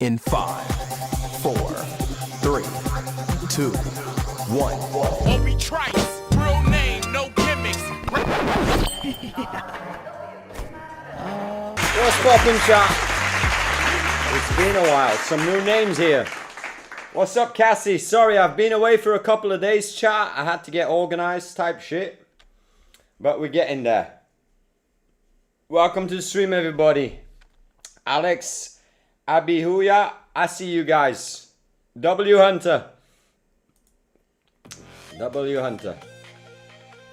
In 5, 4, 3, 2, 1. Obi Trice, real name, no gimmicks. What's poppin', chat? It's been a while. Some new names here. What's up, Cassie? Sorry, I've been away for a couple of days, chat. I had to get organized type shit. But we're getting there. Welcome to the stream, everybody. Alex, Abihuya, I see you guys. W Hunter. W Hunter.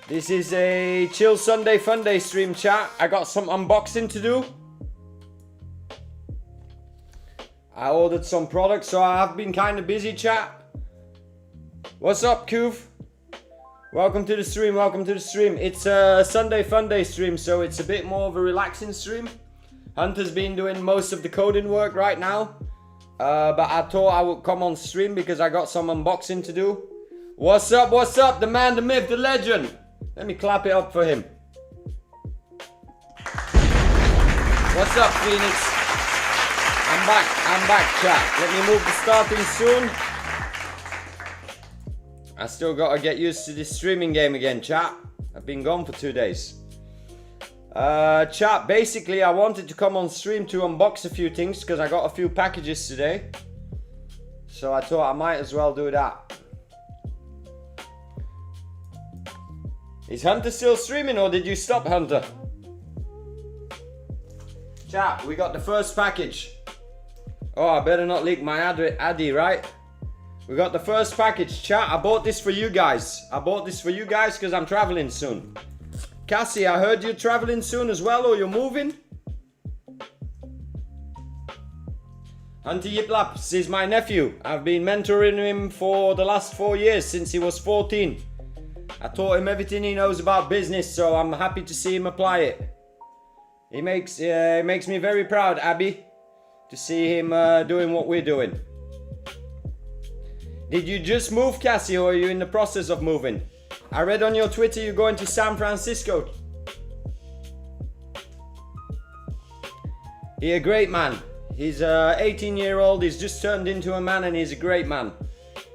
This is a chill Sunday Funday stream, chat. I got some unboxing to do. I ordered some products, so I have been kind of busy, chat. What's up, Kuv? Welcome to the stream, welcome to the stream. It's a Sunday Funday stream, so it's a bit more of a relaxing stream. Hunter's been doing most of the coding work right now. But I thought I would come on stream because I got some unboxing to do. What's up, the man, the myth, the legend. Let me clap it up for him. What's up, Phoenix? I'm back, chat. Let me move the starting soon. I still gotta get used to this streaming game again, chat. I've been gone for 2 days. Chat, basically I wanted to come on stream to unbox a few things because I got a few packages today. So I thought I might as well do that. Is Hunter still streaming or did you stop, Hunter? Chat, we got the first package. Oh, I better not leak my addy, right? We got the first package, chat. I bought this for you guys. I bought this for you guys because I'm traveling soon. Cassie, I heard you're traveling soon as well, or you're moving? Hunter Yiplaps is my nephew. I've been mentoring him for the last 4 years, since he was 14. I taught him everything he knows about business, so I'm happy to see him apply it. He makes me very proud, Abby, to see him doing what we're doing. Did you just move, Cassie, or are you in the process of moving? I read on your Twitter you're going to San Francisco. He's a great man. He's 18-year-old. He's just turned into a man and he's a great man.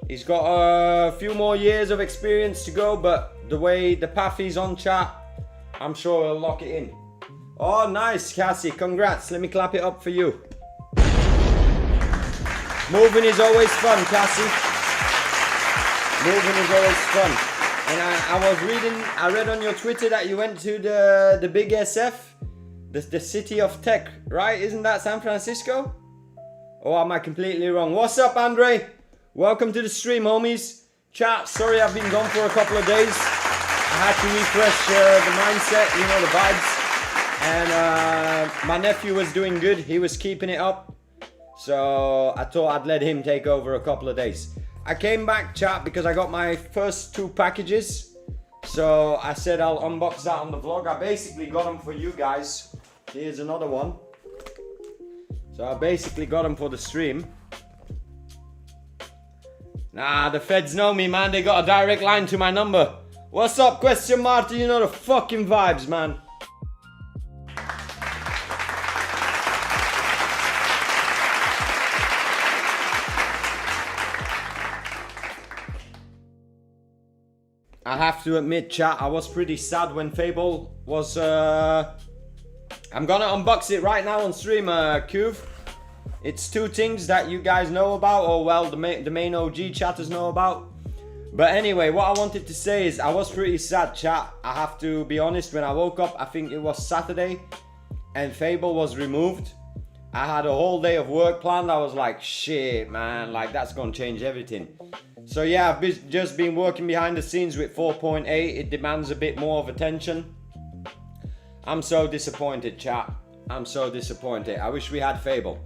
He's got a few more years of experience to go, but the path he's on, chat, I'm sure he'll lock it in. Oh, nice, Cassie. Congrats. Let me clap it up for you. Moving is always fun, Cassie. Moving is always fun. And I read on your Twitter that you went to the big SF, the city of tech, right? Isn't that San Francisco? Or am I completely wrong? What's up, Andre? Welcome to the stream, homies. Chat, sorry I've been gone for a couple of days. I had to refresh the mindset, you know, the vibes. And my nephew was doing good. He was keeping it up. So I thought I'd let him take over a couple of days. I came back, chat, because I got my first 2 packages. So I said I'll unbox that on the vlog. I basically got them for you guys. Here's another one. So I basically got them for the stream. Nah, the feds know me, man. They got a direct line to my number. What's up, Question Marty? You know the fucking vibes, man. I have to admit, chat, I was pretty sad when Fable was... I'm gonna unbox it right now on stream, Kuv. It's 2 things that you guys know about, or well, the main OG chatters know about. But anyway, what I wanted to say is I was pretty sad, chat. I have to be honest, when I woke up, I think it was Saturday, and Fable was removed. I had a whole day of work planned. I was like, shit, man, like that's gonna change everything. So yeah, I've just been working behind the scenes with 4.8. It demands a bit more of attention. I'm so disappointed, chat. I'm so disappointed. I wish we had Fable.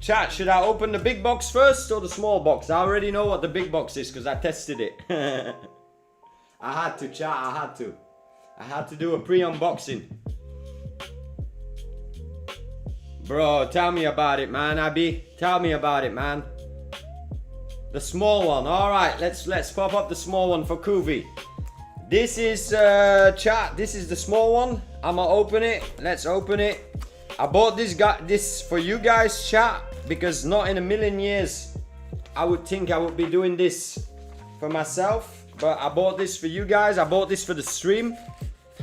Chat, should I open the big box first or the small box? I already know what the big box is because I tested it. I had to, chat, I had to. I had to do a pre-unboxing. Bro, tell me about it, man, Abby. Tell me about it, man. The small one. Alright, let's pop up the small one for Kuvi. This is chat, this is the small one. I'ma open it. Let's open it. I bought this for you guys, chat. because not in a million years I would think I would be doing this for myself. But I bought this for you guys. I bought this for the stream.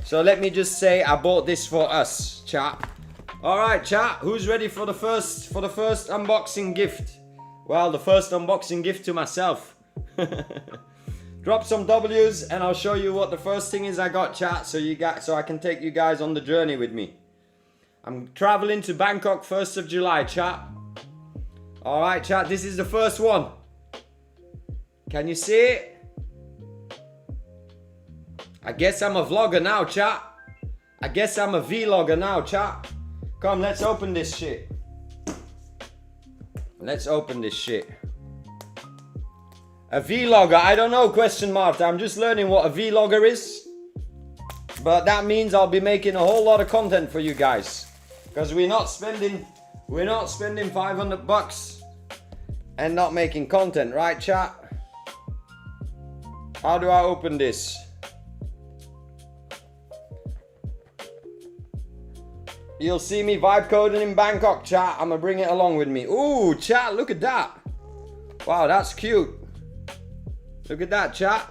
So let me just say I bought this for us, chat. Alright, chat. Who's ready for the first unboxing gift? Well, the first unboxing gift to myself. Drop some W's and I'll show you what the first thing is I got, chat, so I can take you guys on the journey with me. I'm traveling to Bangkok 1st of July, chat. Alright, chat, this is the first one. Can you see it? I guess I'm a vlogger now, chat. I guess I'm a vlogger now, chat. Come, let's open this shit. Let's open this shit. A vlogger, I don't know, question mark. I'm just learning what a vlogger is. But that means I'll be making a whole lot of content for you guys. Because we're not spending 500 bucks and not making content, right, chat? How do I open this? You'll see me vibe coding in Bangkok, chat. I'm gonna bring it along with me. Ooh, chat, look at that. Wow, that's cute. Look at that, chat.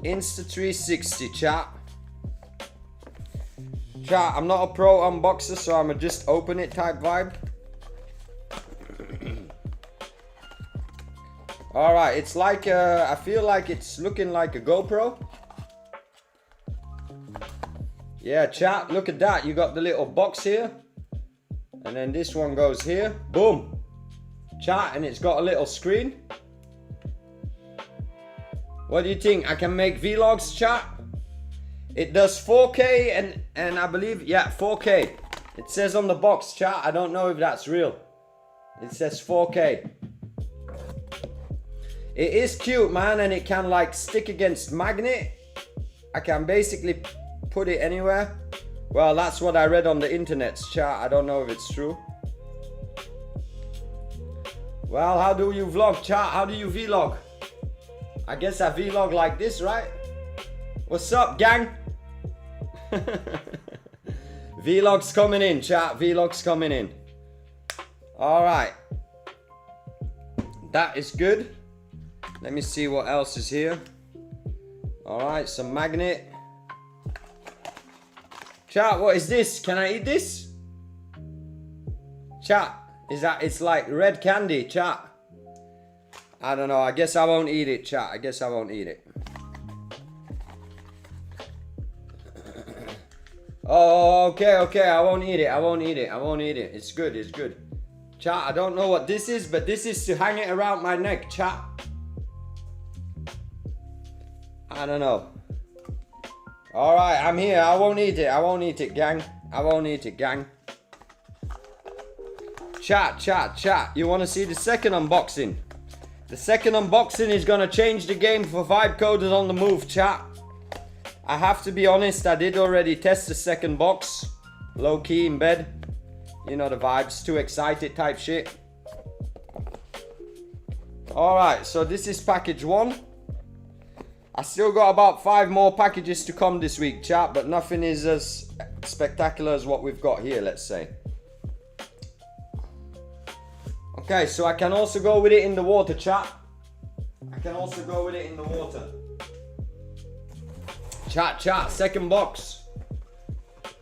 Insta360, chat. Chat, I'm not a pro unboxer, so I'm gonna just open it type vibe. Alright, it's like, I feel like it's looking like a GoPro. Yeah, chat, look at that. You got the little box here. And then this one goes here. Boom. Chat, and it's got a little screen. What do you think? I can make vlogs, chat? It does 4K and I believe, yeah, 4K. It says on the box, chat. I don't know if that's real. It says 4K. It is cute, man, and it can like stick against magnet. I can basically put it anywhere. Well, that's what I read on the internet, chat. I don't know if it's true. Well, how do you vlog, chat? How do you vlog? I guess I vlog like this, right? What's up, gang? Vlog's coming in, chat. Vlog's coming in. Alright. That is good. Let me see what else is here. Alright, some magnet. Chat, what is this? Can I eat this? Chat, is that, it's like red candy, chat. I don't know, I guess I won't eat it, chat. I guess I won't eat it. Oh, okay, I won't eat it, I won't eat it. It's good, it's good. Chat, I don't know what this is, but this is to hang it around my neck, chat. I don't know. Alright, I'm here. I won't eat it, gang. I won't eat it, gang. Chat. You want to see the second unboxing? The second unboxing is going to change the game for vibe coders on the move, chat. I have to be honest, I did already test the second box. Low key in bed. You know the vibes, too excited type shit. Alright, so this is package 1. I still got about 5 more packages to come this week, chat, but nothing is as spectacular as what we've got here, let's say. Okay, so I can also go with it in the water, chat. I can also go with it in the water. Chat, second box.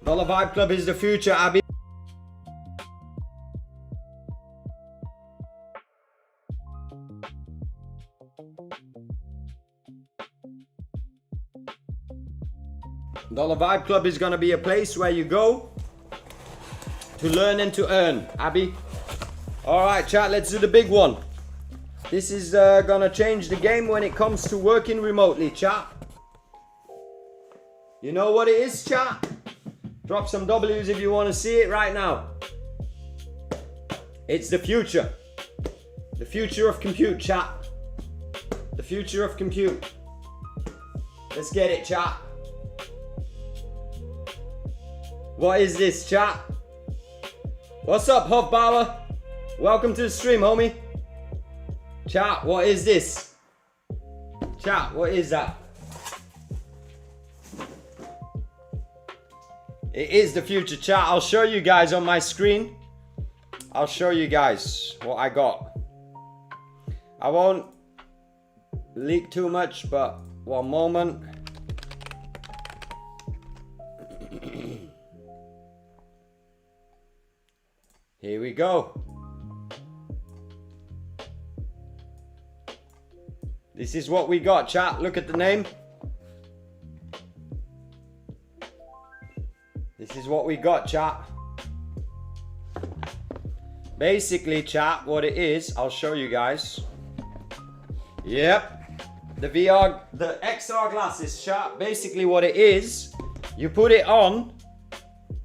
Dollar Vibe Club is the future, Abby. Dollar Vibe Club is gonna be a place where you go to learn and to earn, Abby. Alright, chat, let's do the big one. This is gonna change the game when it comes to working remotely, chat. You know what it is, chat? Drop some W's if you want to see it right now. It's the future. The future of compute, chat. The future of compute. Let's get it, chat. What is this, chat? What's up, Hofbauer? Welcome to the stream, homie. Chat, what is this? Chat, what is that? It is the future, chat. I'll show you guys on my screen. I'll show you guys what I got. I won't leak too much, but one moment. Here we go. This is what we got, chat. Look at the name. This is what we got, chat. Basically, chat, what it is, I'll show you guys. Yep. The XR glasses, chat. Basically what it is, you put it on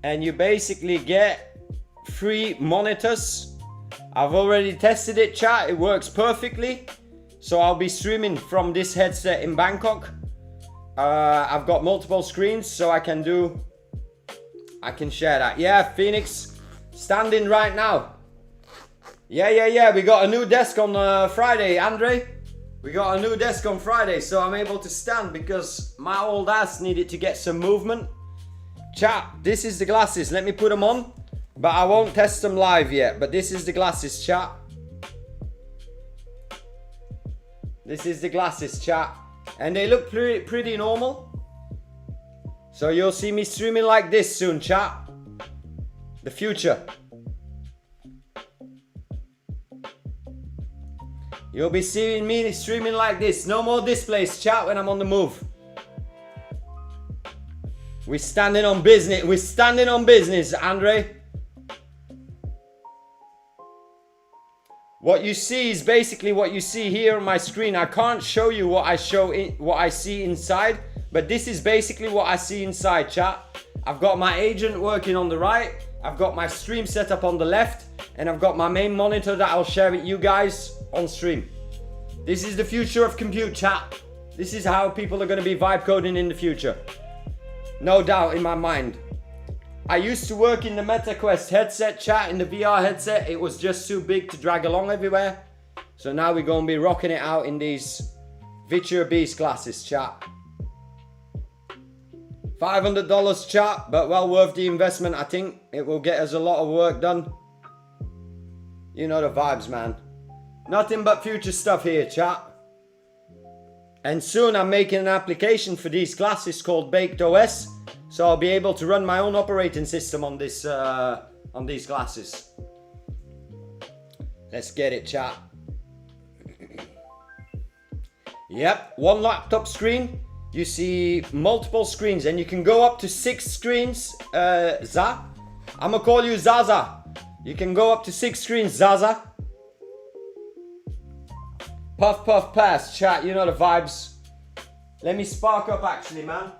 and you basically get free monitors. I've already tested it, chat. It works perfectly. So I'll be streaming from this headset in Bangkok. I've got multiple screens, so I can share that. Yeah, Phoenix, standing right now. Yeah. We got a new desk on Friday, Andre. We got a new desk on Friday, so I'm able to stand because my old ass needed to get some movement. Chat, this is the glasses. Let me put them on, but I won't test them live yet. But this is the glasses, chat. This is the glasses, chat. And they look pretty normal. So you'll see me streaming like this soon, chat. The future. You'll be seeing me streaming like this. No more displays, chat, when I'm on the move. We're standing on business. We're standing on business, Andre. What you see is basically what you see here on my screen. I can't show you what I see inside, but this is basically what I see inside, chat. I've got my agent working on the right. I've got my stream set up on the left, and I've got my main monitor that I'll share with you guys on stream. This is the future of compute, chat. This is how people are going to be vibe coding in the future. No doubt in my mind. I used to work in the MetaQuest headset, chat, in the VR headset. It was just too big to drag along everywhere. So now we're going to be rocking it out in these Viture Beast glasses, chat. $500, chat, but well worth the investment, I think. It will get us a lot of work done. You know the vibes, man. Nothing but future stuff here, chat. And soon I'm making an application for these glasses called Baked OS. So I'll be able to run my own operating system on this, on these glasses. Let's get it, chat. Yep, one laptop screen. You see multiple screens, and you can go up to 6 screens. Za, I'ma call you Zaza. You can go up to 6 screens, Zaza. Puff, puff, pass, chat. You know the vibes. Let me spark up, actually, man.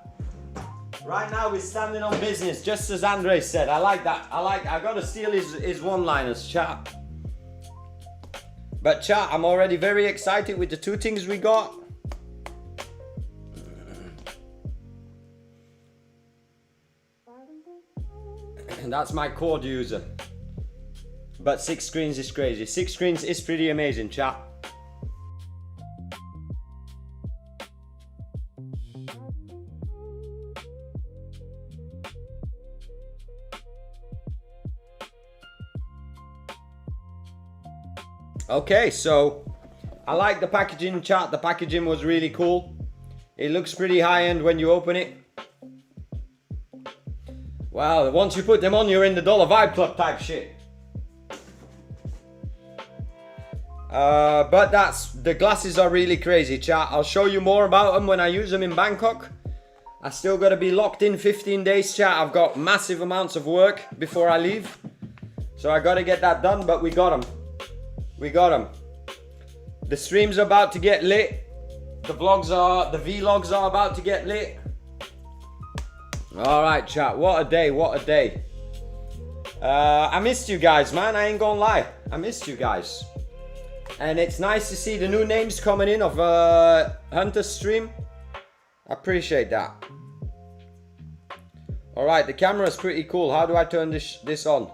Right now we're standing on business, just as Andre said. I like that. I gotta steal his one-liners, chat. But chat, I'm already very excited with the 2 things we got. That's my cord user. But 6 screens is crazy. 6 screens is pretty amazing, chat. Okay, so I like the packaging, chat. The packaging was really cool. It looks pretty high-end when you open it. Wow, once you put them on, you're in the Dollar Vibe Club type shit. But the glasses are really crazy, chat. I'll show you more about them when I use them in Bangkok. I still gotta be locked in 15 days, chat. I've got massive amounts of work before I leave. So I gotta get that done, but we got them. We got them. The stream's about to get lit. The vlogs are about to get lit. All right, chat. What a day, what a day. I missed you guys, man. I ain't gonna lie. I missed you guys. And it's nice to see the new names coming in of Hunter's stream. I appreciate that. All right, the camera's pretty cool. How do I turn this on?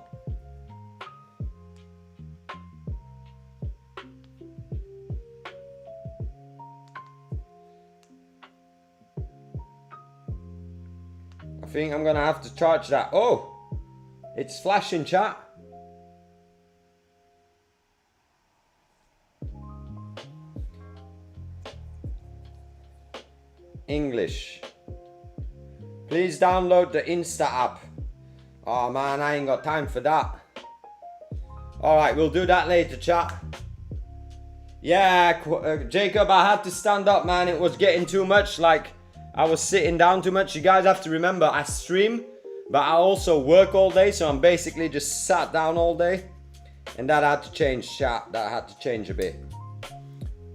think I'm gonna have to charge that. Oh, it's flashing, chat. English. Please download the Insta app. Oh man, I ain't got time for that. Alright, we'll do that later, chat. Yeah, Jacob, I had to stand up, man. It was getting too much. Like, I was sitting down too much. You guys have to remember, I stream, but I also work all day. So I'm basically just sat down all day. And that had to change, chat. That had to change a bit.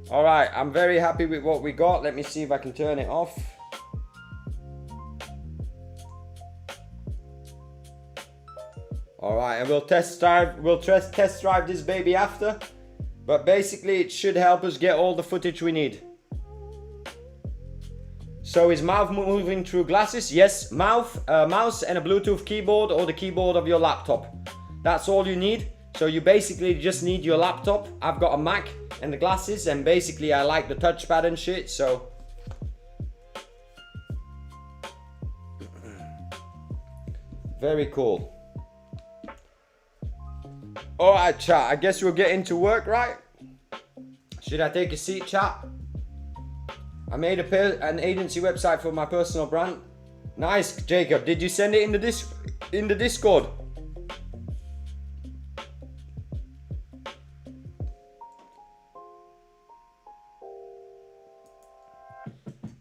Alright, I'm very happy with what we got. Let me see if I can turn it off. Alright, and we'll test drive this baby after. But basically it should help us get all the footage we need. So is mouth moving through glasses? Yes, mouse and a Bluetooth keyboard or the keyboard of your laptop. That's all you need. So you basically just need your laptop. I've got a Mac and the glasses, and basically I like the touchpad and shit, so. Very cool. Alright, chat, I guess we'll get into work, right? Should I take a seat, chat? I made an agency website for my personal brand. Nice, Jacob. Did you send it in the Discord?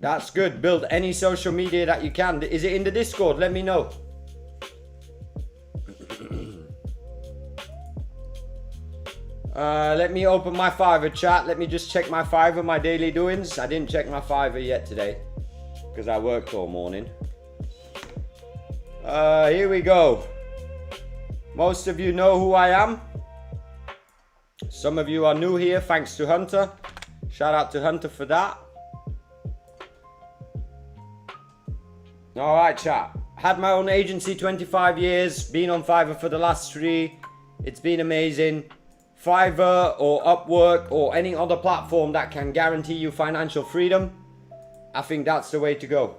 That's good. Build any social media that you can. Is it in the Discord? Let me know. Let me open my Fiverr, chat. Let me just check my Fiverr, my daily doings. I didn't check my Fiverr yet today because I worked all morning. Here we go. Most of you know who I am. Some of you are new here, thanks to Hunter. Shout out to Hunter for that. Alright, chat. Had my own agency 25 years. Been on Fiverr for the last 3. It's been amazing. Fiverr or Upwork or any other platform that can guarantee you financial freedom, I think that's the way to go.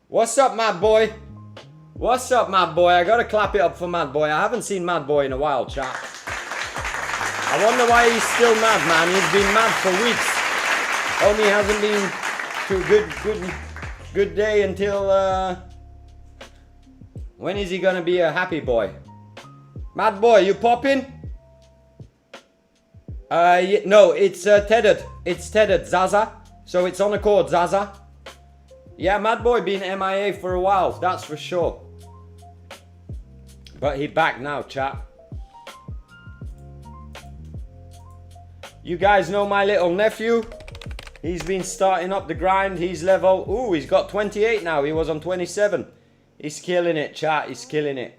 What's up, Mad Boy? What's up, Mad Boy? I gotta clap it up for Mad Boy. I haven't seen Mad Boy in a while, chat. I wonder why he's still mad, man. He's been mad for weeks. Homie hasn't been too good day until, when is he gonna be a happy boy? Mad Boy, you popping? No, it's tethered. It's tethered, Zaza. So it's on a cord, Zaza. Yeah, Mad Boy been MIA for a while, that's for sure. But he back now, chat. You guys know my little nephew? He's been starting up the grind. He's level... Ooh, he's got 28 now. He was on 27. He's killing it, chat. He's killing it.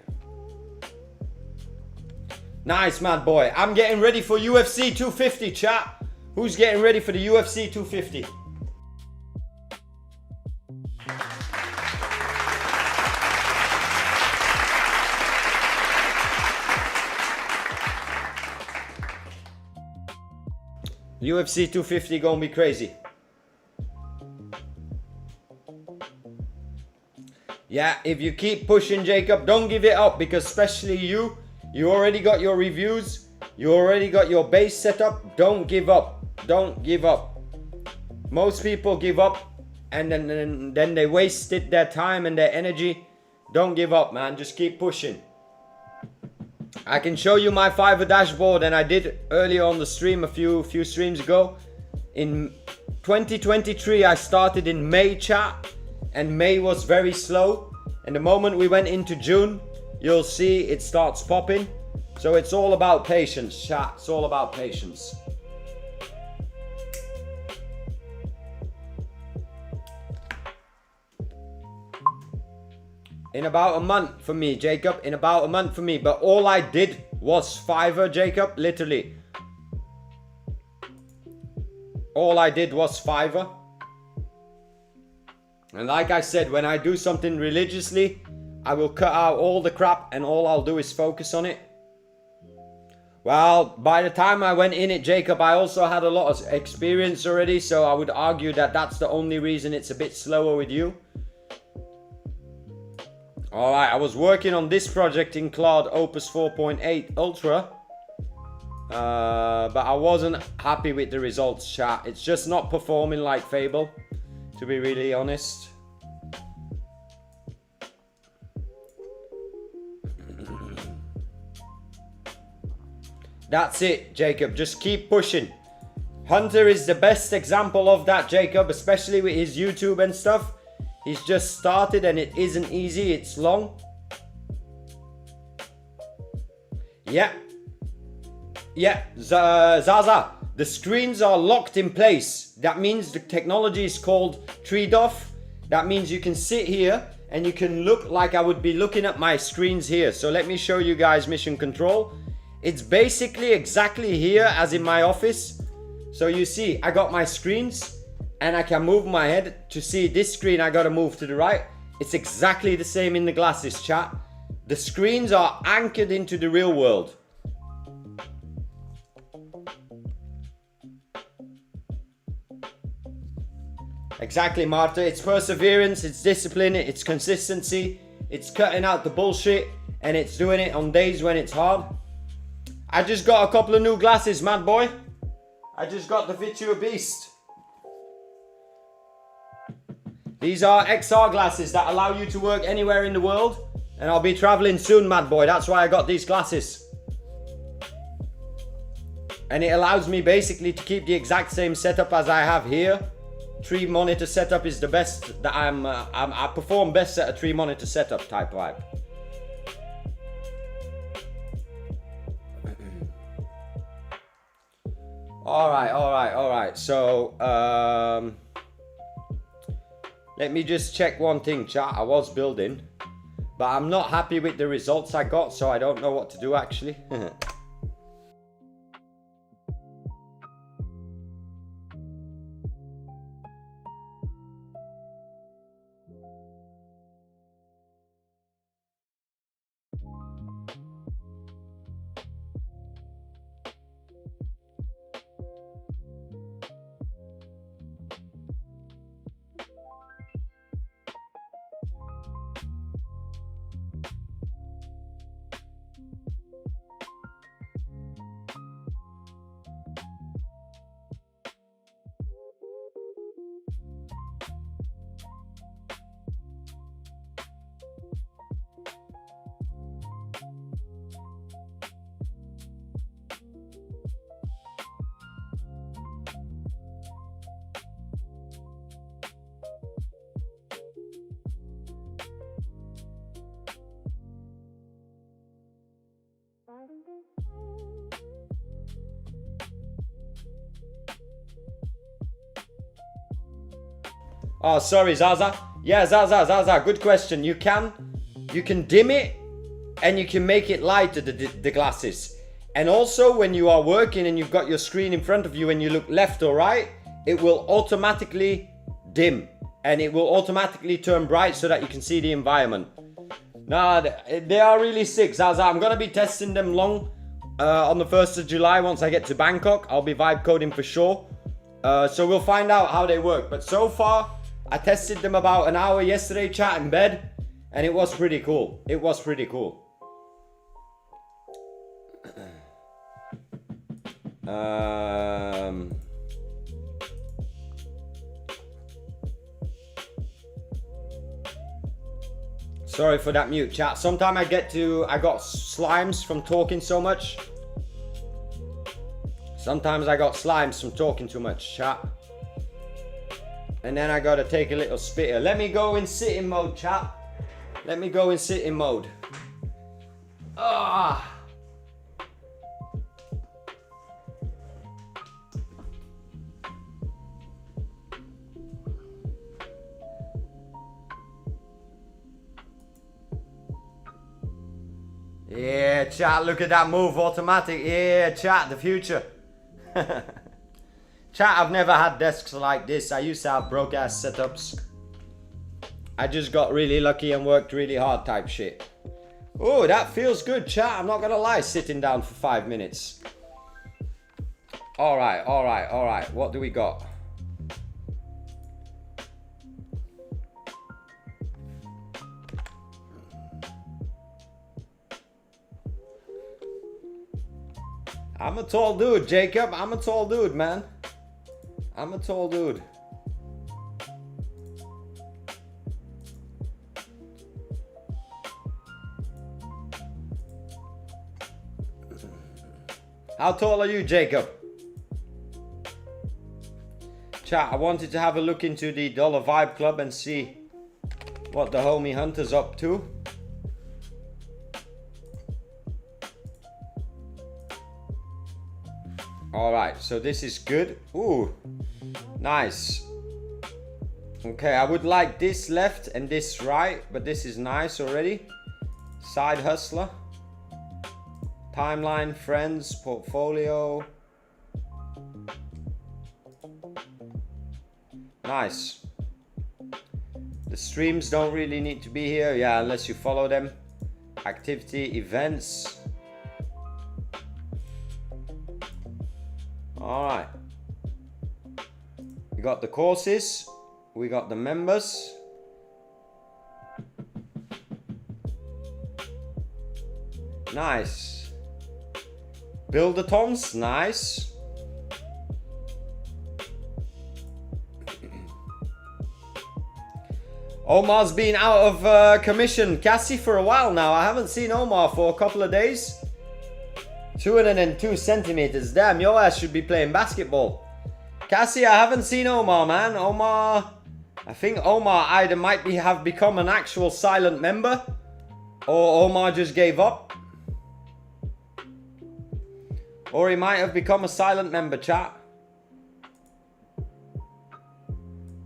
Nice, Mad Boy. I'm getting ready for UFC 250, chat. Who's getting ready for the UFC 250? UFC 250 gonna be crazy. Yeah, if you keep pushing, Jacob, don't give it up, because especially you already got your reviews, you already got your base set up. Don't give up. Don't give up. Most people give up and then they wasted their time and their energy. Don't give up, man. Just keep pushing. I can show you my Fiverr dashboard, and I did earlier on the stream a few streams ago. In 2023, I started in May, chat, and May was very slow. And the moment we went into June, you'll see it starts popping. So it's all about patience, chat. It's all about patience. In about a month for me, Jacob. In about a month for me. But all I did was Fiverr, Jacob. Literally. All I did was Fiverr. And like I said, when I do something religiously, I will cut out all the crap and all I'll do is focus on it. Well, by the time I went in it, Jacob, I also had a lot of experience already. So I would argue that that's the only reason it's a bit slower with you. Alright, I was working on this project in Claude Opus 4.8 Ultra. But I wasn't happy with the results, chat. It's just not performing like Fable, to be really honest. That's it, Jacob. Just keep pushing. Hunter is the best example of that, Jacob, especially with his YouTube and stuff. He's just started and it isn't easy, it's long. Yeah. Yeah, Zaza, the screens are locked in place. That means the technology is called trade-off. That means you can sit here and you can look like I would be looking at my screens here. So let me show you guys mission control. It's basically exactly here as in my office. So you see, I got my screens and I can move my head to see this screen. I gotta move to the right. It's exactly the same in the glasses, chat. The screens are anchored into the real world. Exactly, Marta. It's perseverance, it's discipline, it's consistency, it's cutting out the bullshit, and it's doing it on days when it's hard. I just got a couple of new glasses, mad boy. I just got the Virtua Beast. These are XR glasses that allow you to work anywhere in the world. And I'll be traveling soon, mad boy. That's why I got these glasses. And it allows me basically to keep the exact same setup as I have here. 3 monitor setup is the best that I perform best at a 3 monitor setup type vibe. Alright. So, let me just check one thing, chat. I was building, but I'm not happy with the results I got, so I don't know what to do actually. Oh, sorry, Zaza. Yeah, Zaza, good question. You can dim it and you can make it lighter, the glasses. And also when you are working and you've got your screen in front of you and you look left or right, it will automatically dim and it will automatically turn bright so that you can see the environment. Nah, they are really sick, Zaza. I'm gonna be testing them long on the 1st of July once I get to Bangkok. I'll be vibe coding for sure. So we'll find out how they work. But so far, I tested them about an hour yesterday, chat, in bed, and it was pretty cool. It was pretty cool. Sorry for that mute, chat. Sometimes I got slimes from talking so much. Sometimes I got slimes from talking too much, chat. And then I gotta take a little spitter. Let me go in sitting mode, chat. Let me go in sitting mode. Ah. Yeah, chat, look at that move, automatic. Yeah, chat, the future. Chat, I've never had desks like this. I used to have broke ass setups. I just got really lucky and worked really hard type shit. Oh, that feels good, chat. I'm not gonna lie, sitting down for 5 minutes. Alright. What do we got? I'm a tall dude, Jacob. I'm a tall dude, man. I'm a tall dude. How tall are you, Jacob? Chat, I wanted to have a look into the Dollar Vibe Club and see what the homie Hunter's up to. Alright, so this is good. Ooh, nice. Okay, I would like this left and this right, but this is nice already. Side hustler. Timeline, friends, portfolio. Nice. The streams don't really need to be here, yeah, unless you follow them. Activity, events. Alright. We got the courses. We got the members. Nice. Buildathons, nice. Omar's been out of commission, Cassie, for a while now. I haven't seen Omar for a couple of days. 202 centimeters. Damn, your ass should be playing basketball. Cassie, I haven't seen Omar, man. Omar, I think Omar either might have become an actual silent member, or Omar just gave up. Or he might have become a silent member, chat.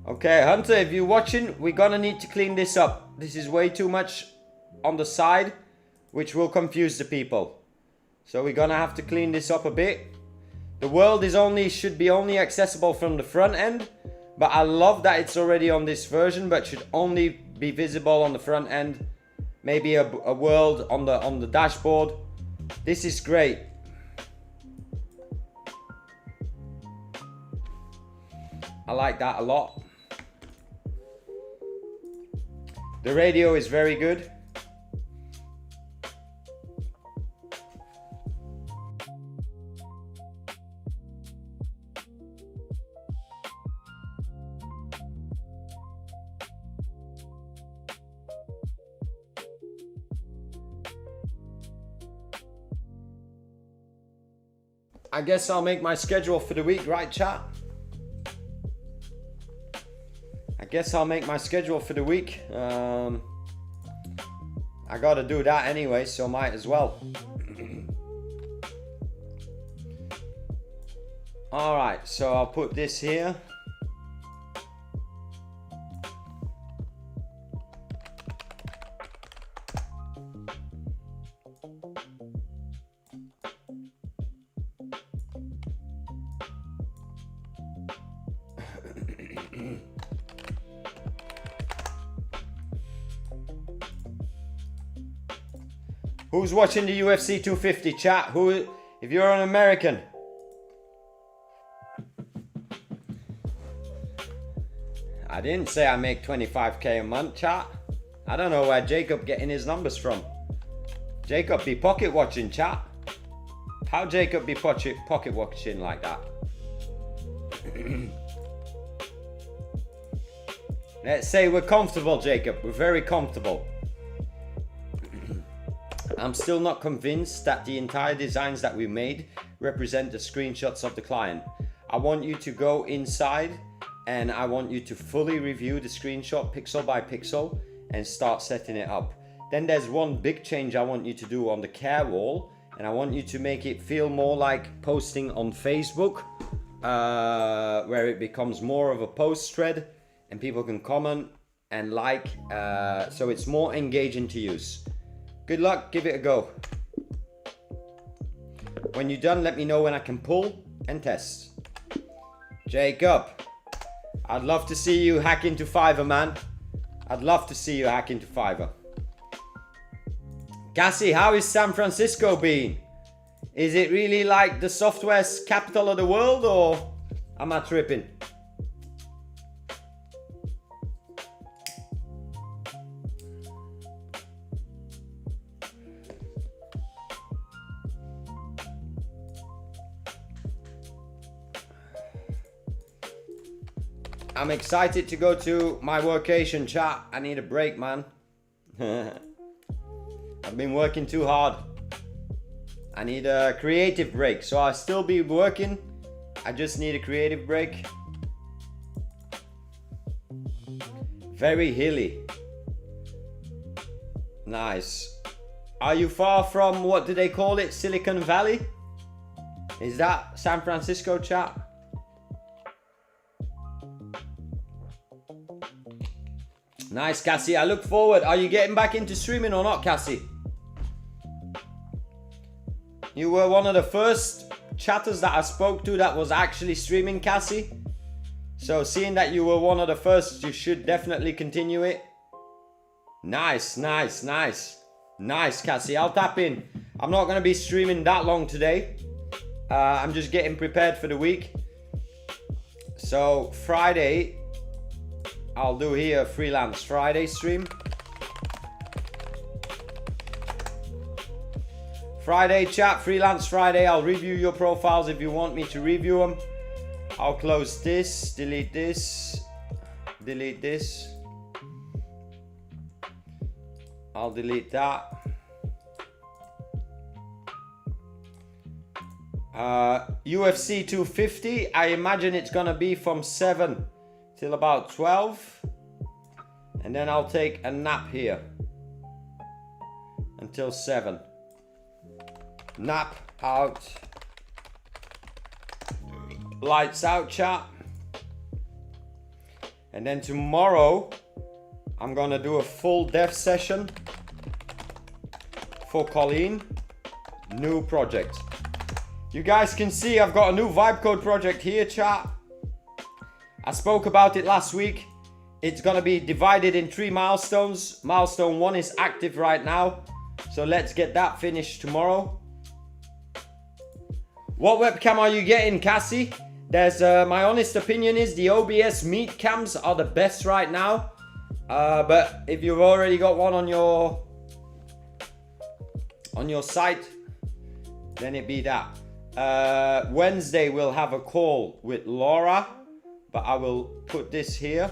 Okay, Hunter, if you're watching, we're gonna need to clean this up. This is way too much on the side, which will confuse the people. So we're gonna have to clean this up a bit. The world is should be only accessible from the front end, but I love that it's already on this version, but should only be visible on the front end. Maybe a world on the dashboard. This is great. I like that a lot. The radio is very good. I guess I'll make my schedule for the week, right, chat? I guess I'll make my schedule for the week. I gotta do that anyway, so might as well. Alright, so I'll put this here. Who's watching the UFC 250 chat? Who, if you're an American? I didn't say I make 25k a month, chat. I don't know where Jacob getting his numbers from. Jacob be pocket watching, chat. How Jacob be pocket watching like that? Let's say we're comfortable, Jacob. We're very comfortable. I'm still not convinced that the entire designs that we made represent the screenshots of the client. I want you to go inside and I want you to fully review the screenshot pixel by pixel and start setting it up. Then there's one big change I want you to do on the care wall, and I want you to make it feel more like posting on Facebook, where it becomes more of a post thread and people can comment and like, so it's more engaging to use. Good luck, give it a go. When you're done, let me know when I can pull and test. Jacob, I'd love to see you hack into Fiverr, man. I'd love to see you hack into Fiverr. Cassie, how is San Francisco been? Is it really like the software's capital of the world, or am I tripping? I'm excited to go to my workation, chat. I need a break, man. I've been working too hard. I need a creative break. So I'll still be working. I just need a creative break. Very hilly. Nice. Are you far from, what do they call it? Silicon Valley? Is that San Francisco, chat? Nice, Cassie. I look forward. Are you getting back into streaming or not, Cassie? You were one of the first chatters that I spoke to that was actually streaming, Cassie. So seeing that you were one of the first, you should definitely continue it. Nice, nice, nice. Nice, Cassie. I'll tap in. I'm not going to be streaming that long today. I'm just getting prepared for the week. So Friday, I'll do here a freelance Friday stream. Friday chat, freelance Friday. I'll review your profiles if you want me to review them. I'll close this, delete this, delete this. I'll delete that. UFC 250, I imagine it's gonna be from 7 till about 12. And then I'll take a nap here until 7. Nap out. Lights out, chat. And then tomorrow I'm gonna do a full dev session for Colleen. New project. You guys can see I've got a new vibe code project here, chat. I spoke about it last week. It's gonna be divided in 3 milestones. Milestone 1 is active right now. So let's get that finished tomorrow. What webcam are you getting, Cassie? There's my honest opinion is the OBS meet cams are the best right now. But if you've already got one on your site, then it be that. Wednesday we'll have a call with Laura, but I will put this here.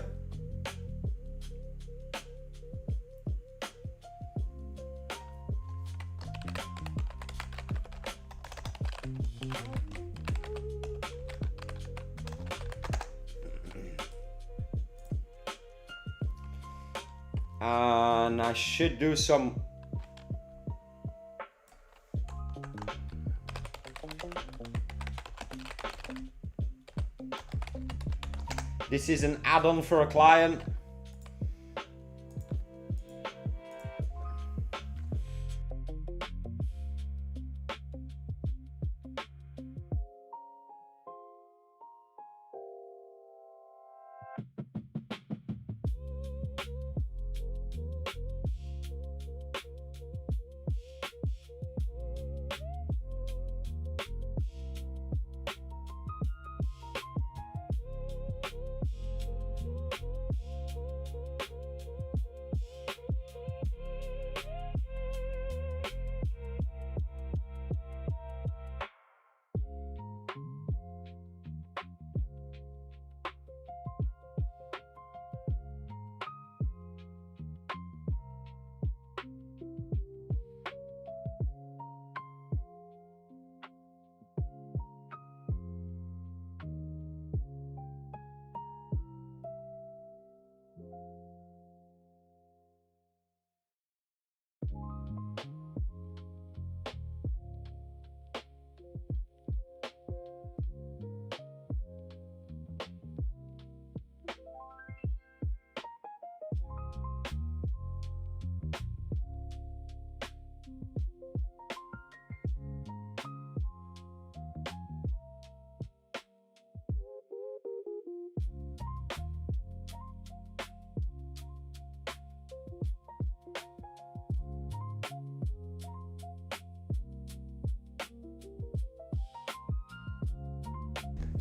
And I should do some. This is an add-on for a client.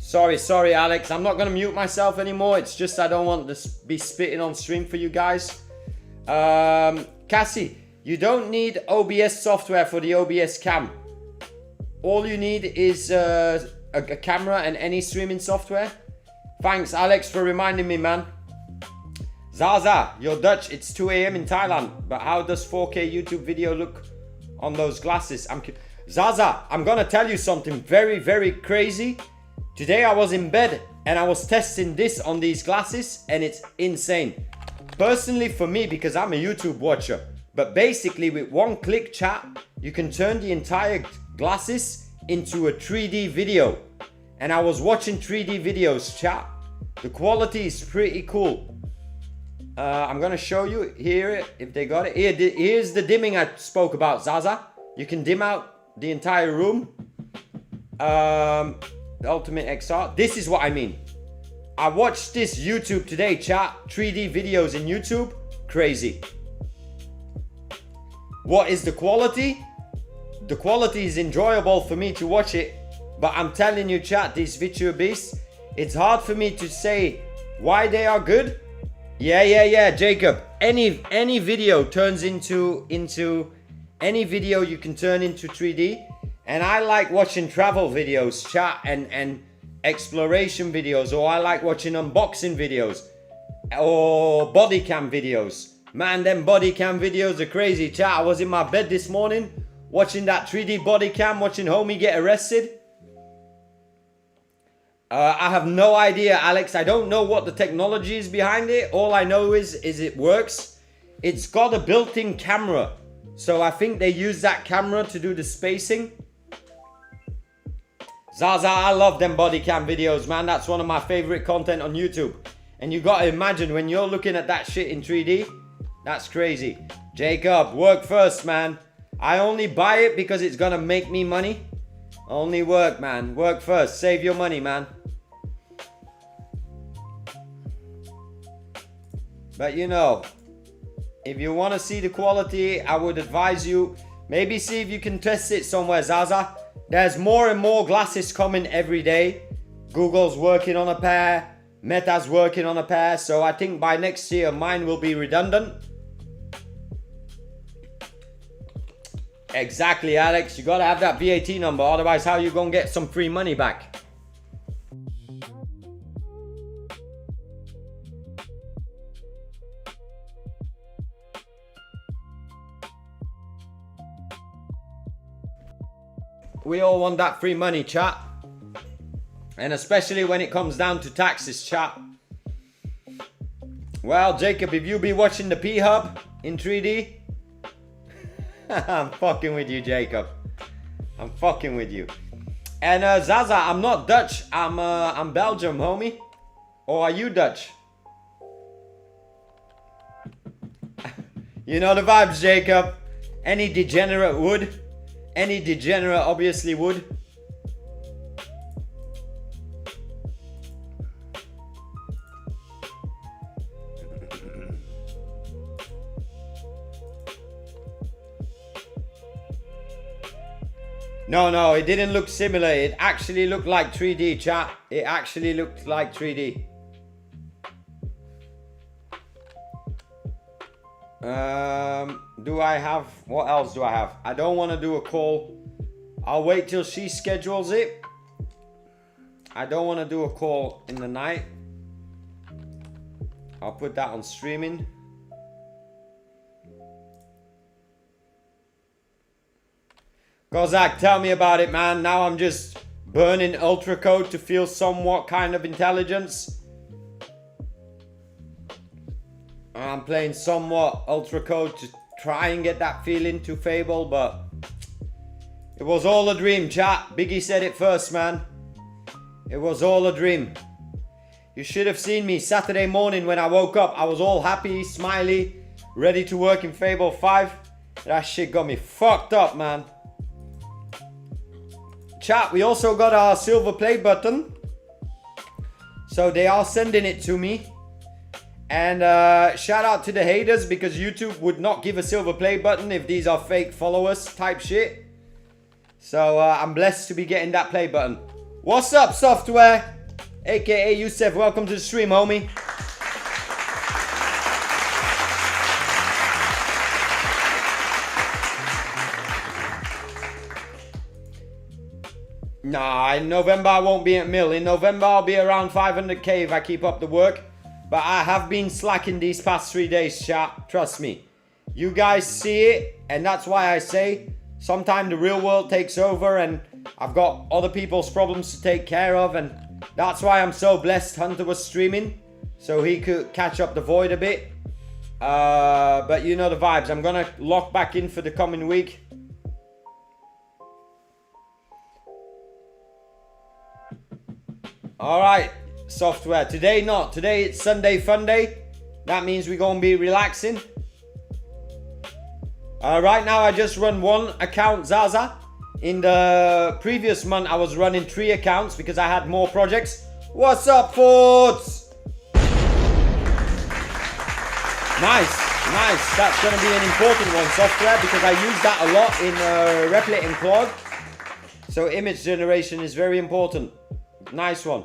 Sorry, Alex. I'm not going to mute myself anymore. It's just I don't want to be spitting on stream for you guys. Cassie, you don't need OBS software for the OBS cam. All you need is a camera and any streaming software. Thanks, Alex, for reminding me, man. Zaza, you're Dutch. It's 2 a.m. in Thailand. But how does 4K YouTube video look on those glasses? Zaza, I'm gonna tell you something very, very crazy. Today I was in bed and I was testing this on these glasses and it's insane. Personally for me, because I'm a YouTube watcher, but basically with one click, chat, you can turn the entire glasses into a 3D video. And I was watching 3D videos, chat. The quality is pretty cool. I'm gonna show you here if they got it. Here's the dimming I spoke about, Zaza. You can dim out the entire room. The Ultimate XR. This is what I mean. I watched this YouTube today, chat. 3D videos in YouTube. Crazy. What is the quality? The quality is enjoyable for me to watch it. But I'm telling you, chat, these VTubers, it's hard for me to say why they are good. Yeah, Jacob. Any video turns into any video you can turn into 3D. And I like watching travel videos, chat, and exploration videos, or I like watching unboxing videos or body cam videos. Man, them body cam videos are crazy, chat. I was in my bed this morning watching that 3D body cam, watching homie get arrested. I have no idea, Alex. I don't know what the technology is behind it. All I know is it works. It's got a built-in camera. So I think they use that camera to do the spacing. Zaza, I love them body cam videos, man. That's one of my favorite content on YouTube. And you gotta imagine when you're looking at that shit in 3D, that's crazy. Jacob, work first, man. I only buy it because it's gonna make me money. Only work, man. Work first. Save your money, man. But you know, if you want to see the quality, I would advise you maybe see if you can test it somewhere, Zaza. There's more and more glasses coming every day. Google's working on a pair. Meta's working on a pair. So I think by next year, mine will be redundant. Exactly, Alex. You gotta have that VAT number. Otherwise, how you gonna get some free money back? We all want that free money, chat. And especially when it comes down to taxes, chat. Well, Jacob, if you be watching the P-Hub in 3D, I'm fucking with you, Jacob. I'm fucking with you. And Zaza, I'm not Dutch. I'm Belgium, homie. Or are you Dutch? You know the vibes, Jacob. Any degenerate would. Any degenerate obviously would. No, it didn't look similar. It actually looked like 3D, chat. It actually looked like 3D. Do I have, what else do I have? I don't want to do a call. I'll wait till she schedules it. I don't want to do a call in the night. I'll put that on streaming. Kozak, tell me about it, man. Now I'm just burning ultra code to feel somewhat kind of intelligence. I'm playing somewhat ultra code to try and get that feeling to Fable, but it was all a dream, chat. Biggie said it first, man. It was all a dream. You should have seen me Saturday morning when I woke up. I was all happy, smiley, ready to work in Fable 5. That shit got me fucked up, man. Chat, we also got our silver play button. So they are sending it to me. And shout out to the haters, because YouTube would not give a silver play button if these are fake followers type shit. So I'm blessed to be getting that play button. What's up, software? AKA Yusef, welcome to the stream, homie. Nah, in November I won't be at mill. In November I'll be around 500k if I keep up the work. But I have been slacking these past 3 days, chat. Trust me. You guys see it, and that's why I say sometimes the real world takes over and I've got other people's problems to take care of, and that's why I'm so blessed Hunter was streaming so he could catch up the void a bit. But you know the vibes. I'm gonna lock back in for the coming week. Alright, software. Today not. Today it's Sunday Funday. That means we're gonna be relaxing. Right now I just run one account, Zaza. In the previous month I was running 3 accounts because I had more projects. What's up, Fords? Nice, nice. That's gonna be an important one, software, because I use that a lot in Replit and Claude. So image generation is very important. Nice one.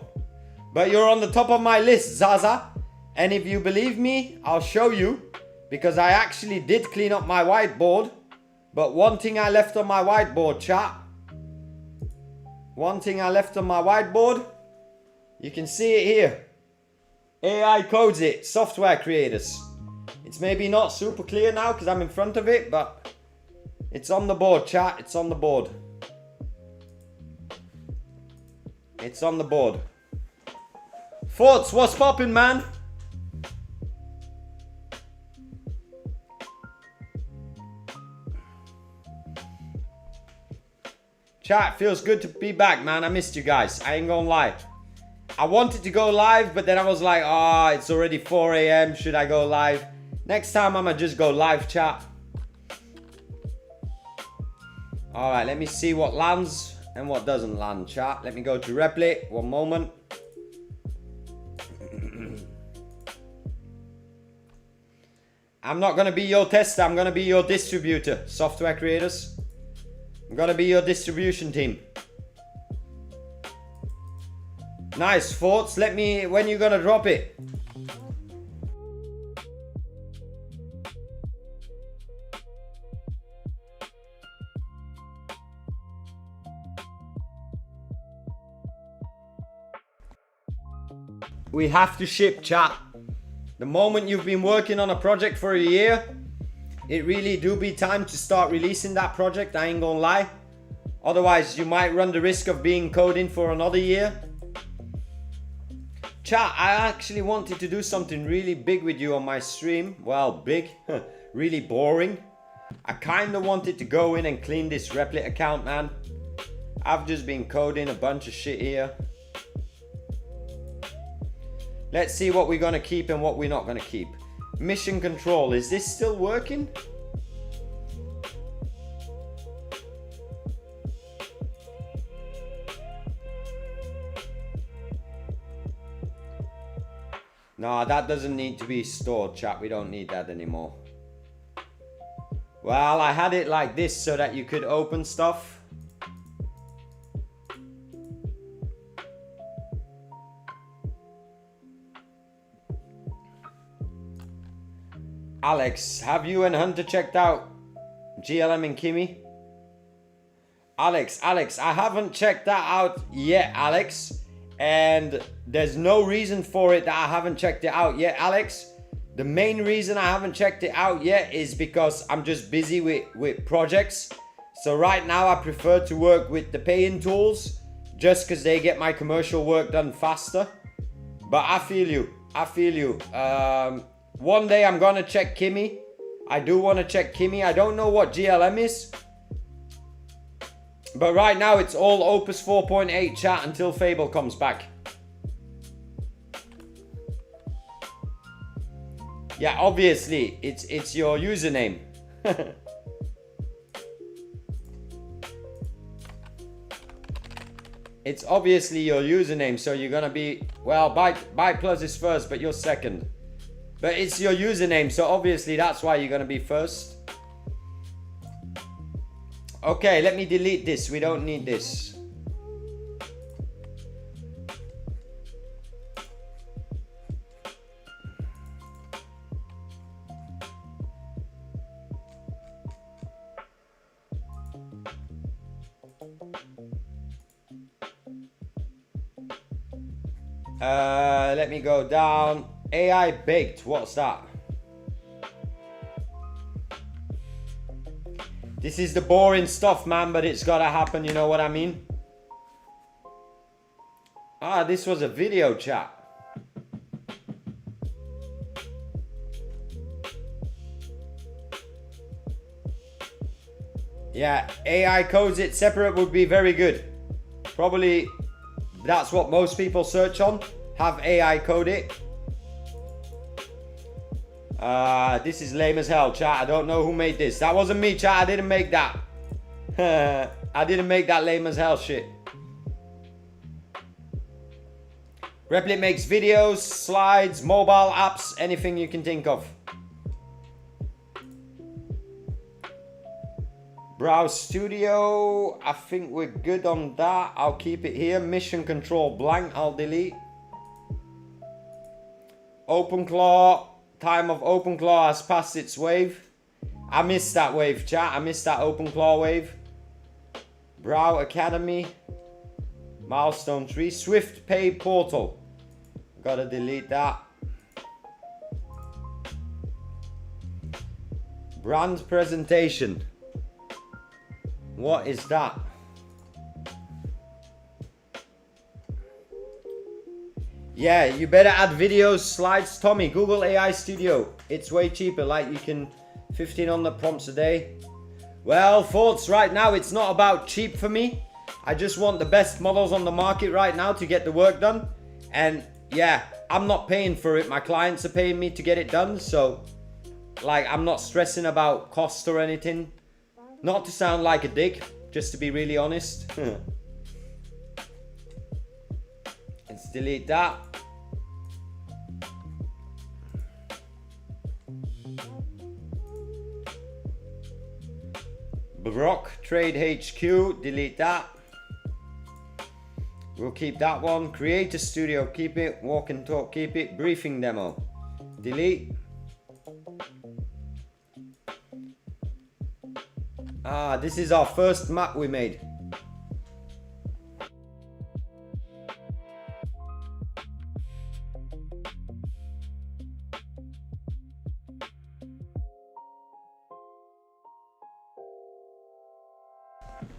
But you're on the top of my list, Zaza. And if you believe me, I'll show you. Because I actually did clean up my whiteboard. But one thing I left on my whiteboard, chat. One thing I left on my whiteboard. You can see it here. AI codes it. Software creators. It's maybe not super clear now because I'm in front of it. But it's on the board, chat. It's on the board. It's on the board. Forts, what's poppin', man? Chat, feels good to be back, man. I missed you guys. I ain't gonna lie. I wanted to go live, but then I was like, ah, it's already 4 a.m. Should I go live? Next time, I'ma just go live, chat. Alright, let me see what lands and what doesn't land, chat. Let me go to Replit. One moment. I'm not gonna be your tester. I'm gonna be your distributor, software creators. I'm gonna be your distribution team. Nice, Forts. Let me, when you gonna drop it? We have to ship, chat. The moment you've been working on a project for a year, it really do be time to start releasing that project, I ain't gonna lie. Otherwise, you might run the risk of being coding for another year. Chat, I actually wanted to do something really big with you on my stream. Well, big, really boring. I kinda wanted to go in and clean this Replit account, man. I've just been coding a bunch of shit here. Let's see what we're gonna keep and what we're not gonna keep. Mission control, is this still working? No, that doesn't need to be stored, chat. We don't need that anymore. Well, I had it like this so that you could open stuff. Alex, have you and Hunter checked out GLM and Kimmy? Alex, I haven't checked that out yet, Alex. And there's no reason for it that I haven't checked it out yet, Alex. The main reason I haven't checked it out yet is because I'm just busy with projects. So right now I prefer to work with the pay-in tools just because they get my commercial work done faster. But I feel you. One day I'm gonna check Kimmy. I do want to check Kimmy. I don't know what GLM is. But right now it's all Opus 4.8 chat until Fable comes back. Yeah, obviously it's your username. It's obviously your username, so you're gonna be, well, Byte Plus is first, but you're second. But it's your username, so obviously that's why you're gonna be first. Okay, let me delete this. We don't need this. Let me go down. AI baked, what's that? This is the boring stuff, man, but it's gotta happen, you know what I mean? Ah, this was a video, chat. Yeah, AI codes it separate would be very good. Probably that's what most people search on. Have AI code it. This is lame as hell, chat. I don't know who made this. That wasn't me, chat. I didn't make that. I didn't make that lame as hell shit. Replit makes videos, slides, mobile apps, anything you can think of. Browse Studio, I think we're good on that. I'll keep it here. Mission control blank, I'll delete. OpenClaw, time of OpenClaw has passed its wave. I missed that wave, chat. I missed that OpenClaw wave. Brow Academy, milestone 3, Swift Pay Portal. Gotta delete that. Brand presentation. What is that? Yeah, you better add videos, slides. Tommy, Google AI Studio. It's way cheaper, like you can 1500 prompts a day. Well, thoughts right now, it's not about cheap for me. I just want the best models on the market right now to get the work done. And yeah, I'm not paying for it. My clients are paying me to get it done. So like, I'm not stressing about cost or anything. Not to sound like a dick, just to be really honest. Let's delete that. Baroque Trade HQ, delete that. We'll keep that one. Creator Studio, keep it. Walk and Talk, keep it. Briefing Demo, delete. Ah, this is our first map we made.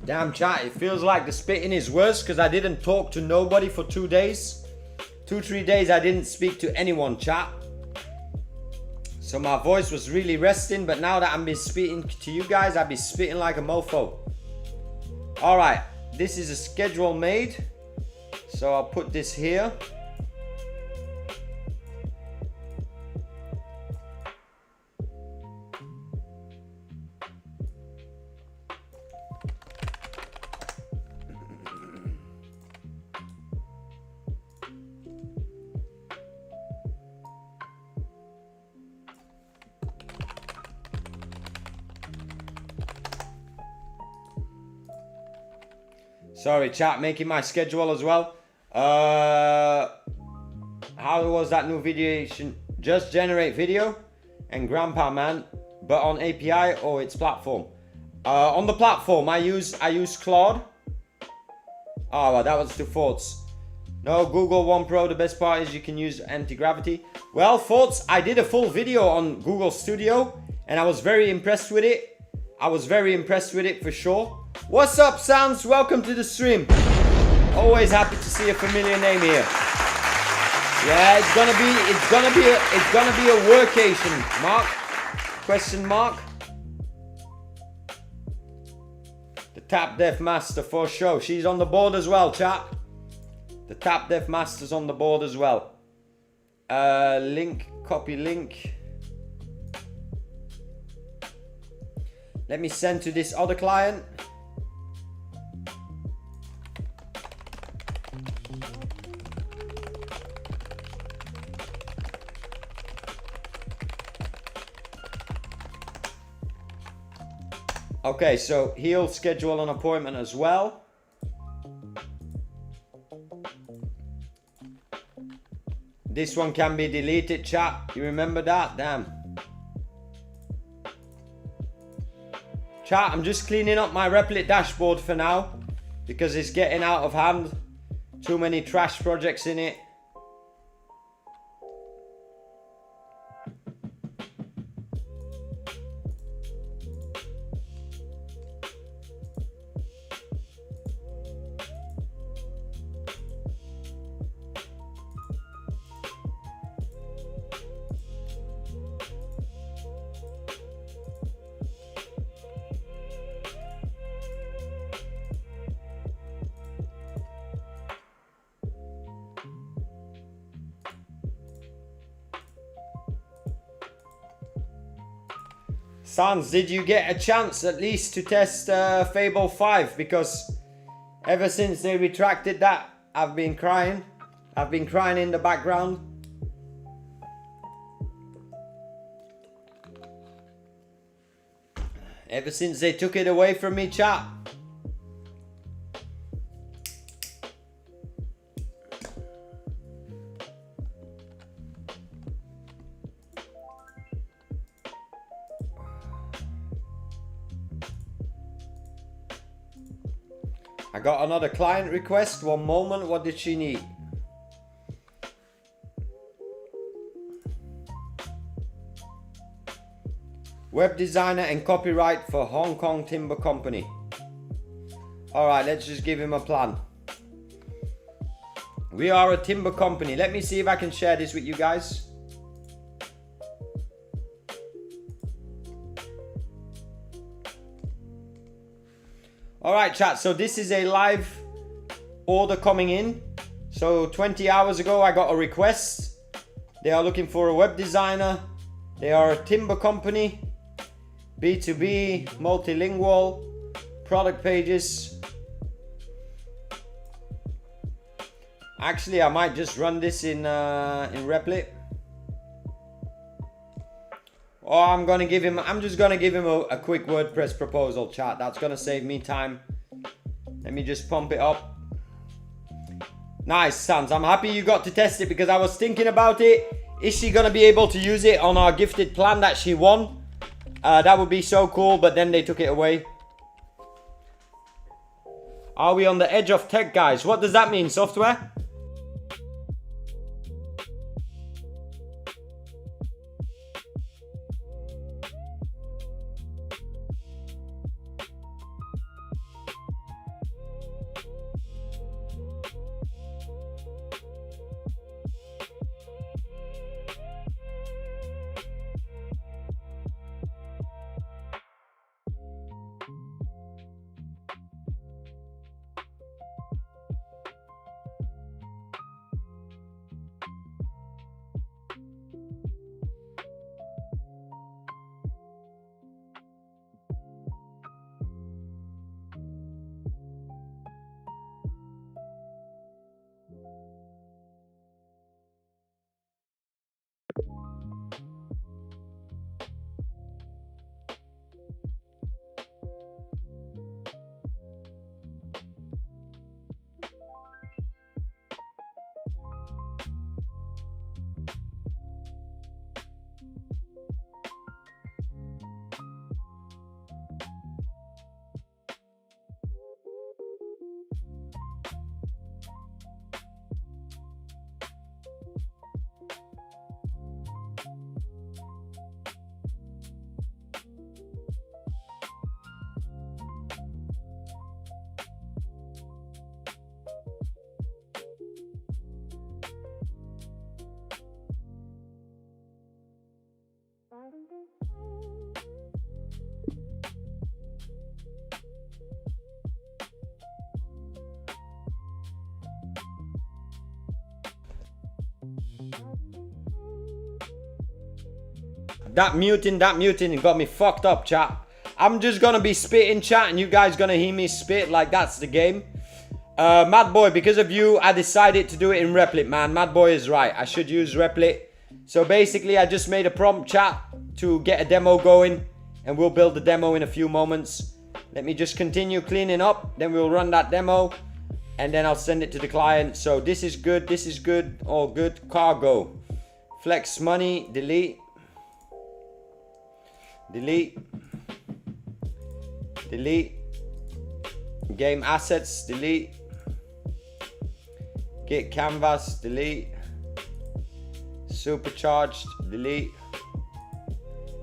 Damn, chat, it feels like the spitting is worse because I didn't talk to nobody for 2 days. 2-3 days I didn't speak to anyone, chat. So my voice was really resting, but now that I'm be speaking to you guys, I'll be spitting like a mofo. All right, this is a schedule made. So I'll put this here. Sorry, chat, making my schedule as well. How was that new video? Just generate video and grandpa man, but on API or its platform. On the platform, I use Claude. Oh, well, that was the thoughts. No, Google One Pro. The best part is you can use anti-gravity. Well, thoughts. I did a full video on Google Studio, and I was very impressed with it. I was very impressed with it for sure. What's up, Sans? Welcome to the stream. Always happy to see a familiar name here. Yeah, it's gonna be a workation. Mark? Question mark? The Tap Deaf Master for sure. She's on the board as well, chat. The Tap Deaf Master's on the board as well. Link, copy link. Let me send to this other client. Okay, so he'll schedule an appointment as well. This one can be deleted, chat. You remember that? Damn. Chat, I'm just cleaning up my Replit dashboard for now because it's getting out of hand. Too many trash projects in it. Sans, did you get a chance at least to test Fable 5? Because ever since they retracted that, I've been crying. I've been crying in the background. Ever since they took it away from me, chat. I got another client request. One moment. What did she need? Web designer and copyright for Hong Kong timber company. Alright, let's just give him a plan. We are a timber company. Let me see if I can share this with you guys. Alright chat, so this is a live order coming in. So 20 hours ago I got a request. They are looking for a web designer. They are a timber company. B2B, multilingual, product pages. Actually, I might just run this in Replit. Or I'm just gonna give him a quick WordPress proposal, chat. That's gonna save me time. Let me just pump it up. Nice, Sans. I'm happy you got to test it because I was thinking about it. Is she gonna be able to use it on our gifted plan that she won? That would be so cool, but then they took it away. Are we on the edge of tech, guys? What does that mean, software? That muting got me fucked up, chat. I'm just gonna be spitting, chat, and you guys gonna hear me spit like that's the game. Mad Boy, because of you, I decided to do it in Replit, man. Mad Boy is right. I should use Replit. So basically, I just made a prompt, chat, to get a demo going, and we'll build the demo in a few moments. Let me just continue cleaning up, then we'll run that demo, and then I'll send it to the client. So this is good, all good. Cargo. Flex money, delete. Delete. Delete. Game assets, delete. Get canvas, delete. Supercharged, delete.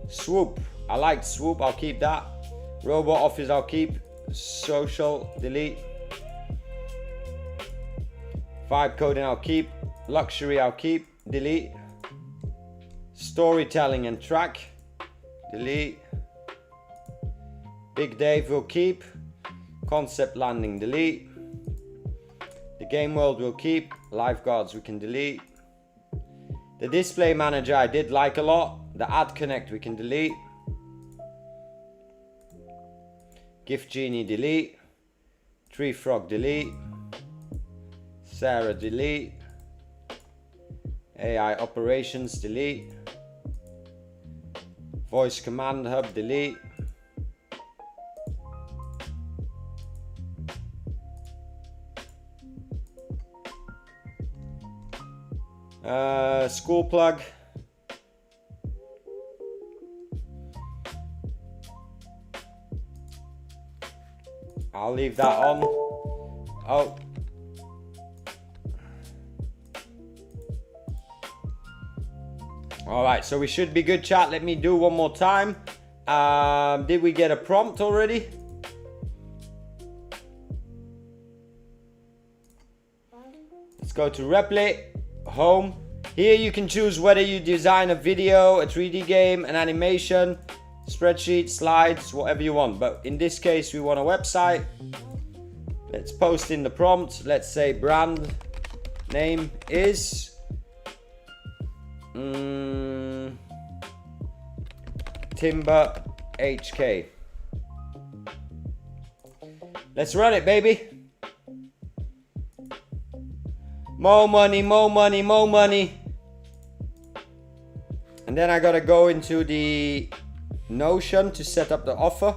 Swoop, I like Swoop, I'll keep that. Robot office, I'll keep. Social, delete. Vibe coding, I'll keep. Luxury, I'll keep. Delete. Storytelling and track, delete. Big Dave will keep. Concept landing, delete. The game world will keep. Lifeguards we can delete. The display manager I did like a lot. The ad connect we can delete. Gift Genie delete. Tree Frog delete. Sarah delete. AI Operations delete. Voice Command Hub delete. School plug. I'll leave that on. Oh. Alright, so we should be good, chat. Let me do one more time. Did we get a prompt already? Let's go to Replit, Home. Here you can choose whether you design a video, a 3D game, an animation, spreadsheet, slides, whatever you want. But in this case, we want a website. Let's post in the prompt. Let's say brand name is Timber HK. Let's run it, baby. More money, more money, more money. And then I gotta go into the Notion to set up the offer.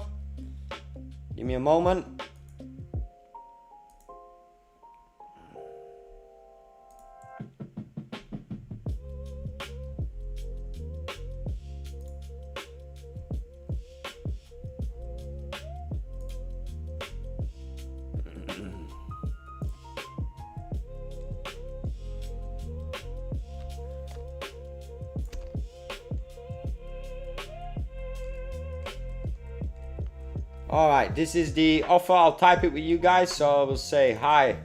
Give me a moment. Alright, this is the offer. I'll type it with you guys, so I will say hi.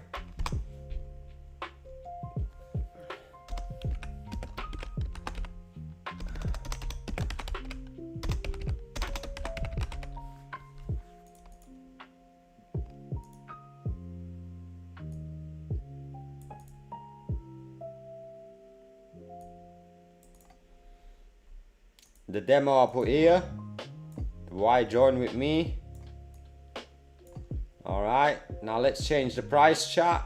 The demo I'll put here. Why join with me? Alright, now let's change the price, chat.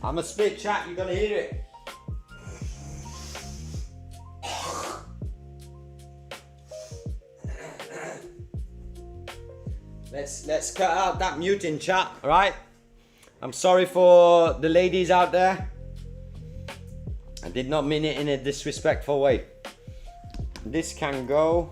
I'm a spit, chat, you're gonna hear it. Let's cut out that muting, chat, alright? I'm sorry for the ladies out there. I did not mean it in a disrespectful way. This can go.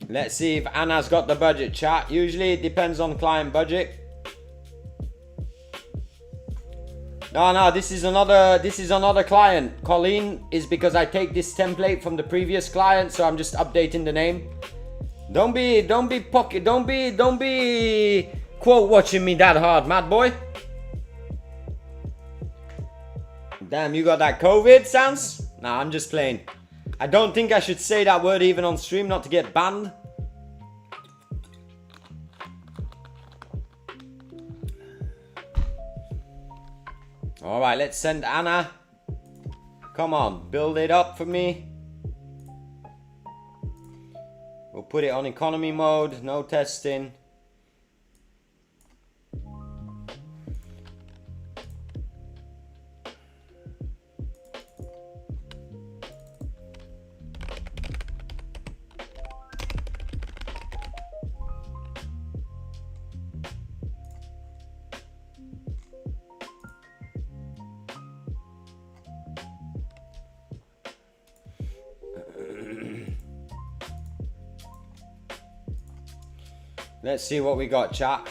Let's see if Anna's got the budget, chat. Usually it depends on client budget. No, this is another client. Colleen is because I take this template from the previous client, so I'm just updating the name. Don't be quote watching me that hard, mad boy. Damn, you got that COVID, Sans? Nah, I'm just playing. I don't think I should say that word even on stream, not to get banned. Alright, let's send Anna. Come on, build it up for me. We'll put it on economy mode, no testing. Let's see what we got, chat.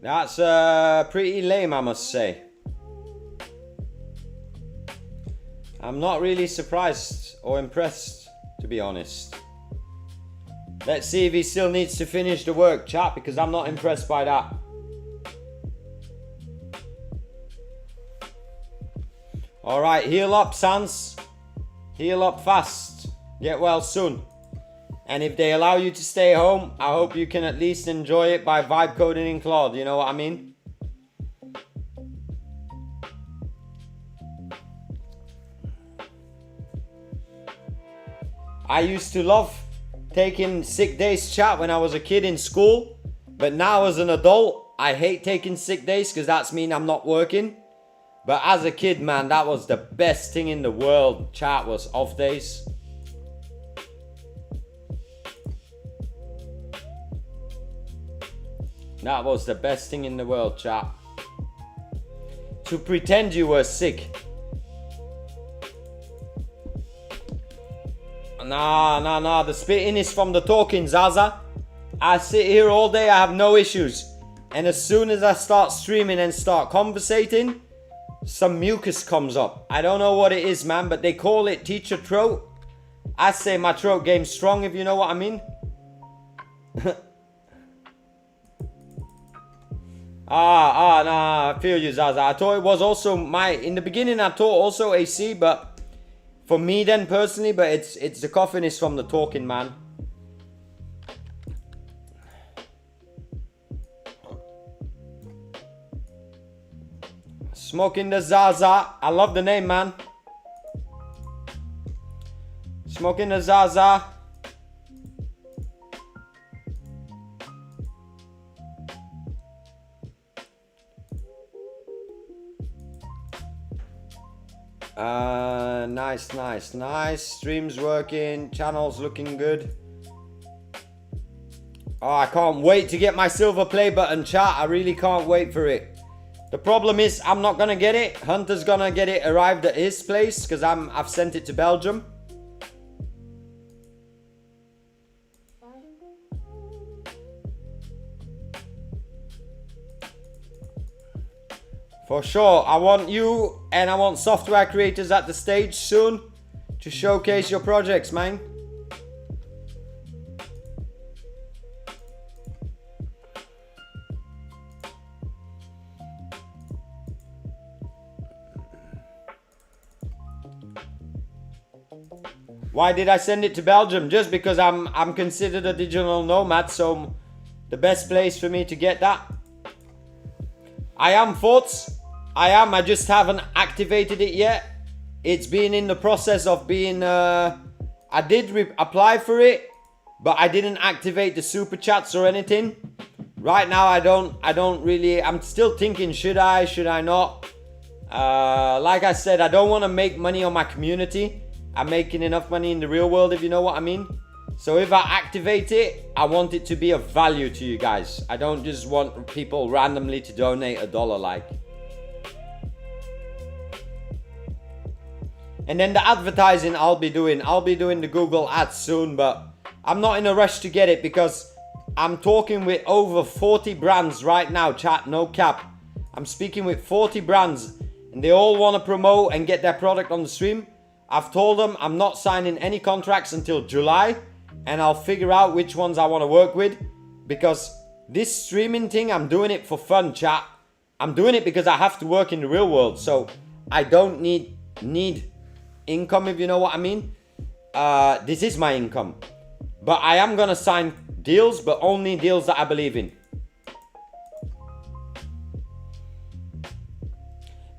That's pretty lame, I must say. I'm not really surprised or impressed, to be honest. Let's see if he still needs to finish the work, chat, because I'm not impressed by that. Alright, heal up, Sans. Heal up fast. Get well soon. And if they allow you to stay home, I hope you can at least enjoy it by vibe coding in Claude. You know what I mean? I used to love taking sick days, chat, when I was a kid in school. But now as an adult, I hate taking sick days because that's mean I'm not working. But as a kid, man, that was the best thing in the world. Chat, was off days. That was the best thing in the world, chat. To pretend you were sick. Nah. The spitting is from the talking, Zaza. I sit here all day, I have no issues. And as soon as I start streaming and start conversating, some mucus comes up. I don't know what it is, man, but they call it teacher throat. I say my throat game's strong, if you know what I mean. Nah, I feel you, Zaza. I thought it was also in the beginning I thought also AC, but for me then personally, but it's the coughing is from the talking, man. Smoking the Zaza. I love the name, man. Smoking the Zaza. Nice. Stream's working. Channel's looking good. Oh, I can't wait to get my silver play button, chat. I really can't wait for it. The problem is I'm not gonna get it. Hunter's gonna get it arrived at his place because I've sent it to Belgium. For sure, I want you and I want software creators at the stage soon to showcase your projects, man. Why did I send it to Belgium? Just because I'm considered a digital nomad, so the best place for me to get that. I am Forts. I just haven't activated it yet. It's been in the process of being I did apply for it, but I didn't activate the super chats or anything. Right now I don't really, I'm still thinking, should I not? Like I said, I don't want to make money on my community. I'm making enough money in the real world, if you know what I mean. So if I activate it, I want it to be of value to you guys. I don't just want people randomly to donate $1 like. And then the advertising I'll be doing the Google ads soon, but I'm not in a rush to get it because I'm talking with over 40 brands right now, chat, no cap. I'm speaking with 40 brands and they all want to promote and get their product on the stream. I've told them I'm not signing any contracts until July and I'll figure out which ones I want to work with because this streaming thing, I'm doing it for fun, chat. I'm doing it because I have to work in the real world, so I don't need income, if you know what I mean. This is my income. But I am gonna sign deals, but only deals that I believe in.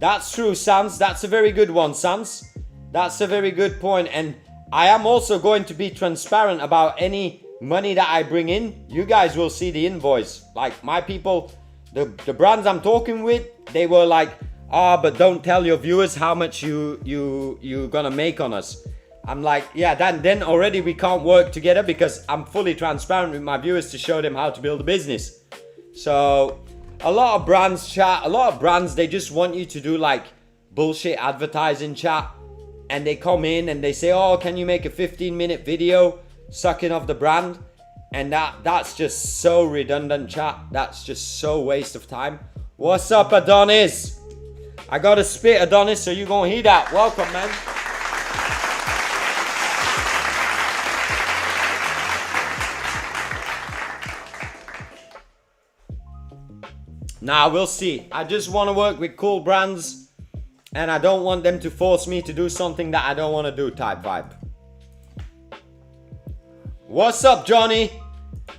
That's true, Sans. That's a very good one, Sans. That's a very good point. And I am also going to be transparent about any money that I bring in. You guys will see the invoice. Like my people, the brands I'm talking with, they were like, but don't tell your viewers how much you gonna make on us. I'm like, yeah, then already we can't work together because I'm fully transparent with my viewers to show them how to build a business. So a lot of brands, chat, a lot of brands, they just want you to do like bullshit advertising, chat. And they come in and they say, oh, can you make a 15-minute video sucking off the brand? And that's just so redundant, chat. That's just so waste of time. What's up, Adonis? I got to spit, Adonis, so you gonna hear that. Welcome, man. Nah, we'll see. I just want to work with cool brands. And I don't want them to force me to do something that I don't want to do type vibe. What's up, Johnny?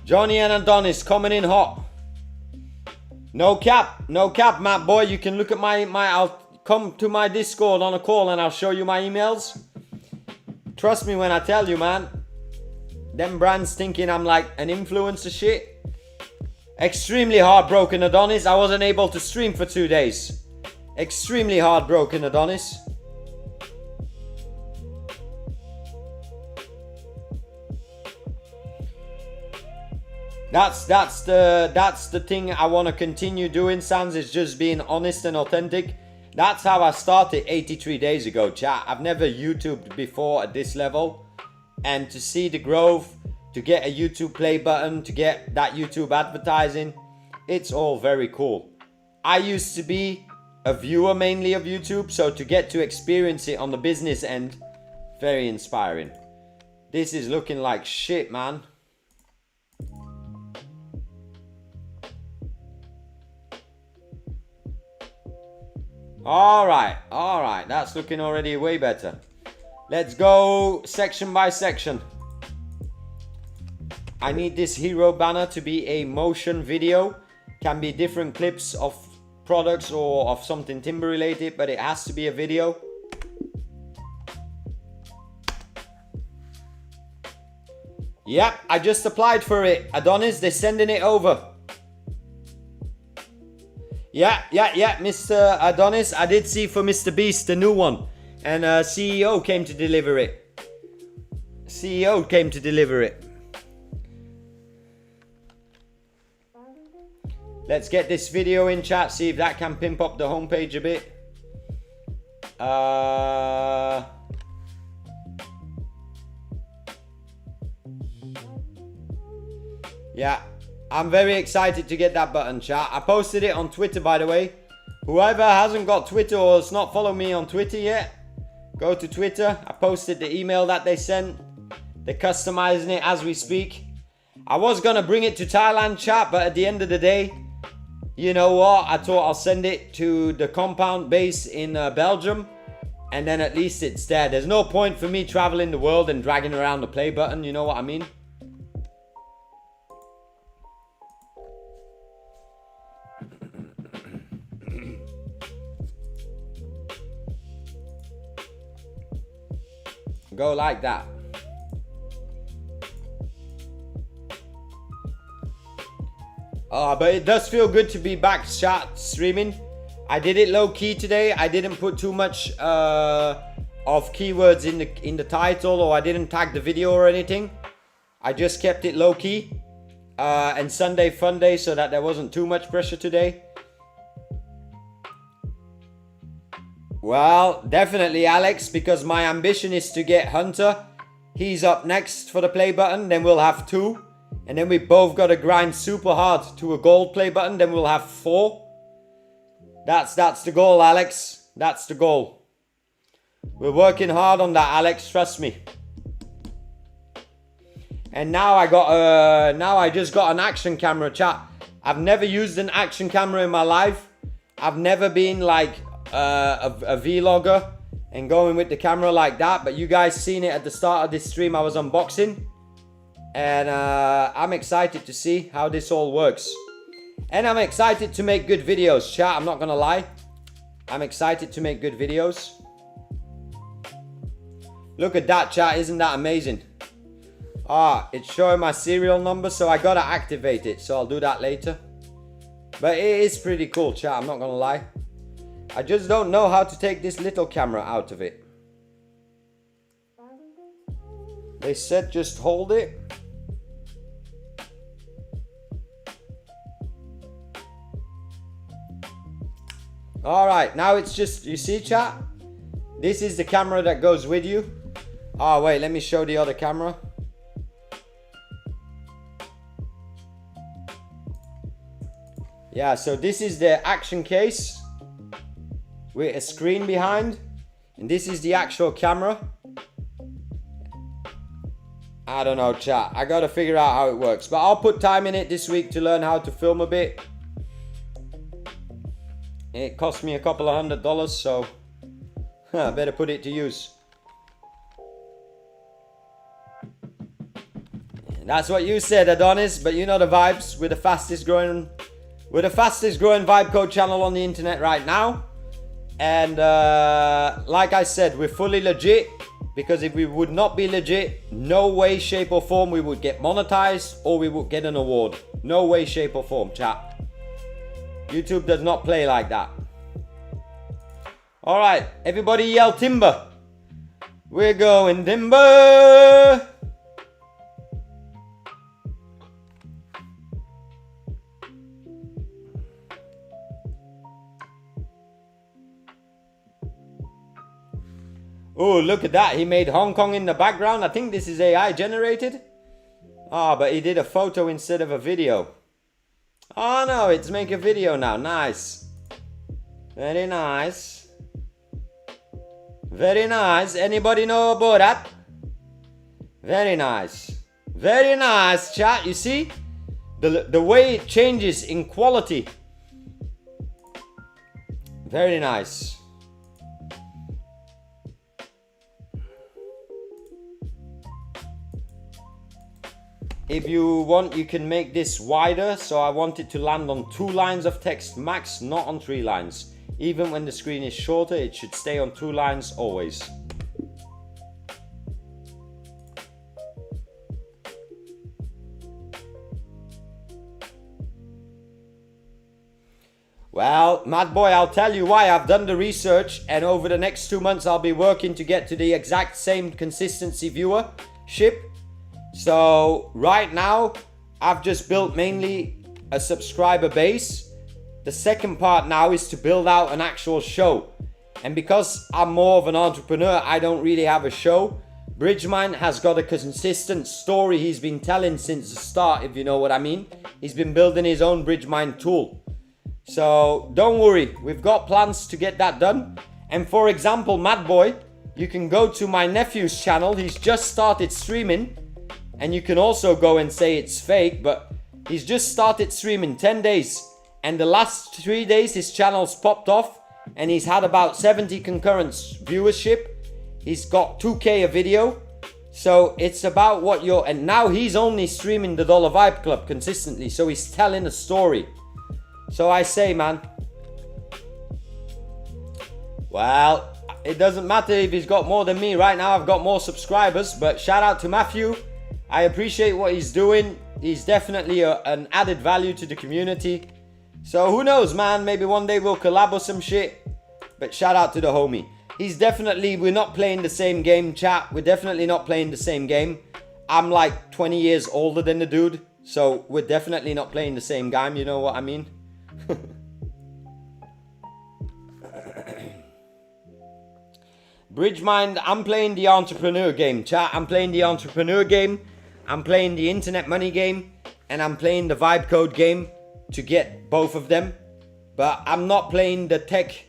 Johnny and Adonis coming in hot. No cap, Matt boy. You can look at I'll come to my Discord on a call and I'll show you my emails. Trust me when I tell you, man. Them brands thinking I'm like an influencer shit. Extremely heartbroken, Adonis. I wasn't able to stream for 2 days. Extremely heartbroken, Adonis. That's the thing I want to continue doing, Sans, is just being honest and authentic. That's how I started 83 days ago, chat. I've never YouTubed before at this level. And to see the growth, to get a YouTube play button, to get that YouTube advertising, it's all very cool. I used to be a viewer mainly of YouTube, so to get to experience it on the business end, very inspiring. This is looking like shit, man. All right, that's looking already way better. Let's go section by section. I need this hero banner to be a motion video. Can be different clips of products or of something timber related, but it has to be a video. Yep, I just applied for it. Adonis, they're sending it over. Yeah, Mr. Adonis, I did see for Mr. Beast, the new one. And CEO came to deliver it. CEO came to deliver it. Let's get this video in, chat, see if that can pimp up the homepage a bit. Yeah, I'm very excited to get that button, chat. I posted it on Twitter, by the way. Whoever hasn't got Twitter or has not followed me on Twitter yet, go to Twitter. I posted the email that they sent. They're customizing it as we speak. I was gonna bring it to Thailand, chat, but at the end of the day, you know what? I thought I'll send it to the compound base in Belgium, and then at least it's there. There's no point for me traveling the world and dragging around the play button, you know what I mean? Go like that. But it does feel good to be back chat streaming. I did it low key today. I didn't put too much of keywords in the title, or I didn't tag the video or anything. I just kept it low key. And Sunday Funday, so that there wasn't too much pressure today. Well, definitely Alex, because my ambition is to get Hunter. He's up next for the play button, then we'll have 2. And then we both got to grind super hard to a gold play button, then we'll have 4. That's the goal, Alex. That's the goal. We're working hard on that, Alex, trust me. And now I just got an action camera, chat. I've never used an action camera in my life. I've never been like a vlogger and going with the camera like that, but you guys seen it at the start of this stream. I was unboxing, and I'm excited to see how this all works, and I'm excited to make good videos, chat. I'm not gonna lie, I'm excited to make good videos. Look at that, chat. Isn't that amazing? It's showing my serial number, so I gotta activate it, so I'll do that later. But it is pretty cool, chat. I'm not gonna lie. I just don't know how to take this little camera out of it. They said just hold it. Alright, now it's just, you see chat? This is the camera that goes with you. Oh wait, let me show the other camera. Yeah, so this is the action case with a screen behind. And this is the actual camera. I don't know chat, I gotta figure out how it works. But I'll put time in it this week to learn how to film a bit. It cost me a couple of $100, so I better put it to use. That's what you said, Adonis, but you know the vibes. We're the fastest growing Vibe Code channel on the internet right now. And like I said, we're fully legit, because if we would not be legit, no way, shape or form we would get monetized or we would get an award. No way, shape or form, chat. YouTube does not play like that. Alright, everybody yell timber. We're going timber. Oh, look at that. He made Hong Kong in the background. I think this is AI generated. Ah, but he did a photo instead of a video. Oh no, it's make a video now. Nice. Very nice. Very nice. Anybody know about that? Very nice. Very nice, chat. You see? The way it changes in quality. Very nice. If you want, you can make this wider, so I want it to land on 2 lines of text max, not on 3 lines. Even when the screen is shorter, it should stay on 2 lines always. Well, Mad Boy, I'll tell you why. I've done the research, and over the next 2 months I'll be working to get to the exact same consistency viewership. So right now I've just built mainly a subscriber base. The second part now is to build out an actual show. And because I'm more of an entrepreneur, I don't really have a show. Bridgemind has got a consistent story he's been telling since the start, if you know what I mean. He's been building his own Bridgemind tool. So don't worry, we've got plans to get that done. And for example, Mad Boy, you can go to my nephew's channel. He's just started streaming. And you can also go and say it's fake, but he's just started streaming 10 days. And the last 3 days his channel's popped off and he's had about 70 concurrent viewership. He's got 2K a video. So it's about what you're, and now he's only streaming the Dollar Vibe Club consistently. So he's telling a story. So I say, man, well, it doesn't matter if he's got more than me. Right now I've got more subscribers, but shout out to Matthew. I appreciate what he's doing. He's definitely an added value to the community. So who knows, man, maybe one day we'll collab or some shit. But shout out to the homie. He's definitely, we're not playing the same game, chat. We're definitely not playing the same game. I'm like 20 years older than the dude. So we're definitely not playing the same game, you know what I mean? Bridgemind, I'm playing the entrepreneur game, chat. I'm playing the entrepreneur game. I'm playing the internet money game. And I'm playing the vibe code game to get both of them. But I'm not playing the tech,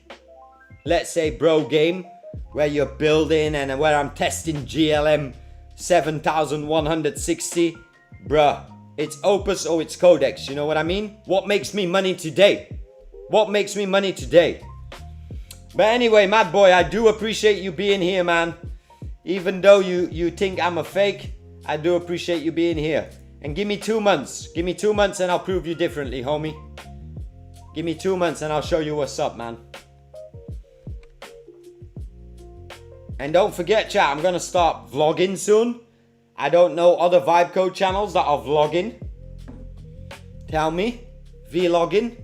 let's say, bro game, where you're building and where I'm testing GLM 7160. Bruh, it's Opus or it's Codex, you know what I mean? What makes me money today? What makes me money today? But anyway, Mad Boy, I do appreciate you being here, man. Even though you think I'm a fake, I do appreciate you being here. And give me 2 months. Give me 2 months and I'll prove you differently, homie. Give me 2 months and I'll show you what's up, man. And don't forget, chat, I'm gonna start vlogging soon. I don't know other vibe code channels that are vlogging. Tell me. Vlogging.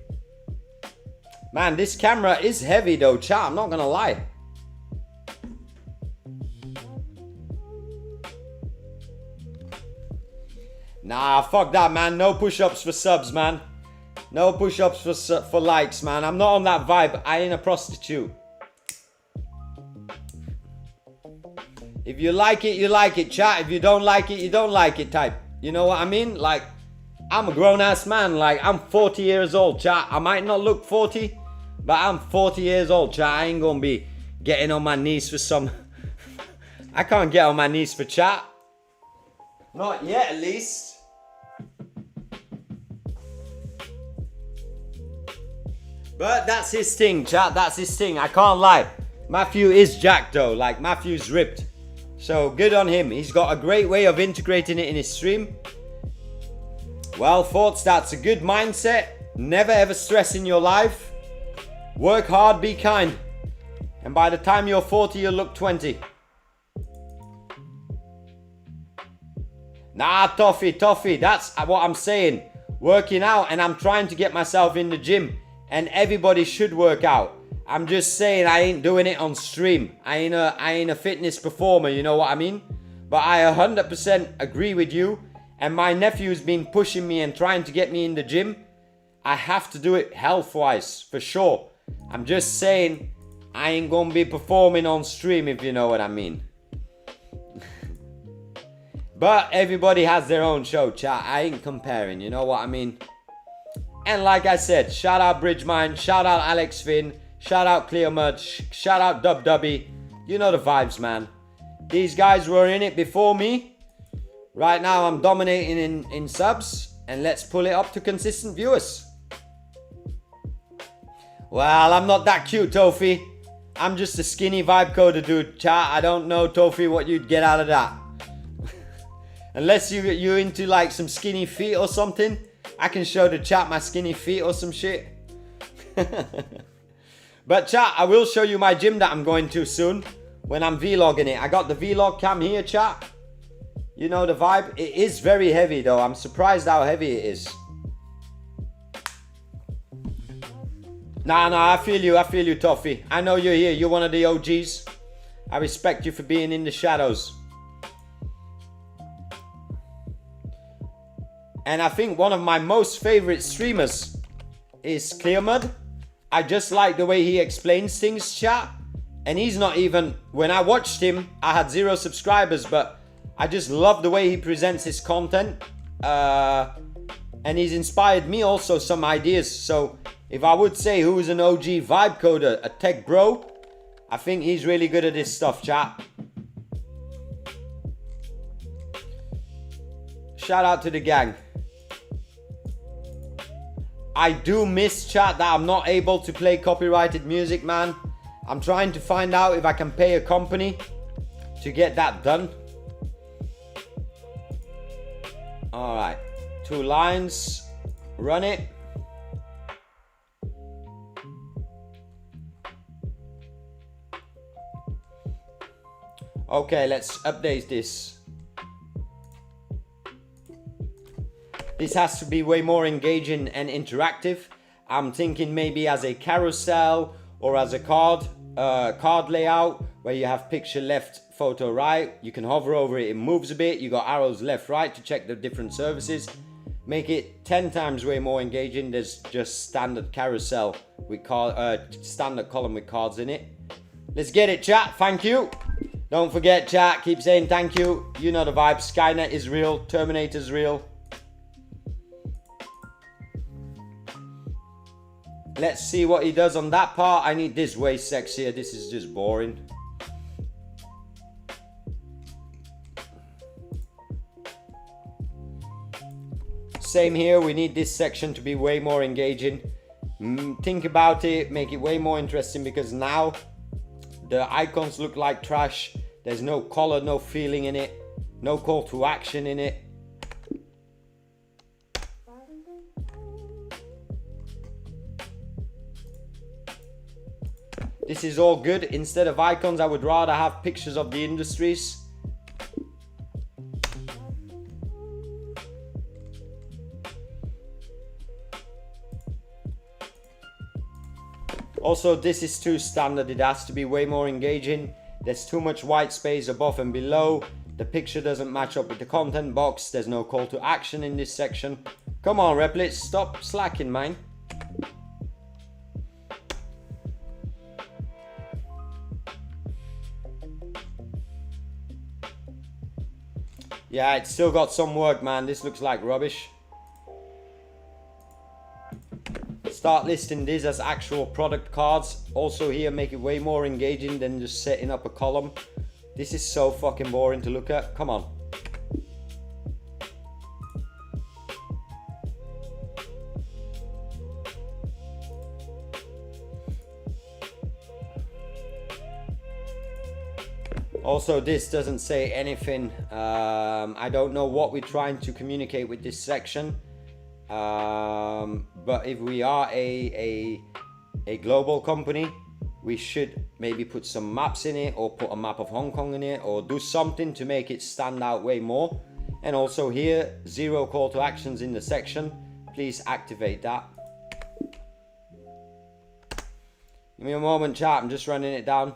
Man, this camera is heavy though, chat. I'm not gonna lie. Nah, fuck that, man. No push-ups for subs, man. No push-ups for likes, man. I'm not on that vibe. I ain't a prostitute. If you like it, you like it, chat. If you don't like it, you don't like it type. You know what I mean? Like, I'm a grown-ass man. Like, I'm 40 years old, chat. I might not look 40, but I'm 40 years old, chat. I ain't gonna be getting on my knees for some... I can't get on my knees for chat. Not yet, at least. But that's his thing, chat. That's his thing. I can't lie. Matthew is jacked, though. Like, Matthew's ripped. So, good on him. He's got a great way of integrating it in his stream. Well, thoughts, that's a good mindset. Never ever stress in your life. Work hard, be kind. And by the time you're 40, you'll look 20. Nah, Toffee. That's what I'm saying. Working out, and I'm trying to get myself in the gym. And everybody should work out. I'm just saying I ain't doing it on stream. I ain't a fitness performer, you know what I mean? But I 100% agree with you. And my nephew's been pushing me and trying to get me in the gym. I have to do it health-wise, for sure. I'm just saying I ain't gonna be performing on stream, if you know what I mean. But everybody has their own show, chat. I ain't comparing, you know what I mean? And like I said, shout out Bridgemind, shout out Alex Finn, shout out Clear Mud, shout out Dub Dubby. You know the vibes, man. These guys were in it before me. Right now I'm dominating in subs. And let's pull it up to consistent viewers. Well, I'm not that cute, Tofi. I'm just a skinny vibe coder dude, chat. I don't know, Tofi, what you'd get out of that. Unless you're into like some skinny feet or something. I can show the chat my skinny feet or some shit. But chat, I will show you my gym that I'm going to soon. When I'm vlogging it. I got the vlog cam here, chat. You know the vibe. It is very heavy though. I'm surprised how heavy it is. Nah, I feel you, Toffee. I know you're here. You're one of the OGs. I respect you for being in the shadows. And I think one of my most favorite streamers is Clearmud. I just like the way he explains things, chat. And he's not even... When I watched him, I had 0 subscribers, but I just love the way he presents his content. And he's inspired me also some ideas. So if I would say who's an OG vibe coder, a tech bro, I think he's really good at this stuff, chat. Shout out to the gang. I do miss, chat, that I'm not able to play copyrighted music, man. I'm trying to find out if I can pay a company to get that done. Alright. 2 lines. Run it. Okay, let's update this. This has to be way more engaging and interactive. I'm thinking maybe as a carousel or as a card layout where you have picture left, photo right. You can hover over it, it moves a bit. You got arrows left, right to check the different services. Make it 10 times way more engaging. There's just standard carousel with standard column with cards in it. Let's get it, chat. Thank you. Don't forget, chat. Keep saying thank you. You know the vibe. Skynet is real. Terminator's real. Let's see what he does on that part. I need this way sexier. This is just boring. Same here. We need this section to be way more engaging. Think about it. Make it way more interesting because now the icons look like trash. There's no color, no feeling in it. No call to action in it. This is all good. Instead of icons, I would rather have pictures of the industries. Also, this is too standard. It has to be way more engaging. There's too much white space above and below. The picture doesn't match up with the content box. There's no call to action in this section. Come on, Replit, stop slacking, man. Yeah, it's still got some work, man. This looks like rubbish. Start listing these as actual product cards. Also here, make it way more engaging than just setting up a column. This is so fucking boring to look at. Come on. Also, this doesn't say anything. I don't know what we're trying to communicate with this section. But if we are a global company, we should maybe put some maps in it, or put a map of Hong Kong in it, or do something to make it stand out way more. And also here, 0 call to actions in the section. Please activate that. Give me a moment, chat. I'm just running it down.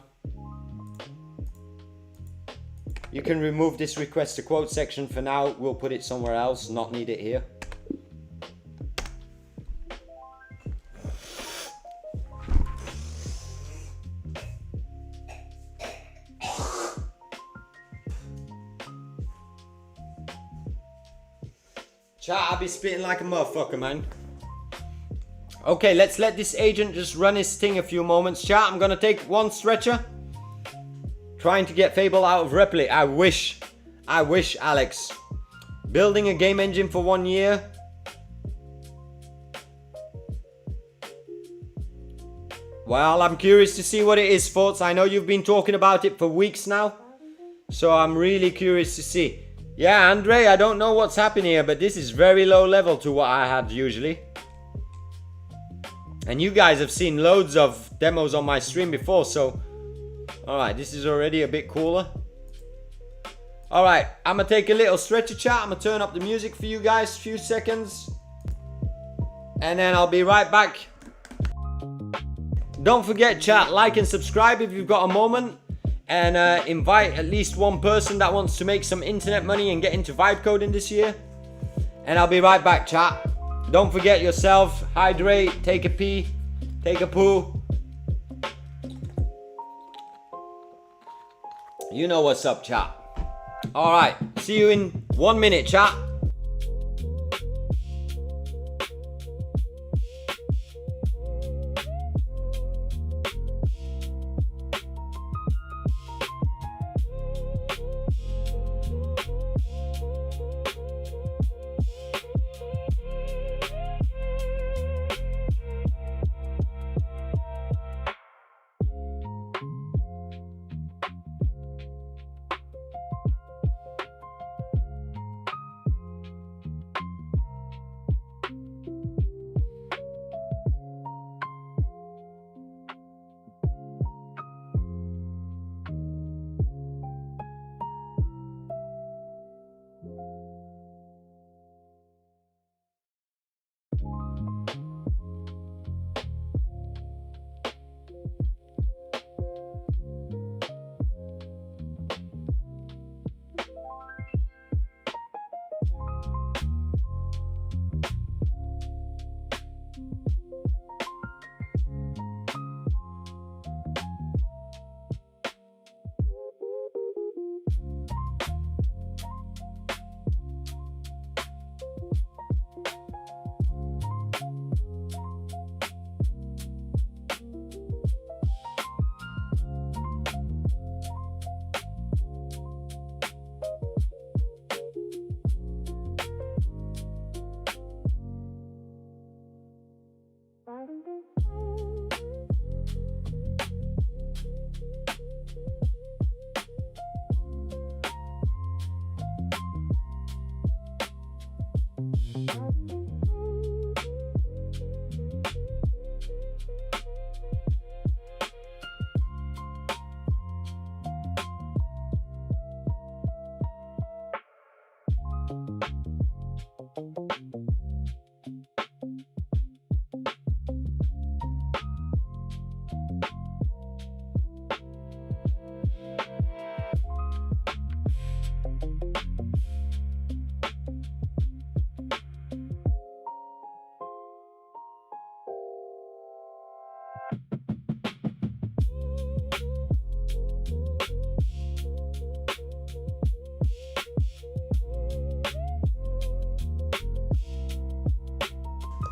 You can remove this request to quote section for now. We'll put it somewhere else, not need it here. Chat, I'll be spitting like a motherfucker, man. Okay, let's let this agent just run his thing a few moments. Chat, I'm gonna take one stretcher. Trying to get Fable out of Replit. I wish, Alex. Building a game engine for 1 year. Well, I'm curious to see what it is, folks. I know you've been talking about it for weeks now. So I'm really curious to see. Yeah, Andre, I don't know what's happening here, but this is very low level to what I had usually. And you guys have seen loads of demos on my stream before, so... Alright, this is already a bit cooler. Alright, I'm gonna take a little stretcher, chat. I'm gonna turn up the music for you guys, few seconds. And then I'll be right back. Don't forget, chat, like and subscribe if you've got a moment. And invite at least one person that wants to make some internet money and get into vibe coding this year. And I'll be right back, chat. Don't forget yourself, hydrate, take a pee, take a poo. You know what's up, chat. Alright, see you in 1 minute, chat.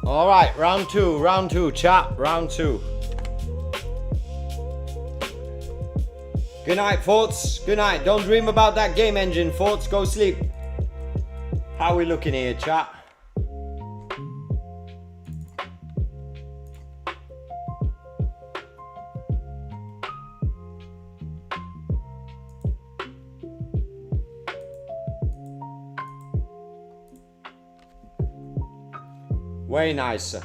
All right, round two, chat, round two. Good night, thoughts. Good night. Don't dream about that game engine, thoughts. Go sleep. How we looking here, chat? Way nicer.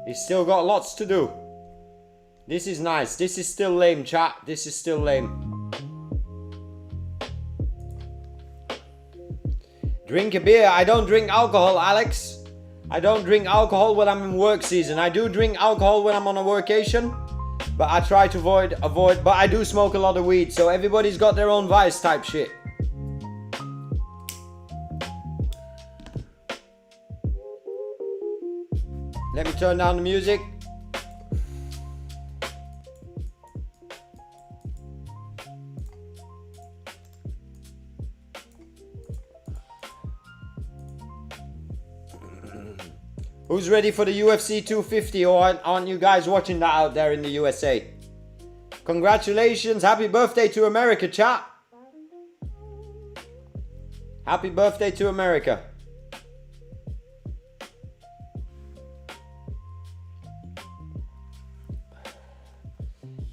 He's still got lots to do. This is nice. This is still lame, chat. This is still lame. Drink a beer. I don't drink alcohol, Alex. I don't drink alcohol when I'm in work season. I do drink alcohol when I'm on a workation, but I try to avoid. But I do smoke a lot of weed, so everybody's got their own vice type shit. Let me turn down the music. Who's ready for the UFC 250, or aren't you guys watching that out there in the USA? Congratulations, happy birthday to America, chat. Happy birthday to America.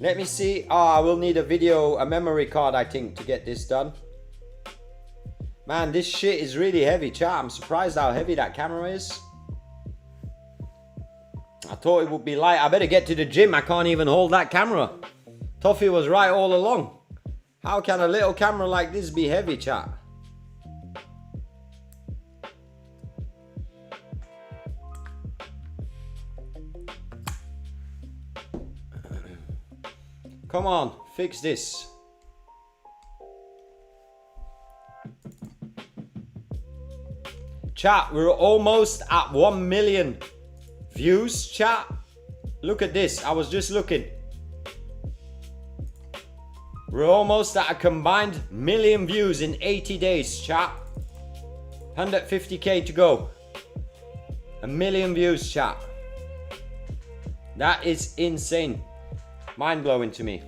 Let me see. I will need a memory card, I think, to get this done. Man, this shit is really heavy, chat. I'm surprised how heavy that camera is. I thought it would be light. I better get to the gym. I can't even hold that camera. Toffee was right all along. How can a little camera like this be heavy, chat? Come on, fix this. Chat, we're almost at 1 million views, chat. Look at this, I was just looking. We're almost at a combined million views in 80 days, chat. 150k to go. 1 million views, chat. That is insane. Mind-blowing to me.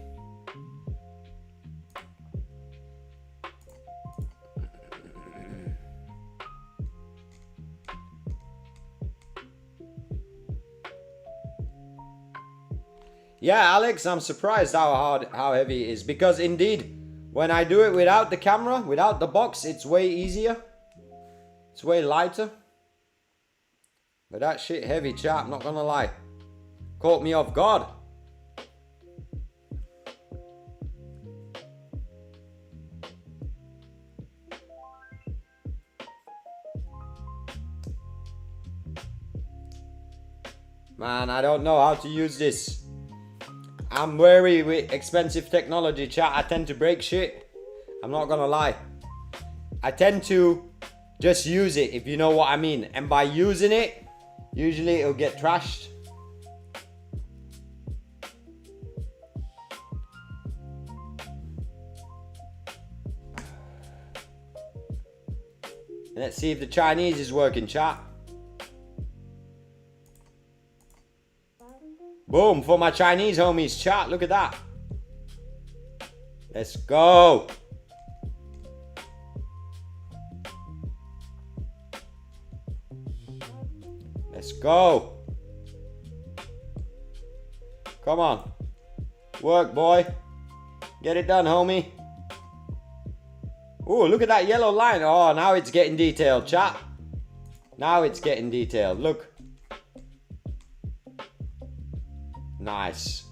Yeah, Alex, I'm surprised how heavy it is, because indeed, when I do it without the camera, without the box, it's way easier. It's way lighter. But that shit heavy, chat, I'm not gonna lie. Caught me off guard. Man, I don't know how to use this. I'm wary with expensive technology, chat. I tend to break shit. I'm not gonna lie. I tend to just use it, if you know what I mean. And by using it, usually it'll get trashed. Let's see if the Chinese is working, chat. Boom, for my Chinese homies, chat, look at that. Let's go. Let's go. Come on. Work, boy. Get it done, homie. Ooh, look at that yellow line. Oh, now it's getting detailed, chat. Now it's getting detailed. Look. Nice.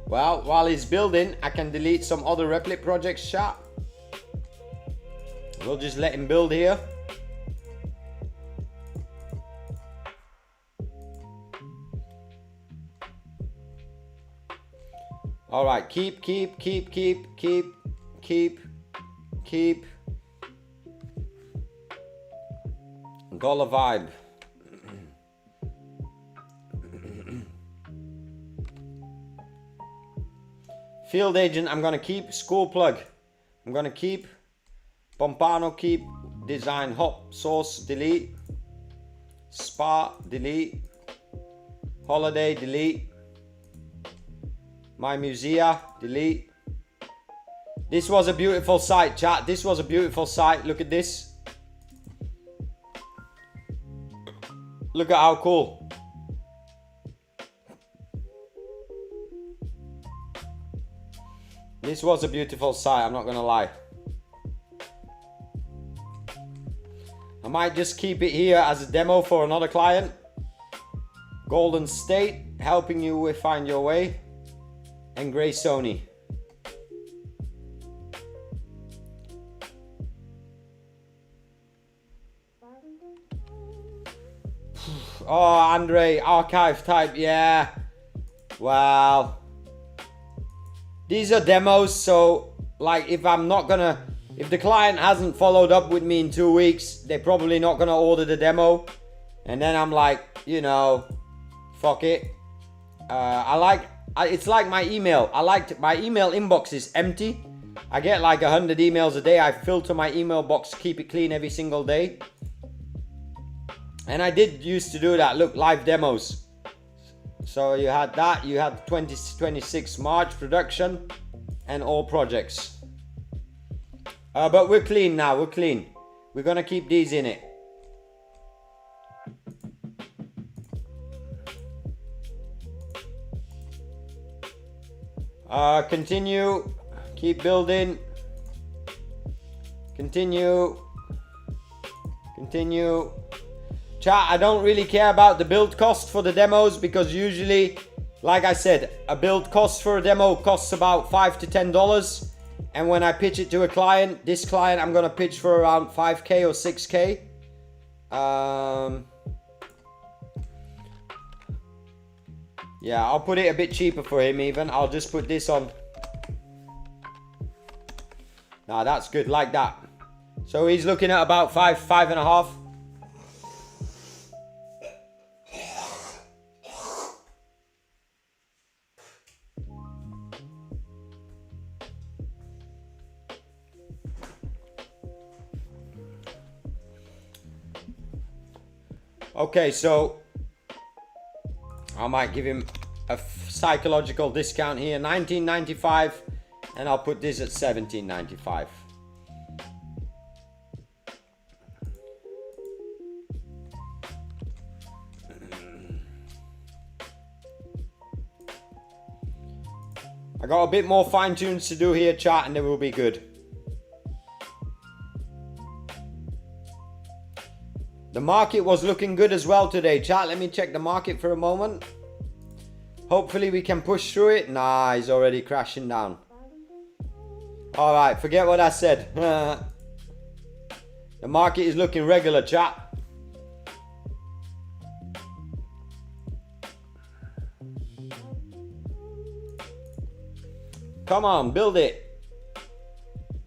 Well, while he's building, I can delete some other Replit projects, chat. We'll just let him build here. All right, keep. Dollar vibe. Field agent, I'm gonna keep. School plug, I'm gonna keep. Pompano, keep. Design, hop, source, delete. Spa, delete. Holiday, delete. My Musea, delete. This was a beautiful site, chat. This was a beautiful site. Look at this. Look at how cool. This was a beautiful site, I'm not gonna lie. I might just keep it here as a demo for another client. Golden State, helping you find your way. And Grey Sony. Oh, Andre, archive type, yeah. Wow. These are demos, so like if the client hasn't followed up with me in 2 weeks, they're probably not gonna order the demo. And then I'm like, you know, fuck it. It's like my email. My email inbox is empty. I get like 100 emails a day. I filter my email box, keep it clean every single day. And I did used to do that. Look, live demos. So you had that. You had 26 March production and all projects. But we're clean now. We're clean. We're gonna keep these in it. Continue. Keep building. Continue. Chat, I don't really care about the build cost for the demos because usually, like I said, a build cost for a demo costs about $5 to $10. And when I pitch it to a client, this client I'm gonna pitch for around 5K or 6K. Yeah, I'll put it a bit cheaper for him even. I'll just put this on. Nah, that's good, like that. So he's looking at about 5.5. Okay, so I might give him a psychological discount here, $19.95, and I'll put this at $17.95. I got a bit more fine tunes to do here, chat, and they will be good. The market was looking good as well today, chat. Let me check the market for a moment. Hopefully we can push through it. Nah, he's already crashing down. All right, forget what I said. The market is looking regular, chat. Come on, build it.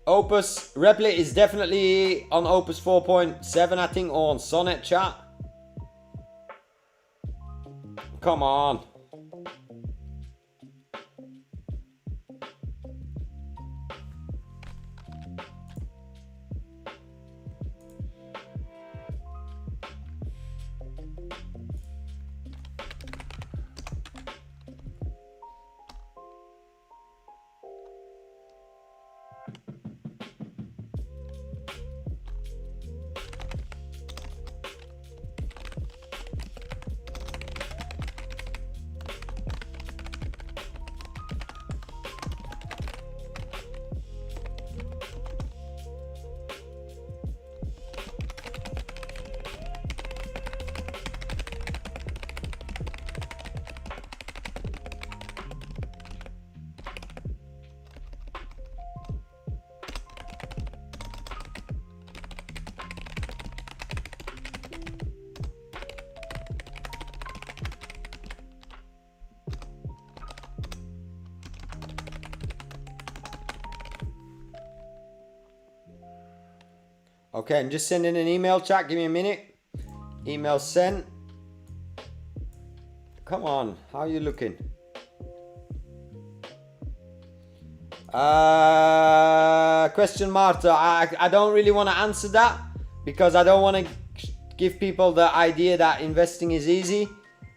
Opus, Replit is definitely on Opus 4.7, I think, or on Sonnet, chat. Come on. Okay, I'm just sending an email, chat. Give me a minute. Email sent. Come on, how are you looking? Question Marta. I don't really want to answer that because I don't want to give people the idea that investing is easy.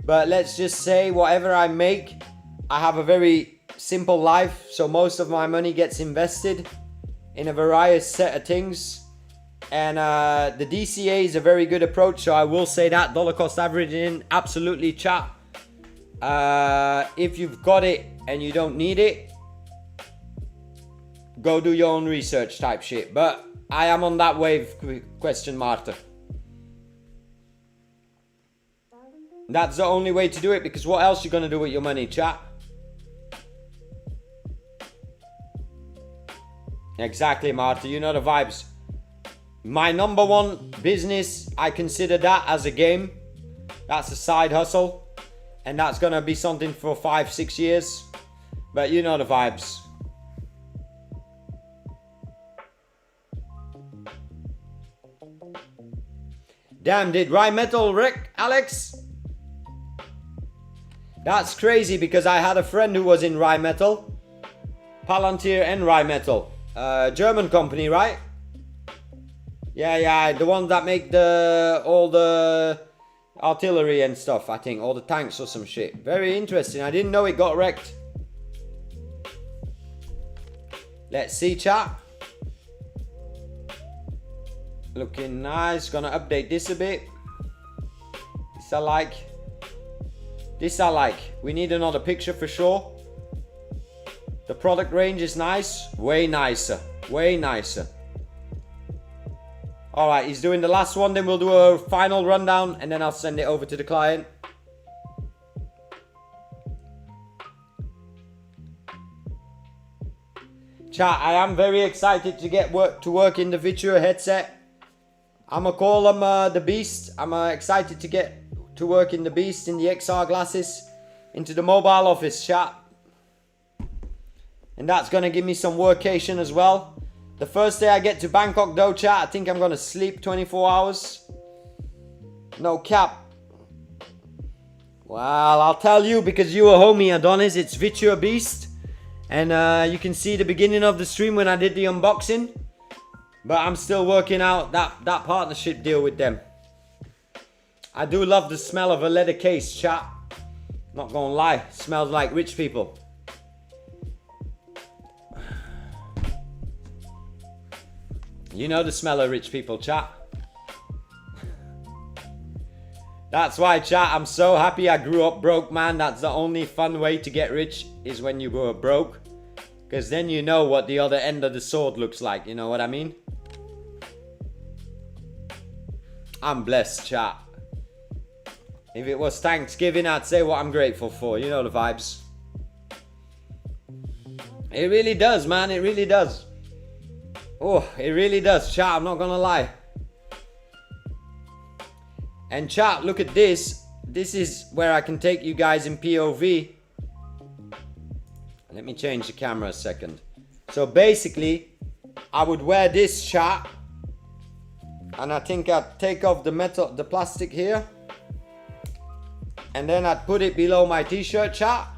But let's just say whatever I make, I have a very simple life. So most of my money gets invested in a variety set of things. And the DCA is a very good approach. So I will say that dollar cost averaging, absolutely, chat. If you've got it and you don't need it, go do your own research type shit. But I am on that wave, question Marta. That's the only way to do it, because what else you gonna do with your money, chat? Exactly, Marta, you know the vibes. My number one business, I consider that as a game. That's a side hustle. And that's gonna be something for 5-6 years. But you know the vibes. Damn, did Rye Metal wreck, Alex? That's crazy because I had a friend who was in Rye Metal. Palantir and Rye Metal. German company, right? Yeah, the one that make all the artillery and stuff, I think. All the tanks or some shit. Very interesting. I didn't know it got wrecked. Let's see, chat. Looking nice. Gonna update this a bit. This I like. This I like. We need another picture for sure. The product range is nice. Way nicer. Way nicer. Alright, he's doing the last one. Then we'll do a final rundown. And then I'll send it over to the client. Chat, I am very excited to get to work in the Virtua headset. I'ma call them the Beast. I'm excited to get to work in the Beast, in the XR glasses, into the mobile office, chat. And that's gonna give me some workation as well. The first day I get to Bangkok though, chat, I think I'm gonna sleep 24 hours. No cap. Well, I'll tell you, because you were homie, Adonis, it's Virtua Beast. And you can see the beginning of the stream when I did the unboxing. But I'm still working out that partnership deal with them. I do love the smell of a leather case, chat. Not gonna lie, smells like rich people. You know the smell of rich people, chat. That's why, chat, I'm so happy I grew up broke, man. That's the only fun way to get rich, is when you grow up broke. Because then you know what the other end of the sword looks like, you know what I mean? I'm blessed, chat. If it was Thanksgiving, I'd say what I'm grateful for. You know the vibes. It really does, man. It really does. Oh, it really does, chat. I'm not gonna lie. And chat, look at this. This is where I can take you guys in POV. Let me change the camera a second. So basically, I would wear this, chat. And I think I'd take off the plastic here. And then I'd put it below my t-shirt, chat.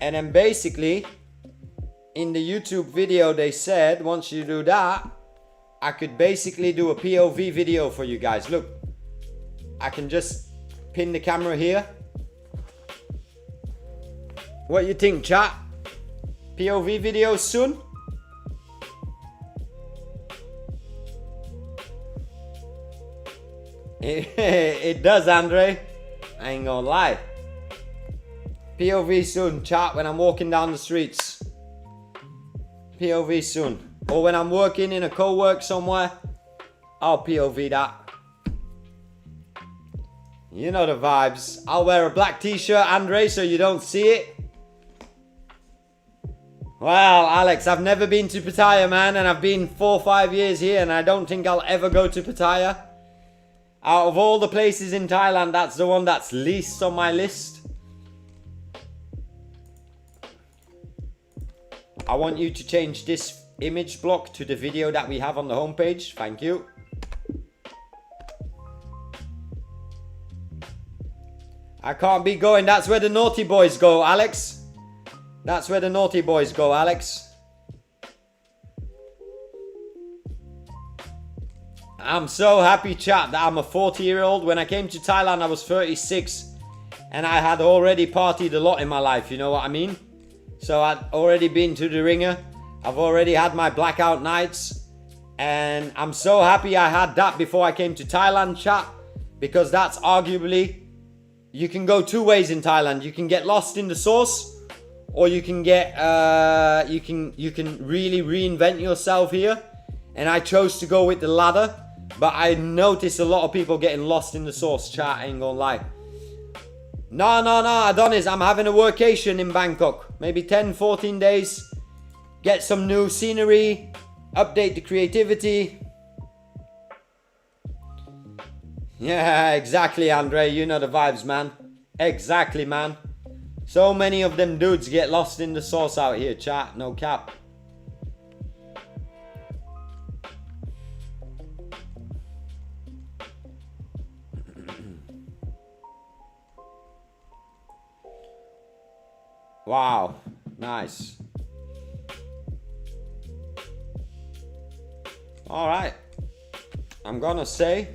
And then basically, in the YouTube video they said, once you do that, I could basically do a POV video for you guys. Look, I can just pin the camera here. What you think, chat? POV video soon? It does, Andre. I ain't gonna lie. POV soon, chat, when I'm walking down the streets. POV soon. Or when I'm working in a CoWork somewhere, I'll POV that. You know the vibes. I'll wear a black t-shirt, Andre, so you don't see it. Well, Alex, I've never been to Pattaya, man, and I've been 4 or 5 years here, and I don't think I'll ever go to Pattaya. Out of all the places in Thailand, that's the one that's least on my list. I want you to change this image block to the video that we have on the homepage. Thank you. I can't be going. That's where the naughty boys go, Alex. That's where the naughty boys go, Alex. I'm so happy, chat, that I'm a 40-year-old. When I came to Thailand, I was 36. And I had already partied a lot in my life, you know what I mean? So I'd already been to the ringer. I've already had my blackout nights. And I'm so happy I had that before I came to Thailand, chat. Because that's arguably... You can go two ways in Thailand. You can get lost in the sauce. Or you can get... you can really reinvent yourself here. And I chose to go with the latter. But I noticed a lot of people getting lost in the sauce, chat. I ain't gonna lie. No, Adonis, I'm having a workation in Bangkok. Maybe 10, 14 days. Get some new scenery. Update the creativity. Yeah, exactly, Andre. You know the vibes, man. Exactly, man. So many of them dudes get lost in the sauce out here, chat. No cap. Wow, nice. All right, I'm gonna say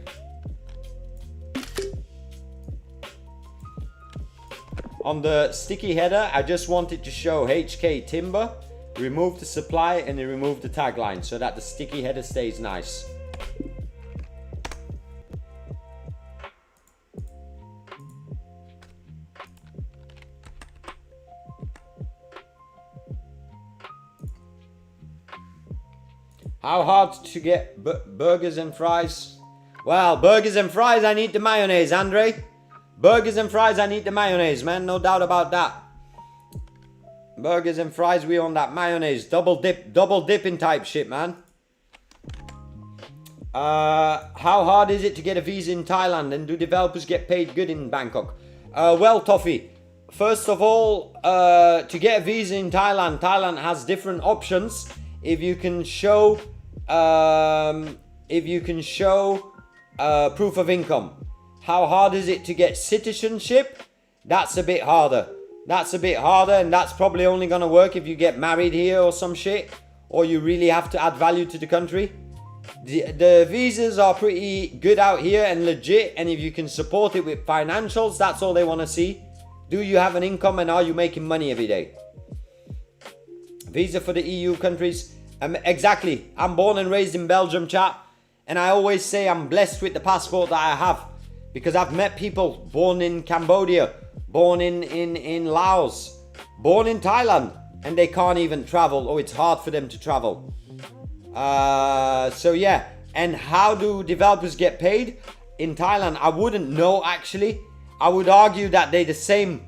on the sticky header, I just wanted to show HK Timber, remove the supply and then remove the tagline so that the sticky header stays nice. How hard to get burgers and fries? Well, burgers and fries, I need the mayonnaise, Andre. Burgers and fries, I need the mayonnaise, man. No doubt about that. Burgers and fries, we on that mayonnaise. Double dipping type shit, man. How hard is it to get a visa in Thailand? And do developers get paid good in Bangkok? Well, Toffee, first of all, to get a visa in Thailand, Thailand has different options. If you can show proof of income. How hard is it to get citizenship? That's a bit harder. That's a bit harder, and that's probably only gonna work if you get married here or some shit, or you really have to add value to the country. The visas are pretty good out here and legit, and if you can support it with financials, that's all they want to see. Do you have an income and are you making money every day? Visa for the EU countries. Exactly. I'm born and raised in Belgium, chat. And I always say I'm blessed with the passport that I have. Because I've met people born in Cambodia, born in Laos, born in Thailand. And they can't even travel, or it's hard for them to travel. So yeah. And how do developers get paid? In Thailand, I wouldn't know actually. I would argue that they're the same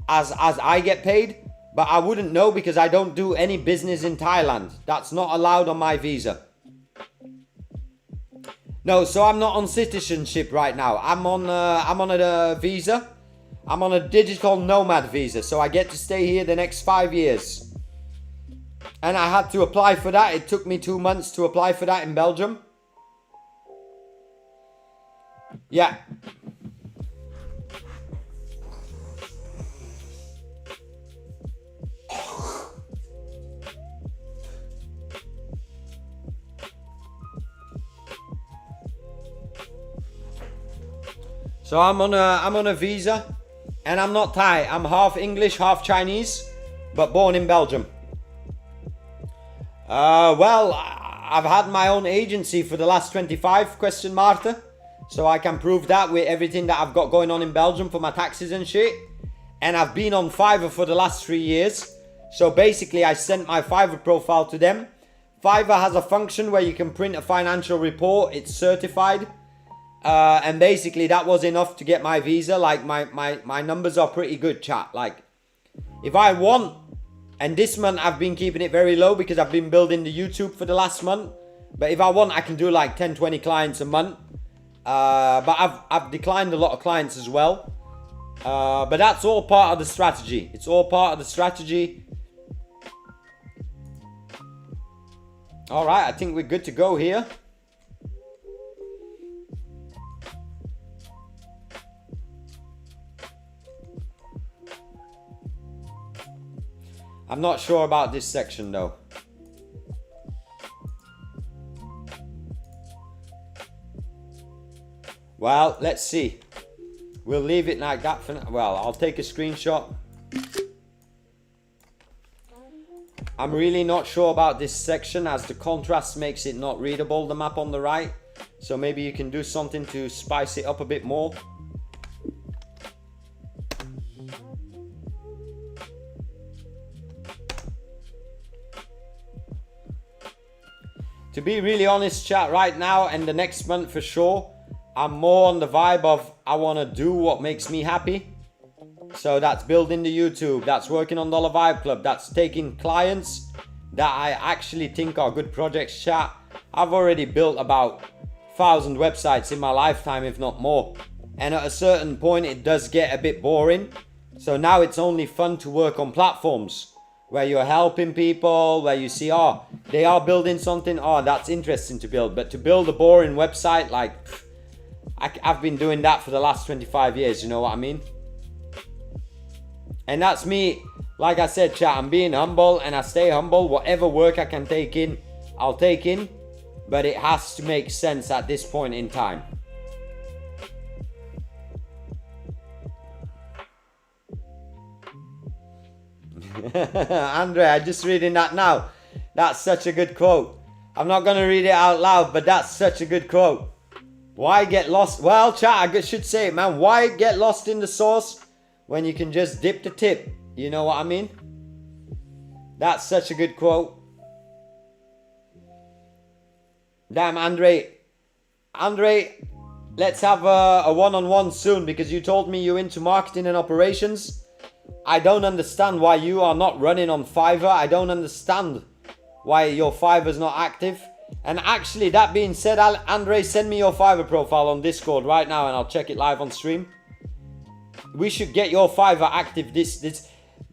as I get paid. But I wouldn't know because I don't do any business in Thailand. That's not allowed on my visa. No, so I'm not on citizenship right now. I'm on a visa. I'm on a digital nomad visa. So I get to stay here the next 5 years. And I had to apply for that. It took me 2 months to apply for that in Belgium. Yeah. So I'm on a visa, and I'm not Thai. I'm half English, half Chinese, but born in Belgium. Well, I've had my own agency for the last 25 question mark. So I can prove that with everything that I've got going on in Belgium for my taxes and shit. And I've been on Fiverr for the last 3 years. So basically I sent my Fiverr profile to them. Fiverr has a function where you can print a financial report. It's certified. And basically that was enough to get my visa. Like my numbers are pretty good, chat. Like if I want, and this month I've been keeping it very low because I've been building the YouTube for the last month. But if I want, I can do like 10, 20 clients a month. But I've declined a lot of clients as well. But that's all part of the strategy. It's all part of the strategy. All right, I think we're good to go here. I'm not sure about this section though. Well, let's see. We'll leave it like that for now. Well, I'll take a screenshot. I'm really not sure about this section as the contrast makes it not readable, the map on the right. So maybe you can do something to spice it up a bit more. To be really honest, chat, right now and the next month for sure, I'm more on the vibe of I want to do what makes me happy. So that's building the YouTube, that's working on Dollar Vibe Club, that's taking clients that I actually think are good projects, chat. I've already built about 1,000 websites in my lifetime, if not more. And at a certain point, it does get a bit boring. So now it's only fun to work on platforms where you're helping people, where you see, oh, they are building something, oh, that's interesting to build. But to build a boring website, like, I've been doing that for the last 25 years, you know what I mean? And that's me. Like I said, chat, I'm being humble and I stay humble. Whatever work I can take in, I'll take in. But it has to make sense at this point in time. Andre, I'm just reading that now. That's such a good quote. I'm not going to read it out loud, but that's such a good quote. Why get lost? Well, chat, I should say it, man. Why get lost in the sauce when you can just dip the tip? You know what I mean? That's such a good quote. Damn, Andre, let's have a one-on-one soon because you told me you're into marketing and operations. I don't understand why you are not running on Fiverr. I don't understand why your Fiverr's not active. And actually, that being said, Andre, send me your Fiverr profile on Discord right now and I'll check it live on stream. We should get your Fiverr active.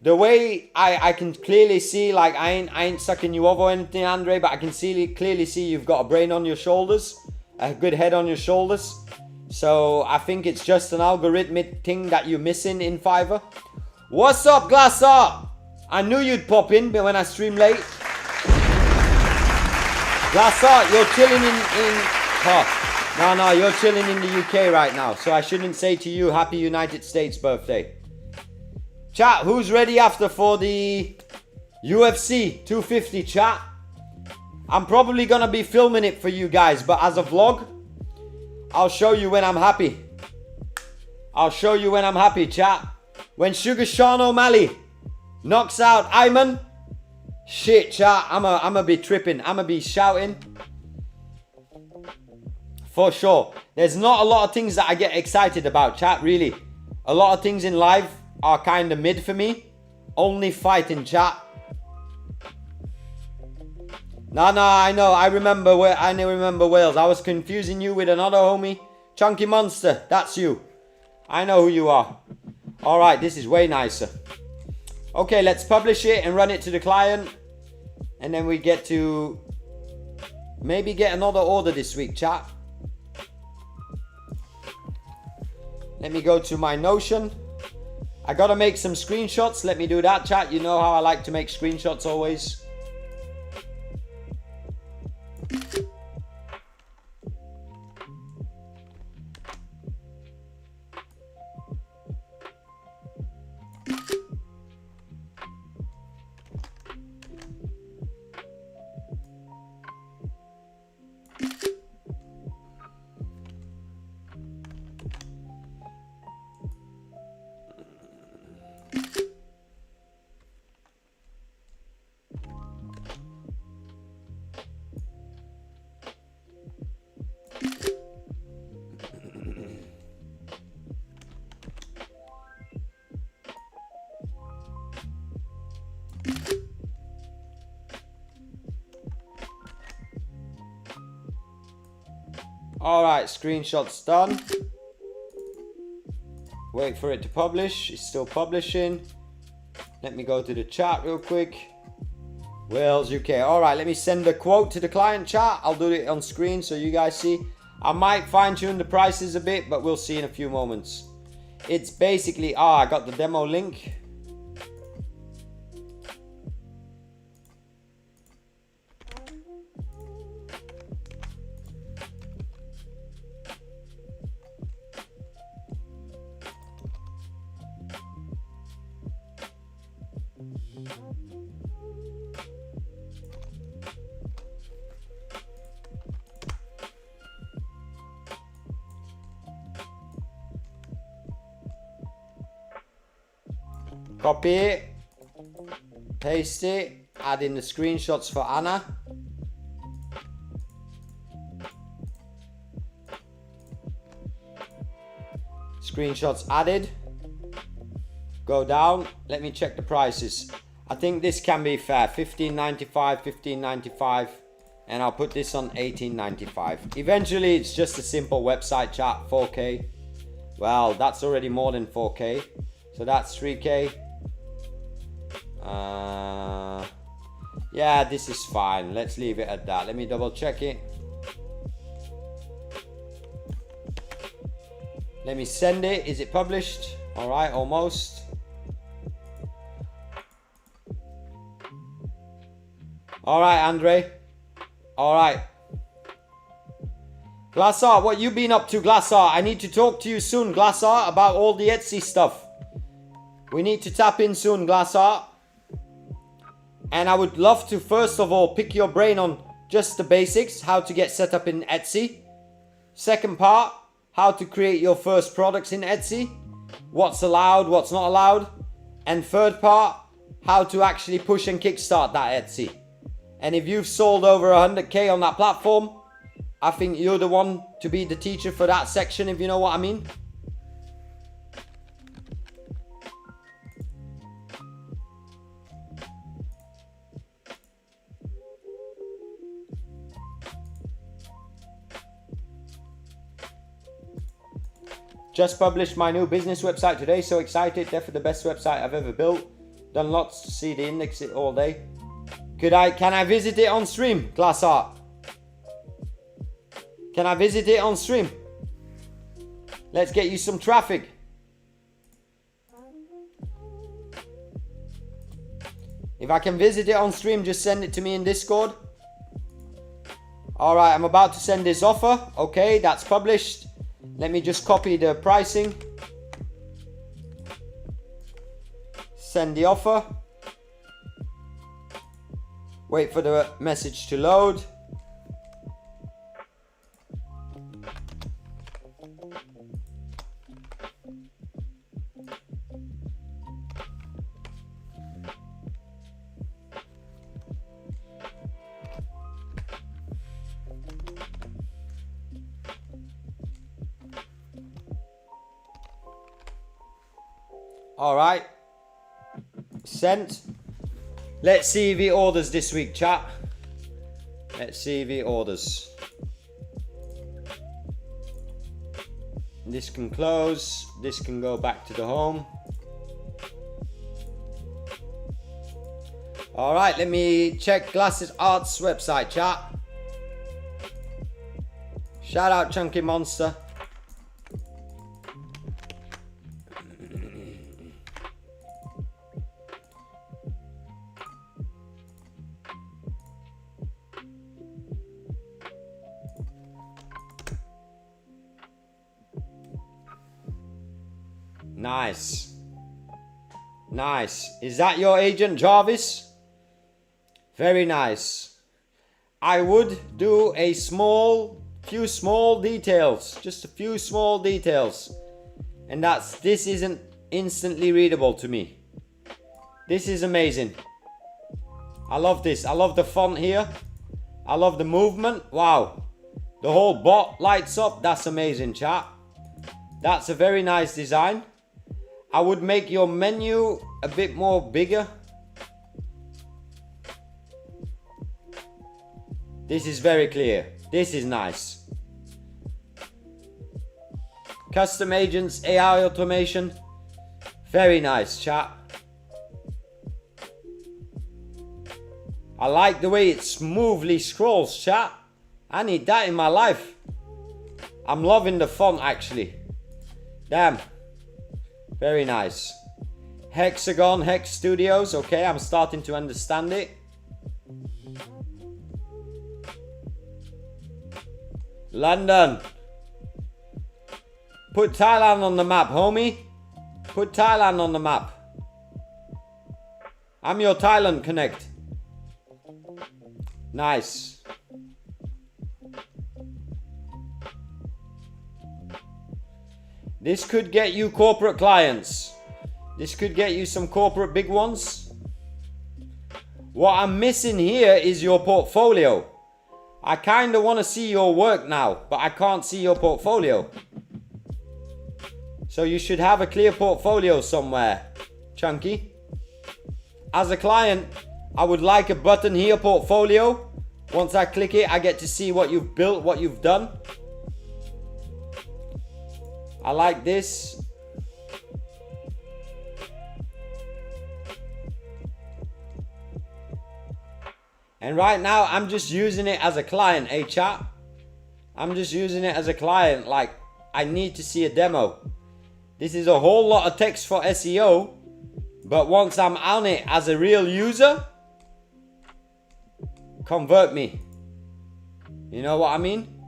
The way I can clearly see, like I ain't sucking you off or anything, Andre, but I can clearly see you've got a brain on your shoulders, a good head on your shoulders. So I think it's just an algorithmic thing that you're missing in Fiverr. What's up, Glassart? I knew you'd pop in, but when I stream late. Glassart, you're chilling No, you're chilling in the UK right now, so I shouldn't say to you happy United States birthday. Chat, who's ready after for the UFC 250, chat? I'm probably gonna be filming it for you guys, but as a vlog, I'll show you when I'm happy. I'll show you when I'm happy, chat. When Sugar Sean O'Malley knocks out Ayman, shit, chat, I'ma be tripping. I'ma be shouting. For sure. There's not a lot of things that I get excited about, chat, really. A lot of things in life are kind of mid for me. Only fighting, chat. No, I know. I remember Wales. I was confusing you with another homie. Chunky Monster. That's you. I know who you are. Alright, this is way nicer. Okay, let's publish it and run it to the client. And then we get to maybe get another order this week, chat. Let me go to my Notion. I gotta make some screenshots. Let me do that, chat. You know how I like to make screenshots always. Alright, screenshots done. Wait for it to publish. It's still publishing. Let me go to the chat real quick. Wales, UK. Alright, let me send the quote to the client, chat. I'll do it on screen so you guys see. I might fine tune the prices a bit, but we'll see in a few moments. It's basically, I got the demo link. Copy it, paste it, add in the screenshots for Anna. Screenshots added. Go down, let me check the prices. I think this can be fair, $15.95, $15.95, and I'll put this on $18.95. Eventually it's just a simple website, chat. 4K. Well, that's already more than 4K, so that's 3K. Yeah, this is fine. Let's leave it at that. Let me double check it. Let me send it. Is it published? All right, almost. All right, Andre. All right. Glassart, what you been up to, Glassart? I need to talk to you soon, Glassart, about all the Etsy stuff. We need to tap in soon, Glassart. And I would love to, first of all, pick your brain on just the basics, how to get set up in Etsy. Second part, how to create your first products in Etsy. What's allowed, what's not allowed. And third part, how to actually push and kickstart that Etsy. And if you've sold over 100K on that platform, I think you're the one to be the teacher for that section, if you know what I mean. Just published my new business website today, so excited. Definitely the best website I've ever built. Done lots to see the index it all day. Can I visit it on stream, Glassart? Can I visit it on stream? Let's get you some traffic. If I can visit it on stream, just send it to me in Discord. Alright, I'm about to send this offer. Okay, that's published. Let me just copy the pricing. Send the offer. Wait for the message to load. All right, sent. Let's see if he orders this week, chat. Let's see if he orders. This can close. This can go back to the home. All right, let me check Glasses Art's website, chat. Shout out Chunky Monster. Nice. Nice. Is that your agent, Jarvis? Very nice. I would do a few small details. Just a few small details. And this isn't instantly readable to me. This is amazing. I love this. I love the font here. I love the movement. Wow. The whole bot lights up. That's amazing, chat. That's a very nice design. I would make your menu a bit more bigger. This is very clear. This is nice. Custom agents, AI automation. Very nice, chat. I like the way it smoothly scrolls, chat. I need that in my life. I'm loving the font, actually. Damn. Very nice. Hexagon, Hex Studios. Okay, I'm starting to understand it. London. Put Thailand on the map, homie. Put Thailand on the map. I'm your Thailand connect. Nice. This could get you corporate clients. This could get you some corporate big ones. What I'm missing here is your portfolio. I kind of want to see your work now, but I can't see your portfolio. So you should have a clear portfolio somewhere, Chunky. As a client, I would like a button here, portfolio. Once I click it, I get to see what you've built, what you've done. I like this. And right now, I'm just using it as a client, eh, chat? I'm just using it as a client, like, I need to see a demo. This is a whole lot of text for SEO, but once I'm on it as a real user, convert me. You know what I mean?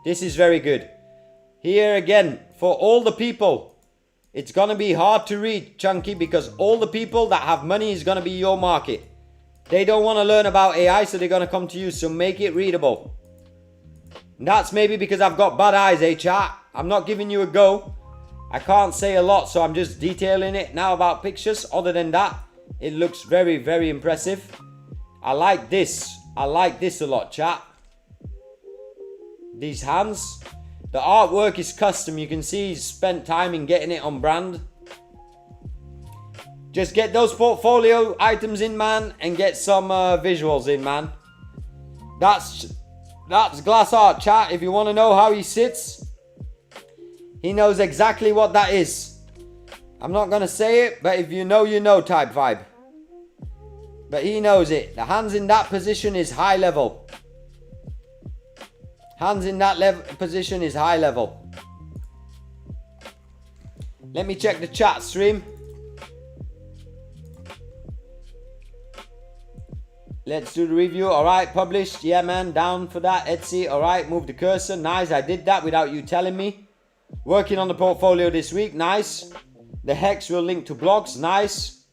This is very good. Here again, for all the people, it's gonna be hard to read, Chunky, because all the people that have money is gonna be your market. They don't want to learn about AI, so they're gonna come to you, so make it readable. And that's maybe because I've got bad eyes, eh, chat? I'm not giving you a go. I can't say a lot, so I'm just detailing it now about pictures. Other than that, it looks very, very impressive. I like this. I like this a lot, chat. These hands. The artwork is custom. You can see he's spent time in getting it on brand. Just get those portfolio items in, man, and get some visuals in, man. That's glass art, chat. If you want to know how he sits, he knows exactly what that is. I'm not going to say it, but if you know type vibe. But he knows it. The hands in that position is high level. Hands in that position is high level. Let me check the chat stream. Let's do the review. Alright, published. Yeah, man, down for that. Etsy. Alright, move the cursor. Nice, I did that without you telling me. Working on the portfolio this week. Nice. The hex will link to blogs. Nice.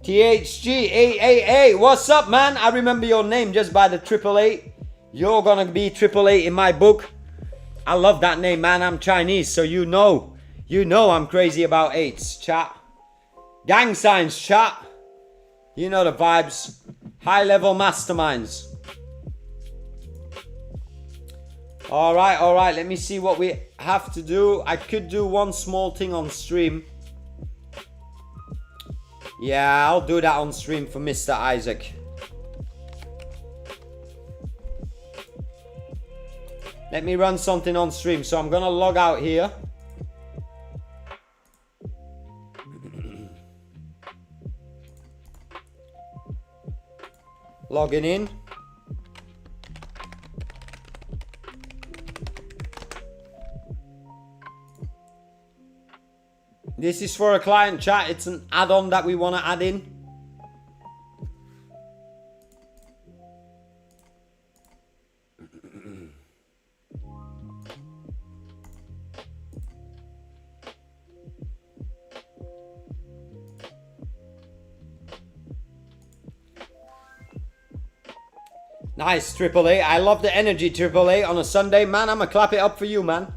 THG888. What's up, man? I remember your name just by the 888. You're gonna be 888 in my book. I love that name, man. I'm Chinese, so you know I'm crazy about 8s, chat. Gang signs, chat. You know the vibes. High level masterminds. Alright, let me see what we have to do. I could do one small thing on stream. Yeah, I'll do that on stream for Mr. Isaac. Let me run something on stream. So I'm gonna log out here. Logging in. This is for a client, chat. It's an add-on that we want to add in. Nice, 888. I love the energy, 888, on a Sunday. Man, I'm gonna clap it up for you, man.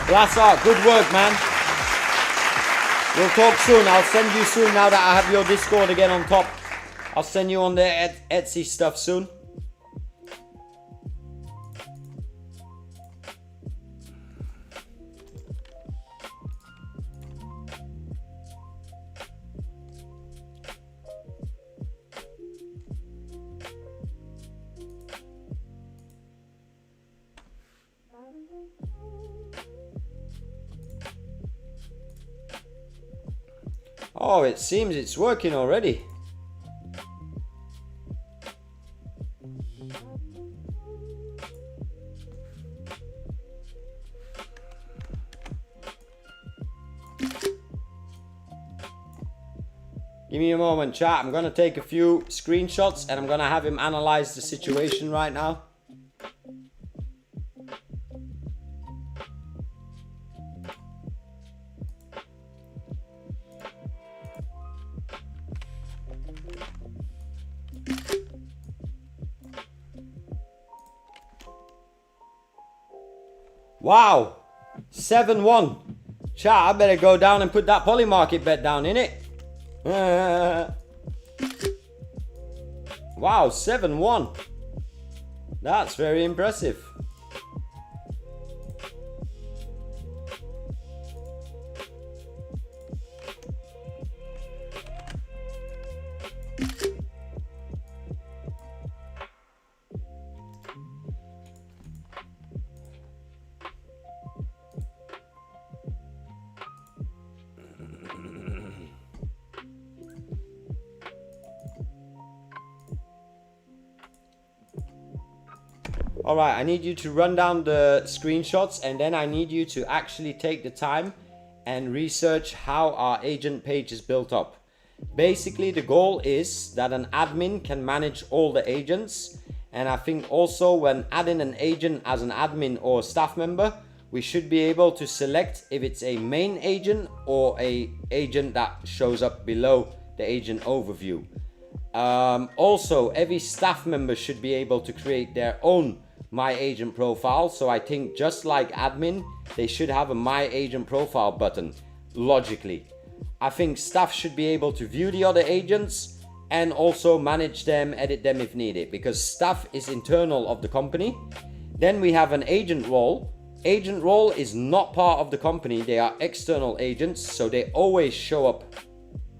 Glass art, good work, man. We'll talk soon. I'll send you soon now that I have your Discord again on top. I'll send you on the Etsy stuff soon. Oh, it seems it's working already. Give me a moment, chat. I'm going to take a few screenshots and I'm going to have him analyze the situation right now. Wow. 7-1. Chat, I better go down and put that poly market bet down, innit? Wow, 7-1. That's very impressive. Alright, I need you to run down the screenshots and then I need you to actually take the time and research how our agent page is built up. Basically, the goal is that an admin can manage all the agents, and I think also when adding an agent as an admin or staff member, we should be able to select if it's a main agent or a agent that shows up below the agent overview. Also, every staff member should be able to create their own My Agent profile. So I think just like admin, they should have a My Agent profile button, logically. I think staff should be able to view the other agents and also manage them, edit them if needed, because staff is internal of the company. Then we have an agent role. Agent role is not part of the company. They are external agents, so they always show up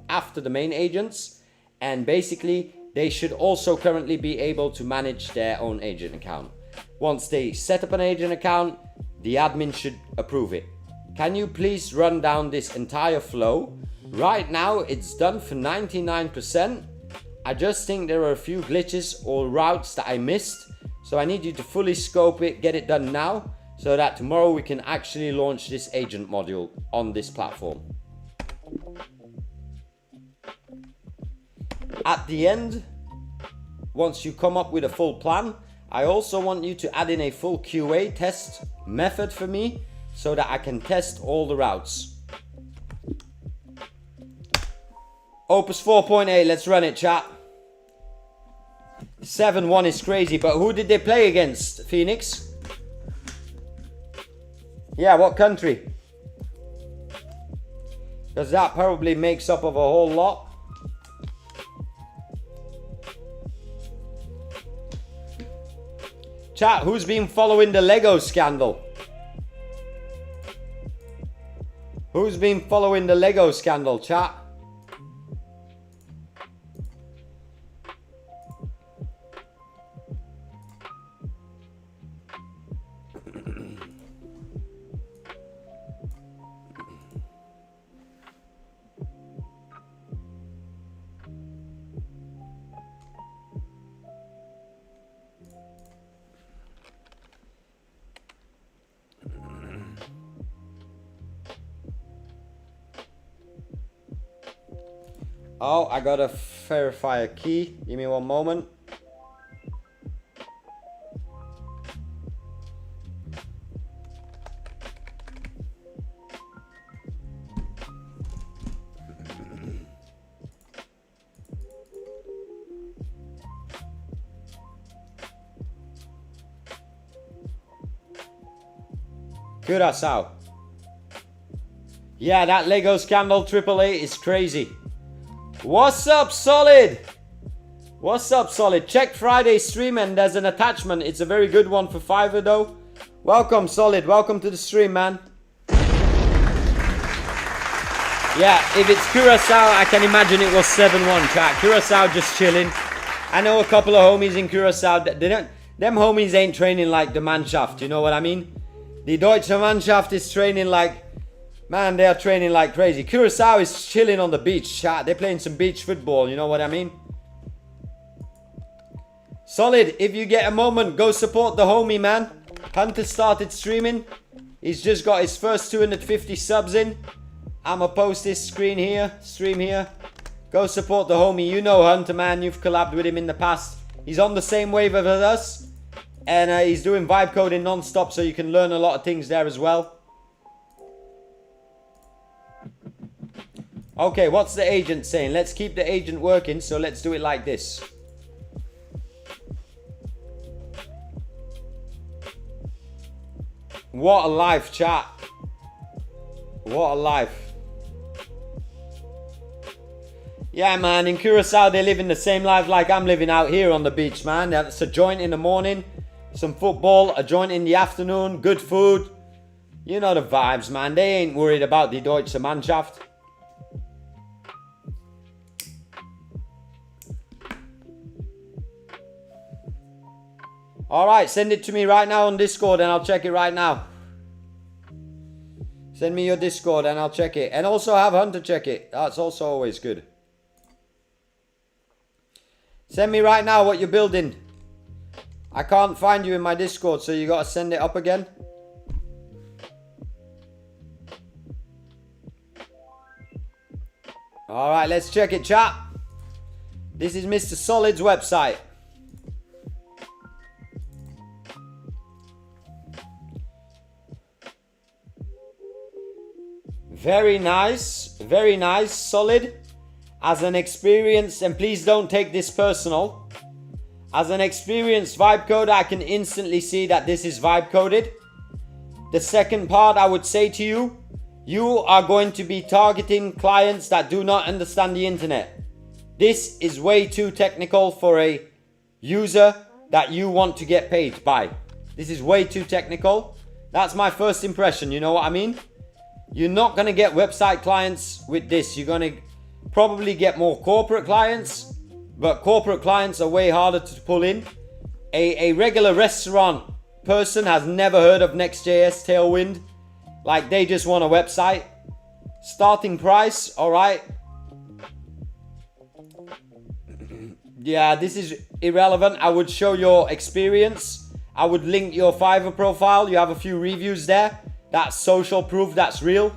after the main agents. And basically, they should also currently be able to manage their own agent account. Once they set up an agent account, the admin should approve it. Can you please run down this entire flow? Right now, it's done for 99%. I just think there are a few glitches or routes that I missed. So I need you to fully scope it, get it done now, so that tomorrow we can actually launch this agent module on this platform. At the end, once you come up with a full plan, I also want you to add in a full QA test method for me so that I can test all the routes. Opus 4.8, let's run it, chat. 7-1 is crazy, but who did they play against, Phoenix? Yeah, what country? Because that probably makes up of a whole lot. Chat, who's been following the Lego scandal? Who's been following the Lego scandal, chat? Oh, I gotta verify a key. Give me one moment. Curaçao. Yeah, that Lego scandal AAA is crazy. What's up, Solid? What's up, Solid? Check Friday's stream and there's an attachment. It's a very good one for Fiverr though. Welcome, Solid. Welcome to the stream, man. Yeah, if it's Curaçao, I can imagine it was 7-1, chat. Curaçao just chilling. I know a couple of homies in Curaçao. Them homies ain't training like the Mannschaft, you know what I mean? The Deutsche Mannschaft is training like... Man, they are training like crazy. Curaçao is chilling on the beach, chat. They're playing some beach football, you know what I mean? Solid, if you get a moment, go support the homie, man. Hunter started streaming. He's just got his first 250 subs in. I'ma post this stream here. Go support the homie. You know Hunter, man. You've collabed with him in the past. He's on the same wave as us. And he's doing vibe coding non-stop, so you can learn a lot of things there as well. Okay, what's the agent saying? Let's keep the agent working, so let's do it like this. What a life, chat. What a life. Yeah, man, in Curacao they live in the same life like I'm living out here on the beach, man. It's a joint in the morning, some football, a joint in the afternoon, good food. You know the vibes, man. They ain't worried about the Deutsche Mannschaft. Alright, send it to me right now on Discord and I'll check it right now. Send me your Discord and I'll check it. And also have Hunter check it. That's also always good. Send me right now what you're building. I can't find you in my Discord, so you gotta send it up again. Alright, let's check it, chat. This is Mr. Solid's website. Very nice, Solid. As an experienced, and please don't take this personal, as an experienced vibe coder, I can instantly see that this is vibe coded. The second part, I would say to you, you are going to be targeting clients that do not understand the internet. This is way too technical for a user that you want to get paid by. This is way too technical. That's my first impression, you know what I mean? You're not going to get website clients with this. You're going to probably get more corporate clients, but corporate clients are way harder to pull in. A regular restaurant person has never heard of Next.js Tailwind. Like, they just want a website. Starting price, alright. Yeah, this is irrelevant. I would show your experience. I would link your Fiverr profile. You have a few reviews there. That's social proof, that's real.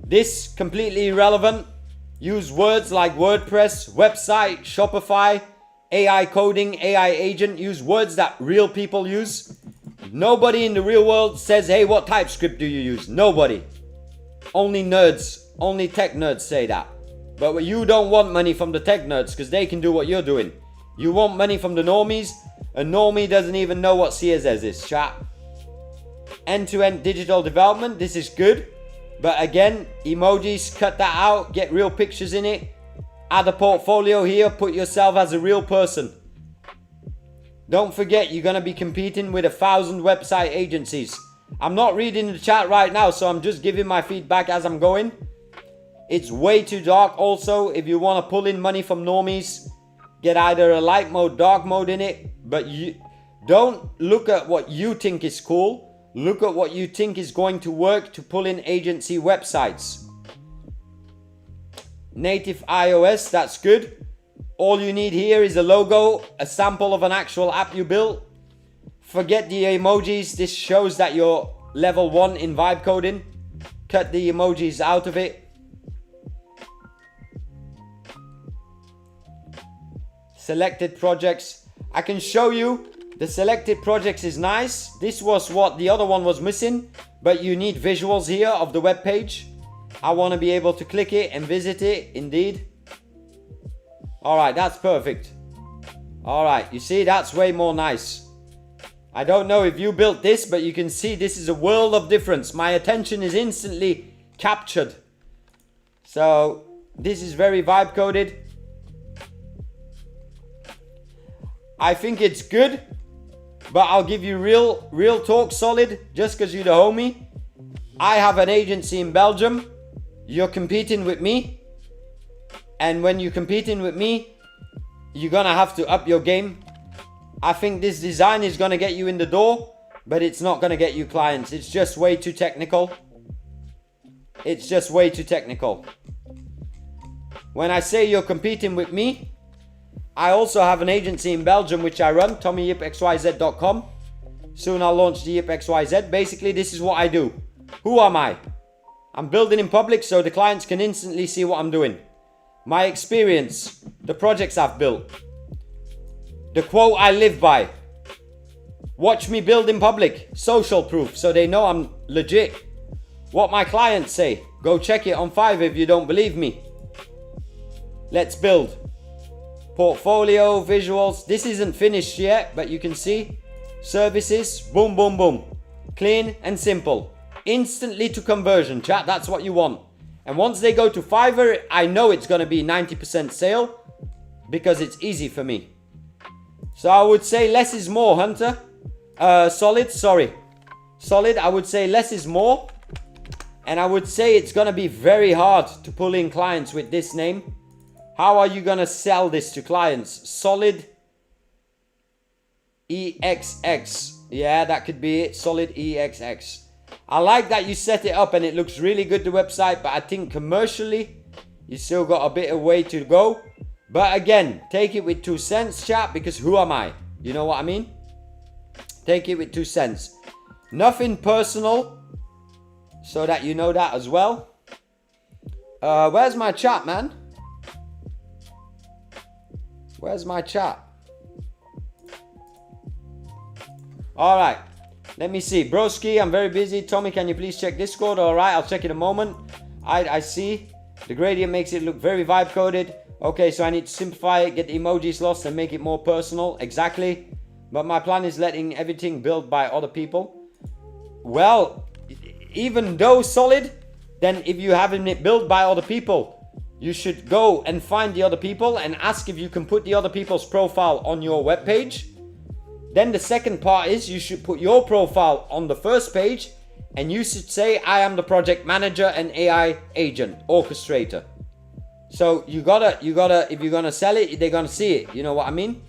This, completely irrelevant. Use words like WordPress, website, Shopify, AI coding, AI agent. Use words that real people use. Nobody in the real world says, hey, what TypeScript do you use? Nobody. Only nerds, only tech nerds say that. But you don't want money from the tech nerds because they can do what you're doing. You want money from the normies. A normie doesn't even know what CSS is, chat. End-to-end digital development, this is good. But again, emojis, cut that out. Get real pictures in it. Add a portfolio here. Put yourself as a real person. Don't forget, you're going to be competing with 1,000 website agencies. I'm not reading the chat right now, so I'm just giving my feedback as I'm going. It's way too dark also. If you want to pull in money from normies, get either a light mode, dark mode in it. But you don't look at what you think is cool. Look at what you think is going to work to pull in agency websites. Native iOS, that's good. All you need here is a logo, a sample of an actual app you built. Forget the emojis. This shows that you're level 1 in vibe coding. Cut the emojis out of it. Selected projects. I can show you. The selected projects is nice. This was what the other one was missing, but you need visuals here of the web page. I want to be able to click it and visit it, indeed. Alright, that's perfect. Alright, you see, that's way more nice. I don't know if you built this, but you can see this is a world of difference. My attention is instantly captured. So, this is very vibe coded. I think it's good. But I'll give you real talk, Solid, just because you're the homie. I have an agency in Belgium. You're competing with me. And when you're competing with me, you're going to have to up your game. I think this design is going to get you in the door, but it's not going to get you clients. It's just way too technical. It's just way too technical. When I say you're competing with me, I also have an agency in Belgium which I run, TommyYipXYZ.com. Soon I'll launch the YipXYZ. Basically, this is what I do. Who am I? I'm building in public so the clients can instantly see what I'm doing. My experience, the projects I've built, the quote I live by. Watch me build in public, social proof, so they know I'm legit. What my clients say, go check it on Fiverr if you don't believe me. Let's build. Portfolio, visuals. This isn't finished yet, but you can see. Services, boom, boom, boom. clean and simple. Instantly to conversion, chat. That's what you want. And once they go to Fiverr, I know it's going to be 90% sale because it's easy for me. So I would say less is more, Hunter. Solid, sorry. Solid, I would say less is more. And I would say it's going to be very hard to pull in clients with this name. How are you going to sell this to clients? Solid EXX. Yeah, that could be it. Solid EXX. I like that you set it up and it looks really good, the website. But I think commercially, you still got a bit of way to go. But again, take it with 2 cents, chat. Because who am I? You know what I mean? Take it with 2 cents. Nothing personal. So that you know that as well. Where's my chat, man? Where's my chat? Alright. Let me see. Broski, I'm very busy. Tommy, can you please check Discord? Alright, I'll check in a moment. I see. The gradient makes it look very vibe coded. Okay, so I need to simplify it, get the emojis lost and make it more personal. Exactly. But my plan is letting everything built by other people. Well, even though solid, then if you having it built by other people, you should go and find the other people and ask if you can put the other people's profile on your web page. Then the second part is you should put your profile on the first page and you should say, I am the project manager and AI agent, orchestrator. So you gotta, if you're gonna sell it, they're gonna see it. You know what I mean?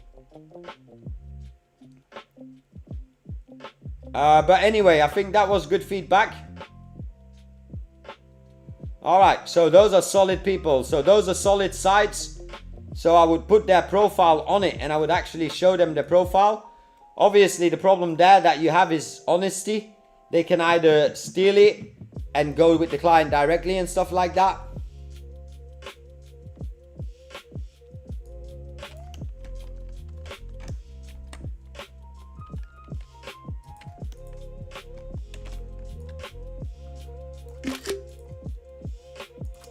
But anyway, I think that was good feedback. Alright, so those are solid people. So those are solid sites. So I would put their profile on it and I would actually show them their profile. Obviously, the problem there that you have is honesty. They can either steal it and go with the client directly and stuff like that.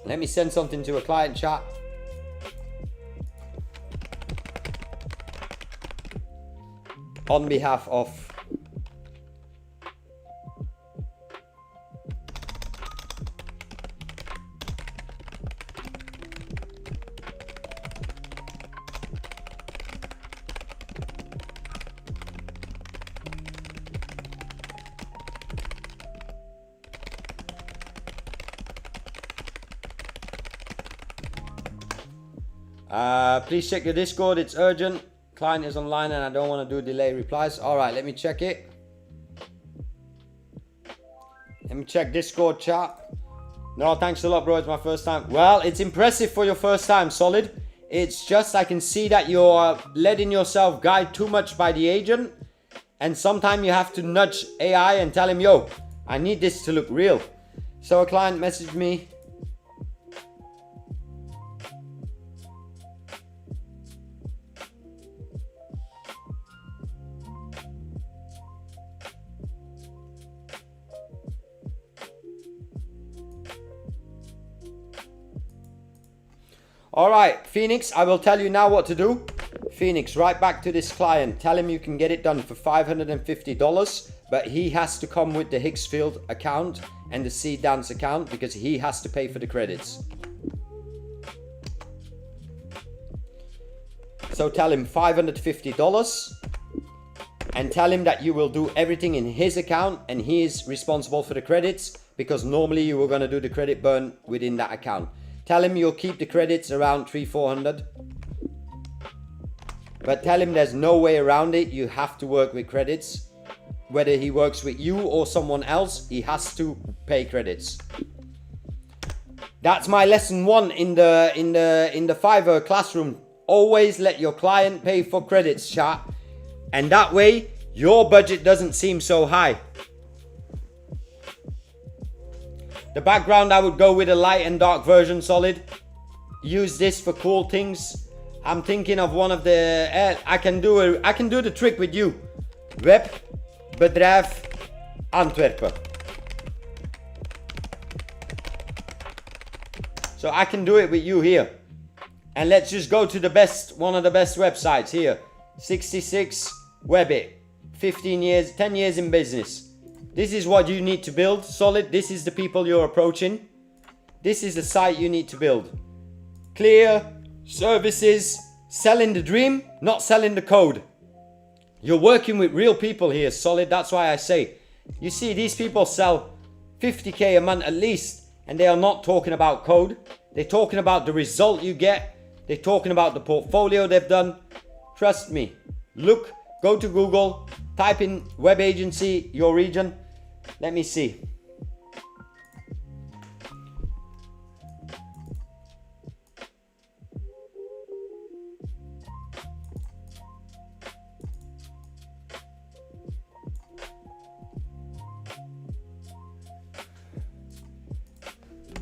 Let me send something to a client chat. On behalf of please check your Discord, it's urgent. Client is online and I don't want to do delay replies. Alright, let me check it. Let me check Discord chat. No, thanks a lot, bro. It's my first time. Well, it's impressive for your first time, solid. It's just I can see that you're letting yourself guide too much by the agent. And sometimes you have to nudge AI and tell him, yo, I need this to look real. So a client messaged me. Alright, Phoenix, I will tell you now what to do. Phoenix, right back to this client. Tell him you can get it done for $550, but he has to come with the Hicksfield account and the Seed Dance account because he has to pay for the credits. So tell him $550 and tell him that you will do everything in his account and he is responsible for the credits because normally you were going to do the credit burn within that account. Tell him you'll keep the credits around $300-400. But tell him there's no way around it. You have to work with credits. Whether he works with you or someone else, he has to pay credits. That's my lesson 1 in the Fiverr classroom. Always let your client pay for credits, chat. And that way, your budget doesn't seem so high. The background, I would go with a light and dark version, solid. Use this for cool things. I'm thinking of one of the... I can do the trick with you. Webbedrijf Antwerpen. So I can do it with you here. And let's just go to the best, one of the best websites here. 66 Webbit. 15 years, 10 years in business. This is what you need to build. Solid. This is the people you're approaching. This is the site you need to build. Clear services, selling the dream, not selling the code. You're working with real people here, Solid. That's why I say, you see, these people sell 50k a month at least, and they are not talking about code. They're talking about the result you get. They're talking about the portfolio they've done. Trust me. Look, go to Google, type in web agency, your region. Let me see.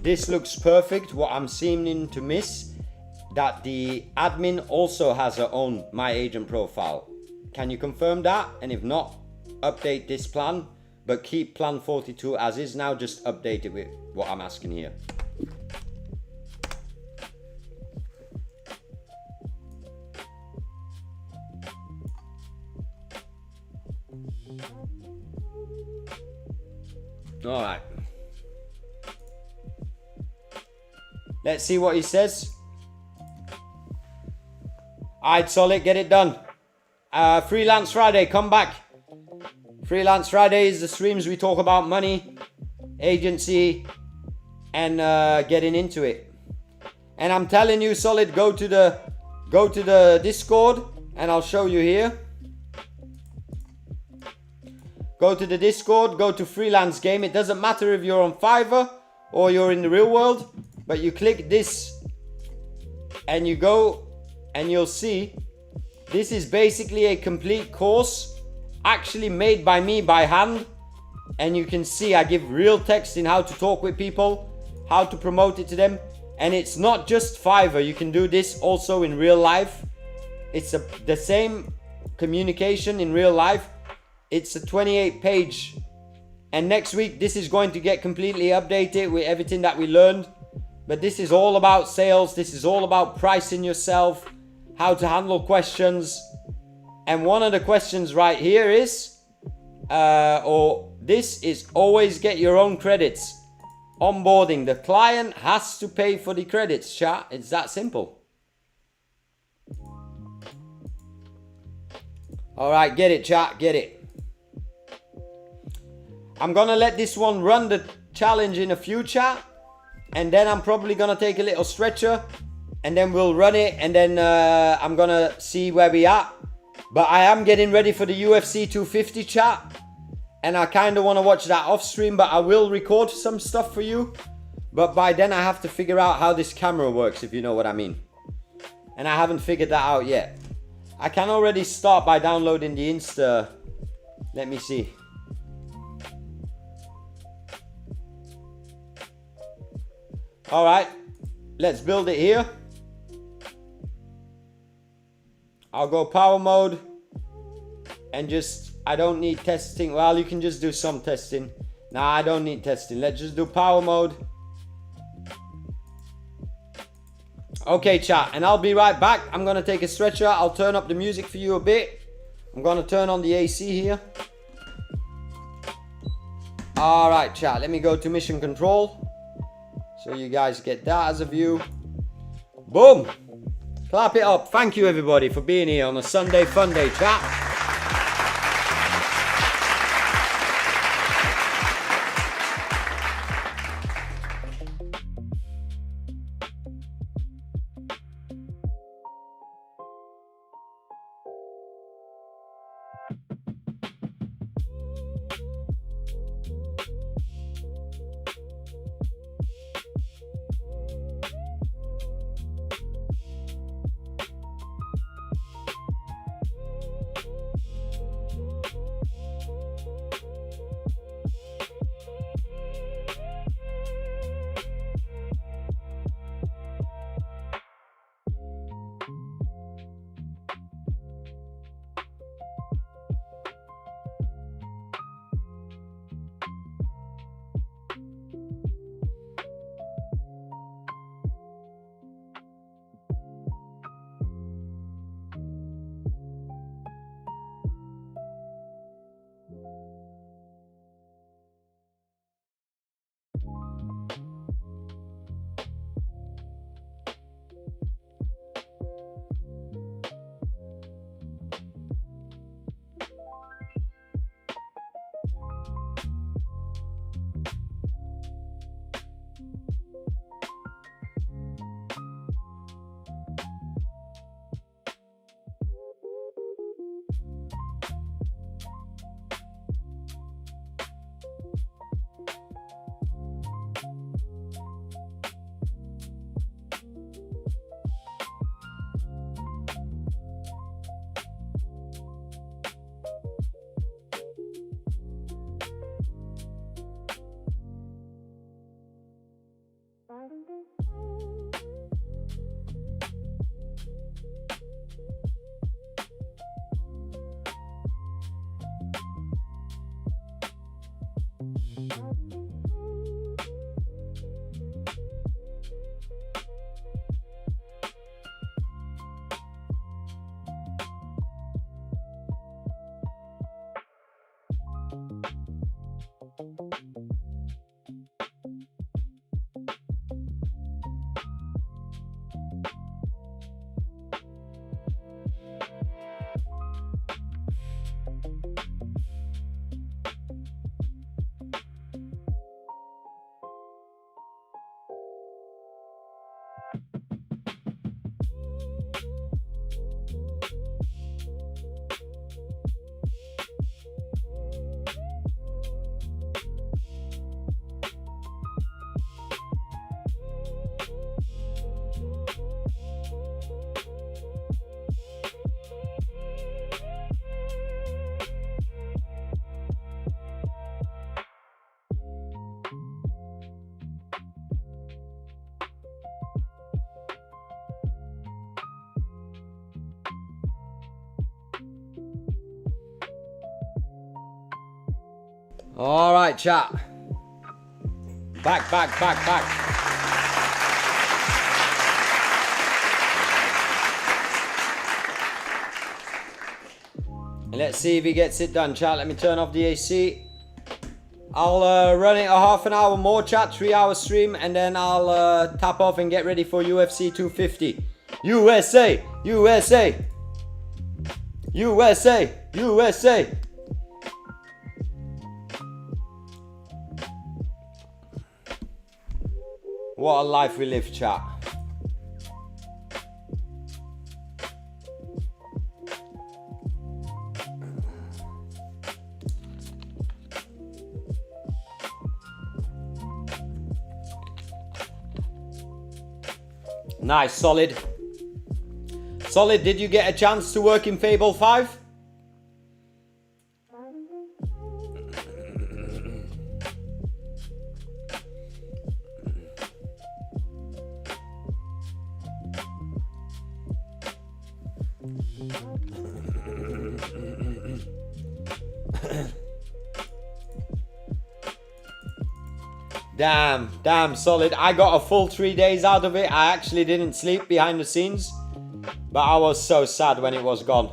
This looks perfect. What I'm seeming to miss, that the admin also has her own My Agent profile. Can you confirm that? And if not, update this plan, but keep plan 42 as is now, just update it with what I'm asking here. All right. Let's see what he says. Alright, Solid, get it done. Freelance Friday, come back. Freelance Friday is the streams we talk about money, agency, and getting into it. And I'm telling you, Solid, go to the Discord, and I'll show you here. Go to the Discord, go to freelance game. It doesn't matter if you're on Fiverr or you're in the real world. But you click this and you go and you'll see this is basically a complete course actually made by me by hand. And you can see I give real text in how to talk with people, how to promote it to them. And it's not just Fiverr. You can do this also in real life. It's the same communication in real life. It's a 28-page. And next week this is going to get completely updated with everything that we learned. But this is all about sales. This is all about pricing yourself, how to handle questions. And one of the questions right here is, this is always get your own credits. Onboarding. The client has to pay for the credits, chat. It's that simple. All right, get it, chat. Get it. I'm going to let this one run the challenge in a few, chat. And then I'm probably going to take a little stretcher. And then we'll run it. And then I'm going to see where we are. But I am getting ready for the UFC 250 chat. And I kind of want to watch that off stream. But I will record some stuff for you. But by then I have to figure out how this camera works, if you know what I mean. And I haven't figured that out yet. I can already start by downloading the Insta. Let me see. Alright, let's build it here. I'll go power mode. And just, I don't need testing. Well, you can just do some testing. Nah, I don't need testing. Let's just do power mode. Okay, chat, and I'll be right back. I'm going to take a stretcher. I'll turn up the music for you a bit. I'm going to turn on the AC here. Alright, chat, let me go to mission control. So you guys get that as a view. Boom! Clap it up. Thank you everybody for being here on a Sunday Funday chat. All right, chat. Back. Let's see if he gets it done, chat. Let me turn off the AC. I'll run it a half an hour more, chat. 3-hour stream, and then I'll tap off and get ready for UFC 250. USA! USA! USA! USA! What a life we live, chat. Nice, solid. Solid, did you get a chance to work in Fable 5? Damn, solid. I got a full 3 days out of it. I actually didn't sleep behind the scenes, but I was so sad when it was gone.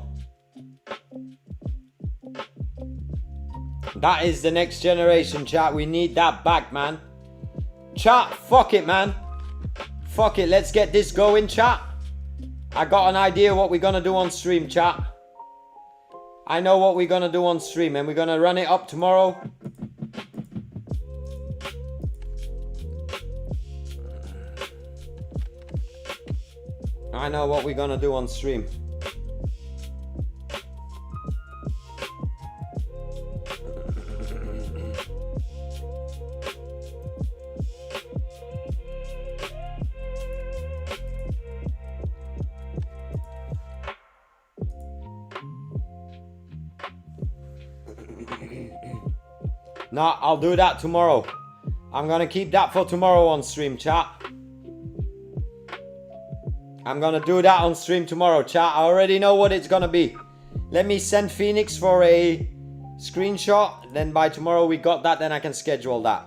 That is the next generation, chat. We need that back, man. Chat, fuck it, man. Fuck it, let's get this going, chat. I got an idea what we're gonna do on stream, chat. I know what we're gonna do on stream, and we're gonna run it up tomorrow. I know what we're gonna do on stream. No, I'll do that tomorrow. I'm gonna keep that for tomorrow on stream, chat. I'm gonna do that on stream tomorrow, chat. I already know what it's gonna be. Let me send Phoenix for a screenshot. Then by tomorrow we got that, then I can schedule that.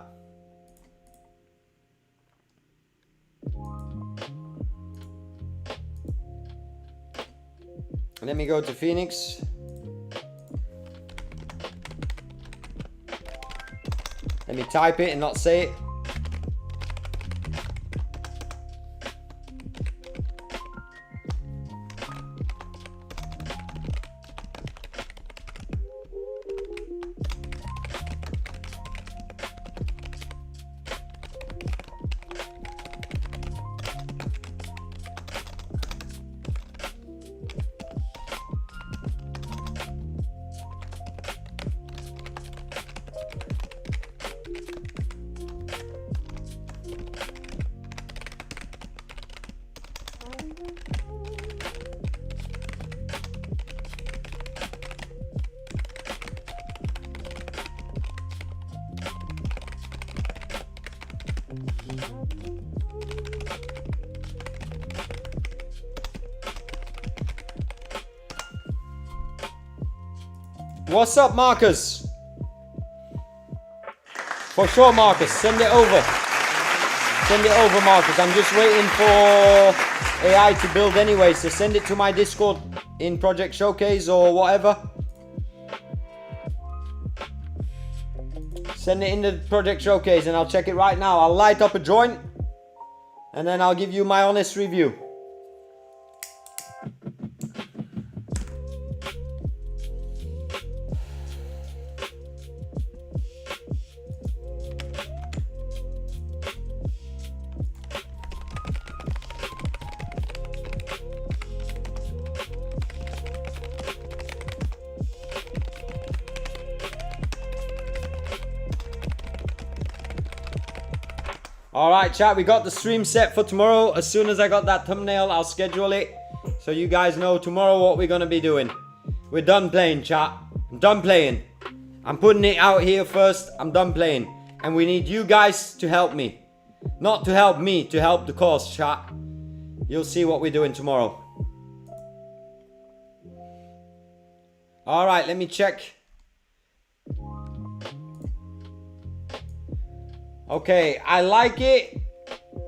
Let me go to Phoenix. Let me type it and not say it. What's up, Marcus? For sure, Marcus. Send it over. Send it over, Marcus. I'm just waiting for AI to build anyway, so send it to my Discord in Project Showcase or whatever. Send it in the Project Showcase and I'll check it right now. I'll light up a joint and then I'll give you my honest review. Alright chat, we got the stream set for tomorrow. As soon as I got that thumbnail, I'll schedule it. So you guys know tomorrow what we're gonna be doing. We're done playing chat. I'm done playing. I'm putting it out here first. I'm done playing. And we need you guys to help me. Not to help me, to help the cause chat. You'll see what we're doing tomorrow. Alright, let me check. Okay, I like it.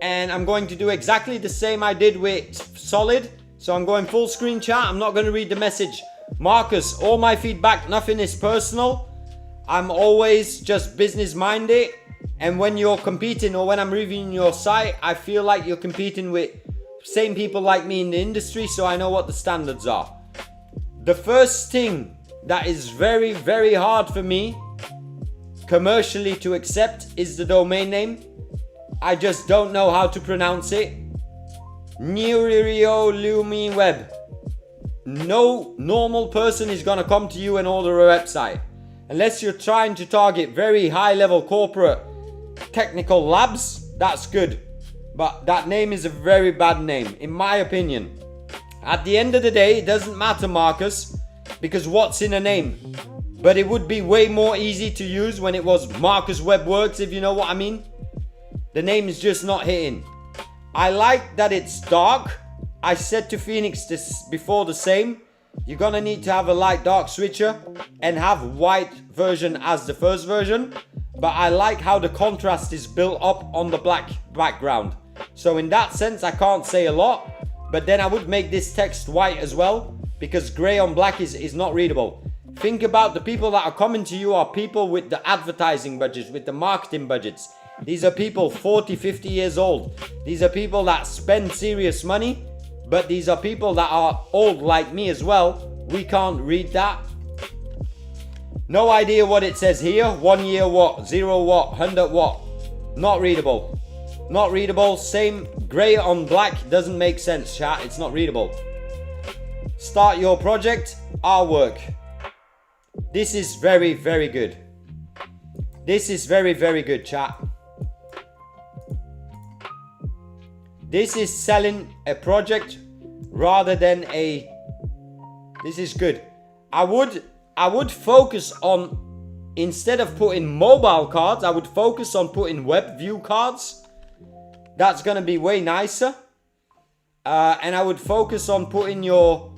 And I'm going to do exactly the same I did with Solid. So I'm going full screen chat. I'm not going to read the message. Marcus, all my feedback, nothing is personal. I'm always just business minded. And when you're competing or when I'm reviewing your site, I feel like you're competing with same people like me in the industry. So I know what the standards are. The first thing that is very, very hard for me commercially to accept is the domain name. I just don't know how to pronounce it. Web. No normal person is gonna come to you and order a website unless you're trying to target very high level corporate technical labs. That's good, but that name is a very bad name in my opinion. At the end of the day, it doesn't matter, Marcus, because what's in a name? But it would be way more easy to use when it was Marcus Web Works, if you know what I mean. The name is just not hitting. I like that it's dark. I said to Phoenix this before the same. You're gonna need to have a light dark switcher and have white version as the first version. But I like how the contrast is built up on the black background. So in that sense, I can't say a lot. But then I would make this text white as well, because gray on black is not readable. Think about the people that are coming to you are people with the advertising budgets, with the marketing budgets. These are people 40, 50 years old. These are people that spend serious money, but these are people that are old like me as well. We can't read that. No idea what it says here. 1 year what, 0 what, 100 what. Not readable. Not readable. Same gray on black doesn't make sense, chat. It's not readable. Start your project, artwork. This is very, very good. This is very, very good, chat. This is selling a project rather than a... This is good. I would focus on, instead of putting mobile cards, I would focus on putting web view cards. That's gonna be way nicer. And I would focus on putting your...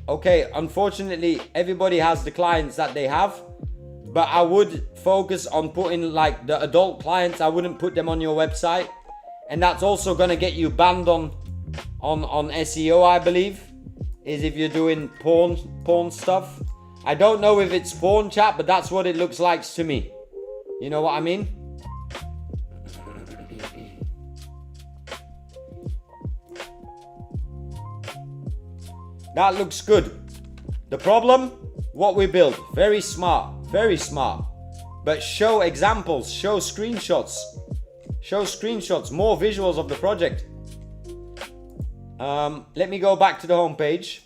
Okay, unfortunately, everybody has the clients that they have. But I would focus on putting like the adult clients. I wouldn't put them on your website. And that's also gonna get you banned on SEO, I believe. Is if you're doing porn stuff. I don't know if it's porn, chat, but that's what it looks like to me. You know what I mean? That looks good. The problem, what we build, very smart, very smart. But show examples, show screenshots. Show screenshots, more visuals of the project. Let me go back to the home page.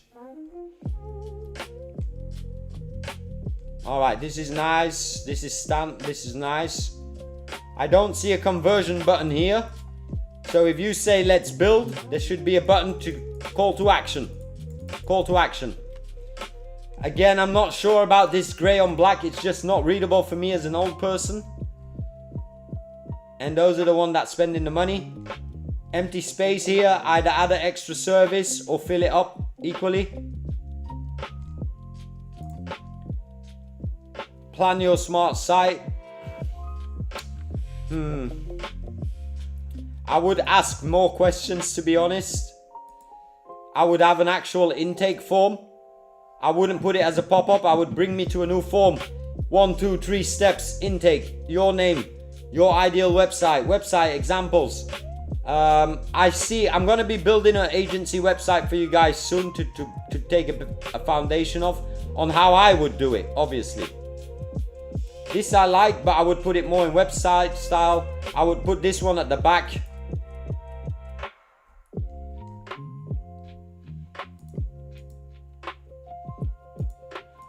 Alright, this is nice. This is this is nice. I don't see a conversion button here. So if you say let's build, there should be a button to call to action. Call to action. Again, I'm not sure about this gray on black. It's just not readable for me as an old person. And those are the ones that's spending the money. Empty space here. Either add an extra service or fill it up equally. Plan your smart site. I would ask more questions, to be honest. I would have an actual intake form. I wouldn't put it as a pop-up. I would bring me to a new form. 1, 2, 3 steps. Intake. Your name. Your ideal website. Website examples. I'm going to be building an agency website for you guys soon to take a foundation of. On how I would do it, obviously. This I like, but I would put it more in website style. I would put this one at the back.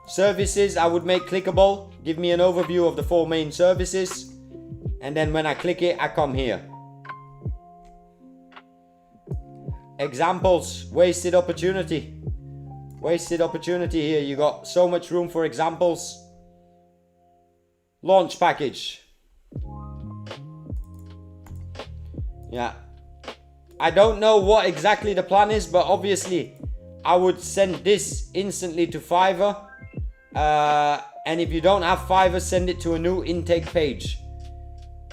Services, I would make clickable. Give me an overview of the 4 main services. And then when I click it, I come here. Examples, wasted opportunity. Wasted opportunity here. You got so much room for examples. Launch package. Yeah. I don't know what exactly the plan is, but obviously I would send this instantly to Fiverr. And if you don't have Fiverr, send it to a new intake page.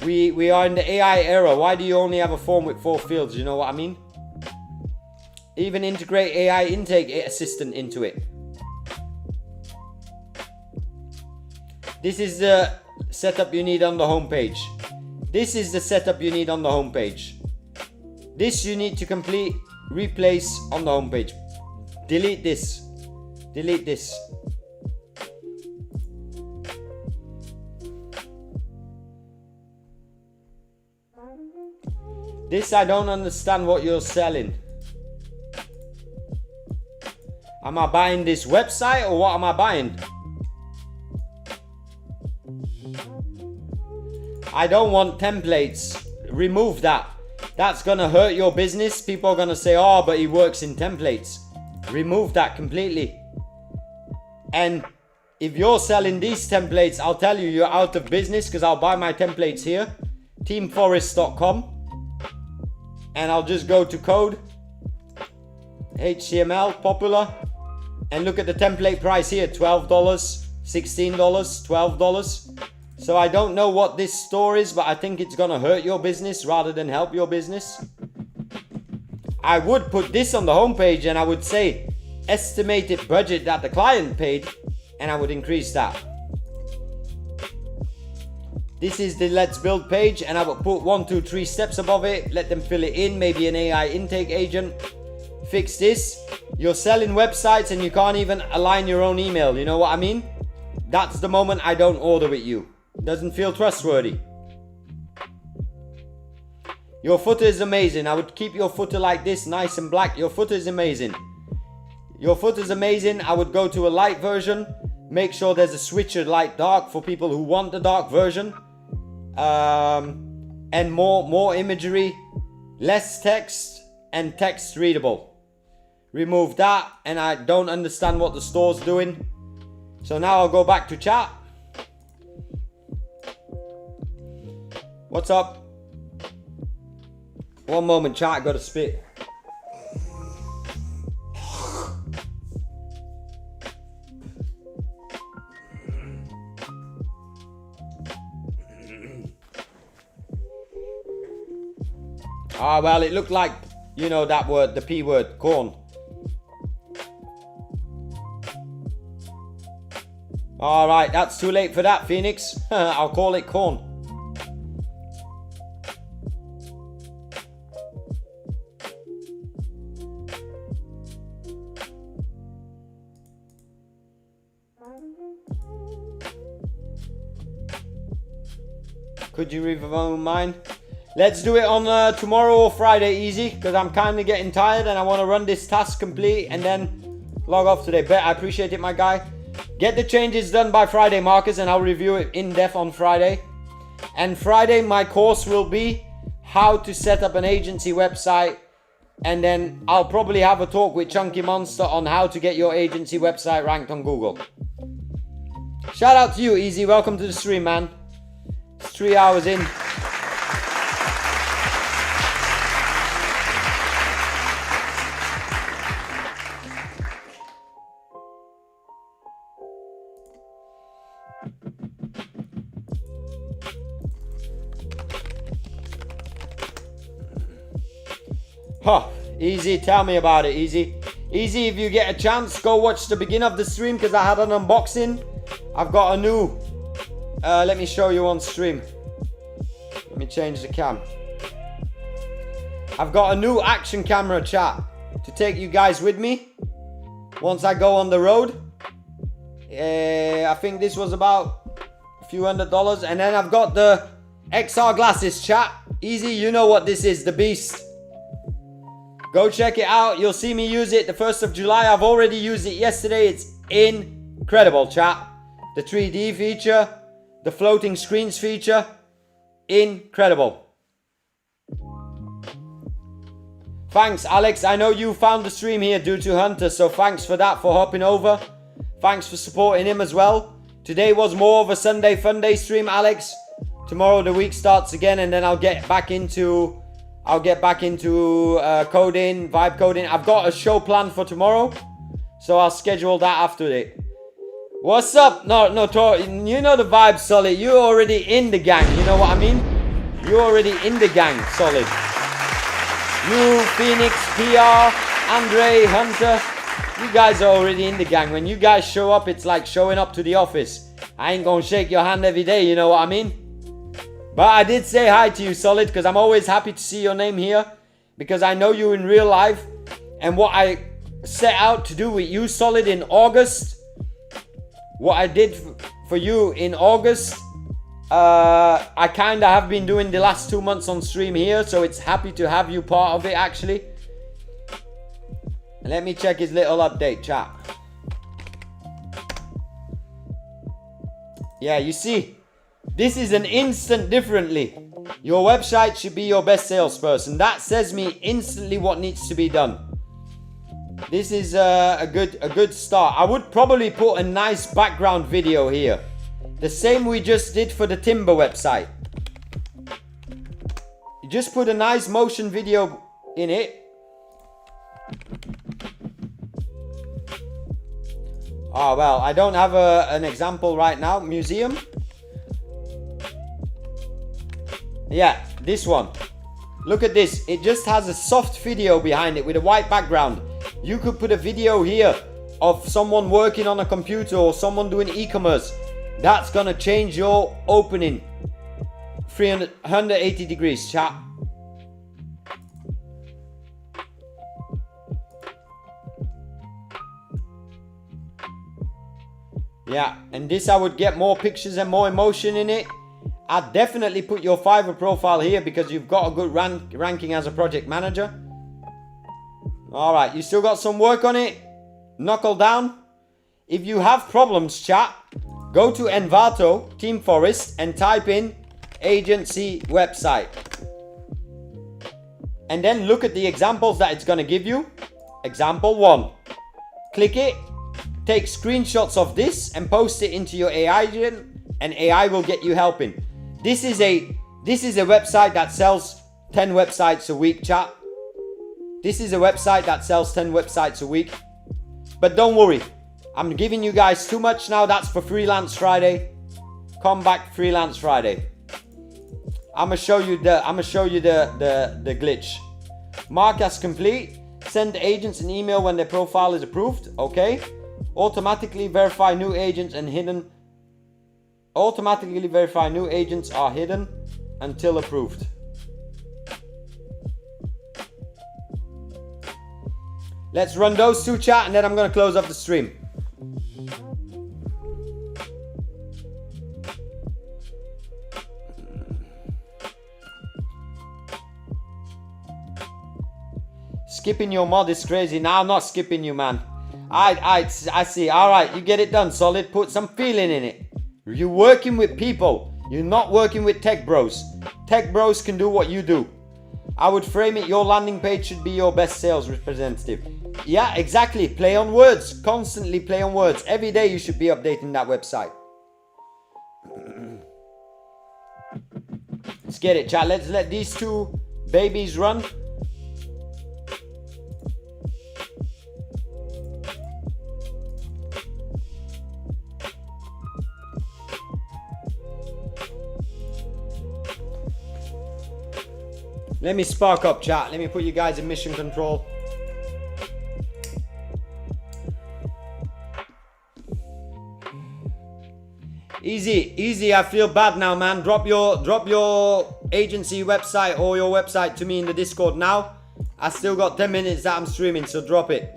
We are in the AI era. Why do you only have a form with 4 fields? You know what I mean? Even integrate AI intake assistant into it. This is the setup you need on the home page. This is the setup you need on the home page. This you need to complete, replace on the home page. Delete this. Delete this. This I don't understand what you're selling. Am I buying this website or what am I buying? I don't want templates. Remove that. That's gonna hurt your business. People are gonna say, oh, but he works in templates. Remove that completely. And if you're selling these templates, I'll tell you, you're out of business because I'll buy my templates here. teamforest.com. And I'll just go to code, HTML, popular, and look at the template price here, $12, $16, $12. So I don't know what this store is, but I think it's gonna hurt your business rather than help your business. I would put this on the homepage and I would say estimated budget that the client paid, and I would increase that. This is the Let's Build page, and I will put 1, 2, 3 steps above it. Let them fill it in, maybe an AI intake agent. Fix this. You're selling websites and you can't even align your own email. You know what I mean? That's the moment I don't order with you. Doesn't feel trustworthy. Your footer is amazing. I would keep your footer like this, nice and black. Your footer is amazing. Your footer is amazing. I would go to a light version. Make sure there's a switcher light dark for people who want the dark version. And more imagery, less text, and text readable. Remove that, and I don't understand what the store's doing. So now I'll go back to chat. What's up? One moment, chat, I gotta spit. Ah, well, it looked like, you know, that word, the P word, corn. Alright, that's too late for that, Phoenix. I'll call it corn. Could you remind mine? Let's do it on tomorrow or Friday, easy, because I'm kind of getting tired and I want to run this task complete and then log off today. Bet I appreciate it, my guy. Get the changes done by Friday, Marcus, and I'll review it in depth on Friday. And Friday, my course will be how to set up an agency website, and then I'll probably have a talk with Chunky Monster on how to get your agency website ranked on Google. Shout out to you, Easy. Welcome to the stream, man. It's 3 hours in. Huh, Easy, tell me about it, Easy. Easy, if you get a chance, go watch the beginning of the stream because I had an unboxing. I've got a new, let me show you on stream. Let me change the cam. I've got a new action camera, chat, to take you guys with me once I go on the road. I think this was about a few $100. And then I've got the XR glasses, chat. Easy, you know what this is, the beast. Go check it out. You'll see me use it the 1st of July. I've already used it yesterday. It's incredible, chat. The 3D feature, the floating screens feature, incredible. Thanks, Alex. I know you found the stream here due to Hunter, so thanks for that, for hopping over. Thanks for supporting him as well. Today was more of a Sunday Funday stream, Alex. Tomorrow the week starts again, and then I'll get back into coding, vibe coding. I've got a show planned for tomorrow, so I'll schedule that after it. What's up? No, you know the vibe, Solid. You're already in the gang. You know what I mean? You're already in the gang, Solid. You, Phoenix, PR, Andre, Hunter. You guys are already in the gang. When you guys show up, it's like showing up to the office. I ain't gonna shake your hand every day, you know what I mean? But I did say hi to you, Solid, because I'm always happy to see your name here. Because I know you in real life. And what I set out to do with you, Solid, in August. What I did for you in August. I kind of have been doing the last 2 months on stream here. So it's happy to have you part of it, actually. Let me check his little update, chat. Yeah, you see, this is an instant differently. Your website should be your best salesperson. That says me instantly what needs to be done. This is a good start. I would probably put a nice background video here. The same we just did for the Timber website. You just put a nice motion video in it. Oh, well, I don't have an example right now. Museum. Yeah, this one. Look at this. It just has a soft video behind it with a white background. You could put a video here of someone working on a computer or someone doing e-commerce. That's gonna change your opening 180 degrees, chat. Yeah, and this I would get more pictures and more emotion in it. I'd definitely put your Fiverr profile here because you've got a good ranking as a project manager. Alright, you still got some work on it? Knuckle down. If you have problems, chat, go to Envato, Team Forest, and type in agency website. And then look at the examples that it's going to give you. Example 1. Click it. Take screenshots of this and post it into your AI agent, and AI will get you helping. This is a website that sells 10 websites a week, chat. This is a website that sells 10 websites a week. But don't worry, I'm giving you guys too much now. That's for Freelance Friday. Come back Freelance Friday. I'ma show you the glitch. Mark as complete. Send agents an email when their profile is approved. Okay. Automatically verify new agents and hidden. Automatically verify new agents are hidden until approved. Let's run those two, chat, and then I'm gonna close up the stream. Skipping your mod is crazy. Now I'm not skipping you, man. I see. Alright, you get it done, Solid. Put some feeling in it. You're working with people. You're not working with tech bros. Tech bros can do what you do. I would frame it, your landing page should be your best sales representative. Yeah, exactly. Play on words. Constantly play on words. Every day you should be updating that website. Let's get it, chat. Let's let these two babies run. Let me spark up, chat. Let me put you guys in mission control. Easy. I feel bad now, man. Drop your agency website or your website to me in the Discord now. I still got 10 minutes that I'm streaming, so drop it.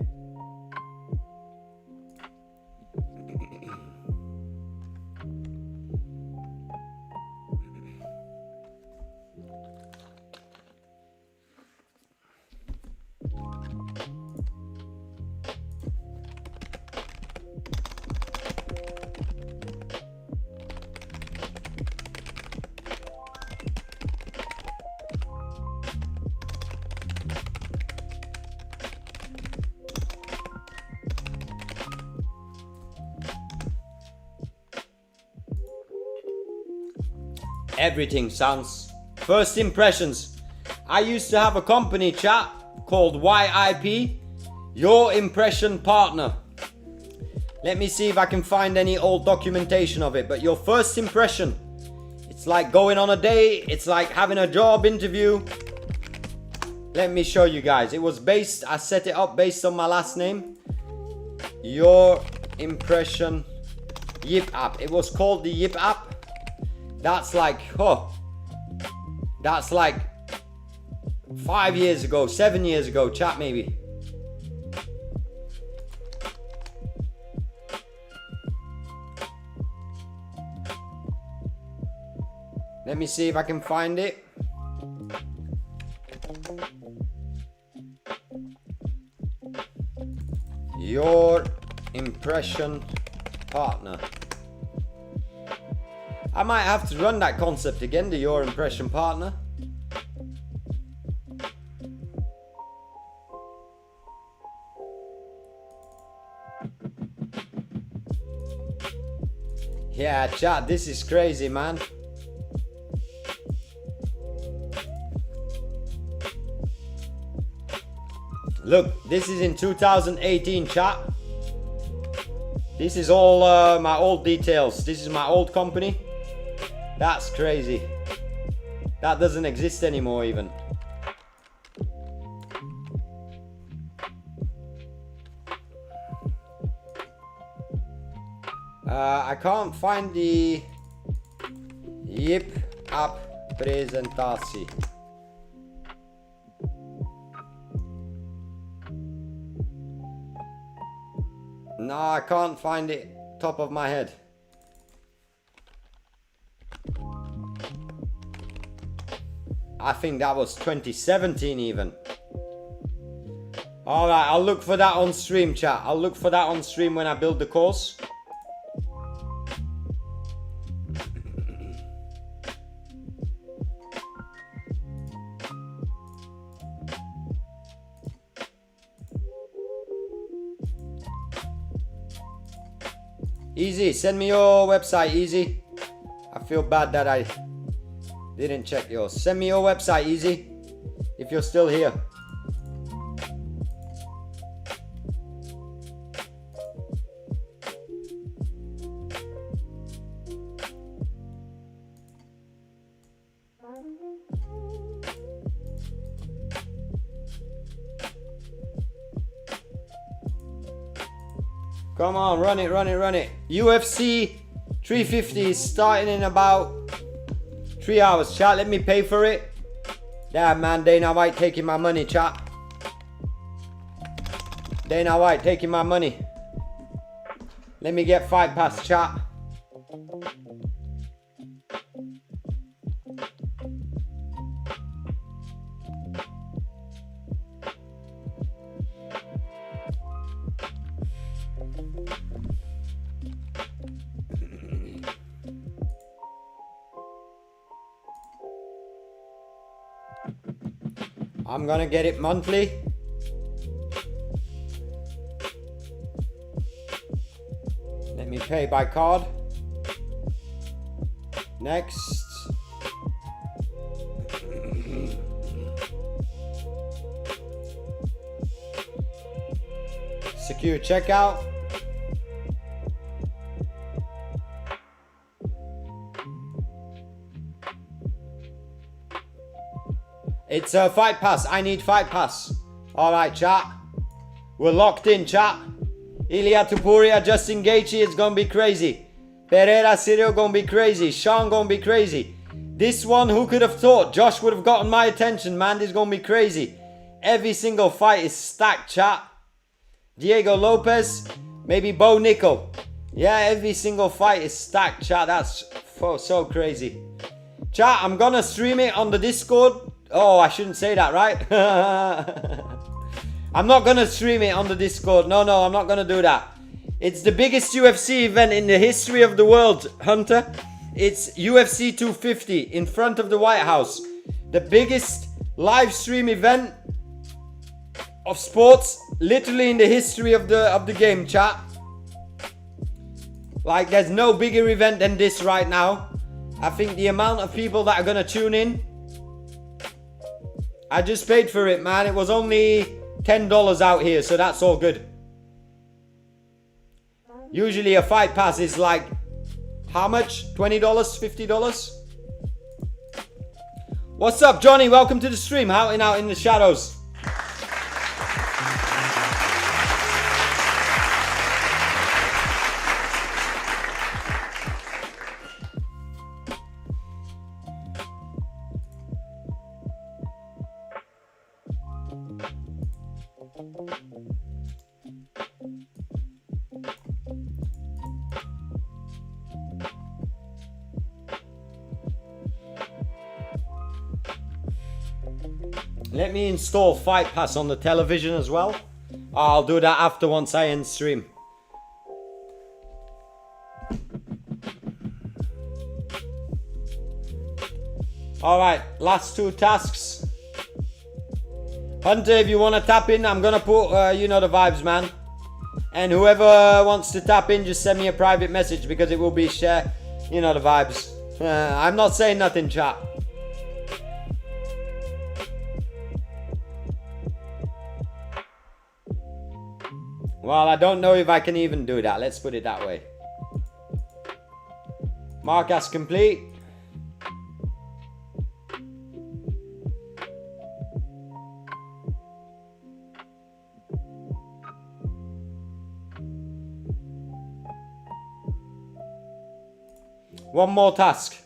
everything sounds. First impressions. I used to have a company, chat, called YIP, Your Impression Partner. Let me see if I can find any old documentation of it. But your first impression, it's like going on a date, it's like having a job interview. Let me show you guys. It was based, I set it up based on my last name. Your Impression Yip app. It was called the Yip app. That's like, that's like 5 years ago, 7 years ago, chat maybe. Let me see if I can find it. Your Impression Partner. I might have to run that concept again, the Your Impression Partner. Yeah, chat, this is crazy, man. Look, this is in 2018, chat. This is all my old details. This is my old company. That's crazy. That doesn't exist anymore even. I can't find the Yip app presentatie. No, I can't find it top of my head. I think that was 2017 even. Alright, I'll look for that on stream, chat. I'll look for that on stream when I build the course. Easy, send me your website, Easy. I feel bad that I didn't check yours. Send me your website, Easy, if you're still here. Come on, run it, run it, run it. UFC 350 is starting in about 3 hours, chat. Let me pay for it. Damn, man, Dana White taking my money, chat. Dana White taking my money. Let me get Fight Pass, chat. I'm gonna get it monthly. Let me pay by card. Next. Secure checkout. It's a Fight Pass. I need Fight Pass. Alright, chat. We're locked in, chat. Ilya Tupuria, Justin Gaethje, it's gonna be crazy. Pereira Cyril gonna be crazy. Sean gonna be crazy. This one, who could have thought? Josh would have gotten my attention, man. This is gonna be crazy. Every single fight is stacked, chat. Diego Lopez, maybe Bo Nickel. Yeah, every single fight is stacked, chat. That's so crazy. Chat, I'm gonna stream it on the Discord. Oh, I shouldn't say that, right? I'm not gonna stream it on the Discord. No, I'm not gonna do that. It's the biggest UFC event in the history of the world, Hunter. It's UFC 250 in front of the White House. The biggest live stream event of sports, literally in the history of the game, chat. Like, there's no bigger event than this right now. I think the amount of people that are gonna tune in, I just paid for it, man. It was only $10 out here, so that's all good. Usually a fight pass is like, how much? $20? $50? What's up, Johnny? Welcome to the stream. Houting out in the shadows. Let me install Fight Pass on the television as well. I'll do that after once I end stream. Alright, last 2 tasks. Hunter, if you want to tap in, I'm gonna put, you know the vibes, man. And whoever wants to tap in, just send me a private message because it will be share. You know the vibes. I'm not saying nothing, chat. Well, I don't know if I can even do that. Let's put it that way. Mark as complete. One more task.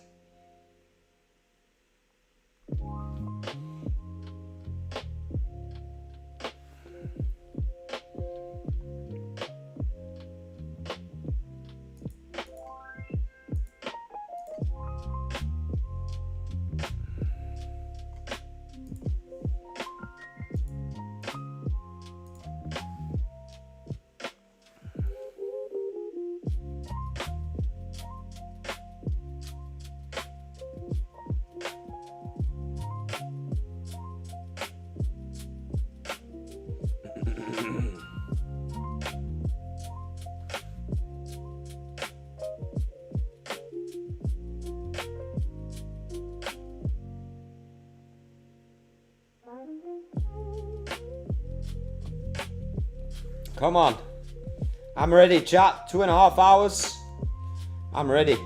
Come on. I'm ready, chat. 2.5 hours. I'm ready.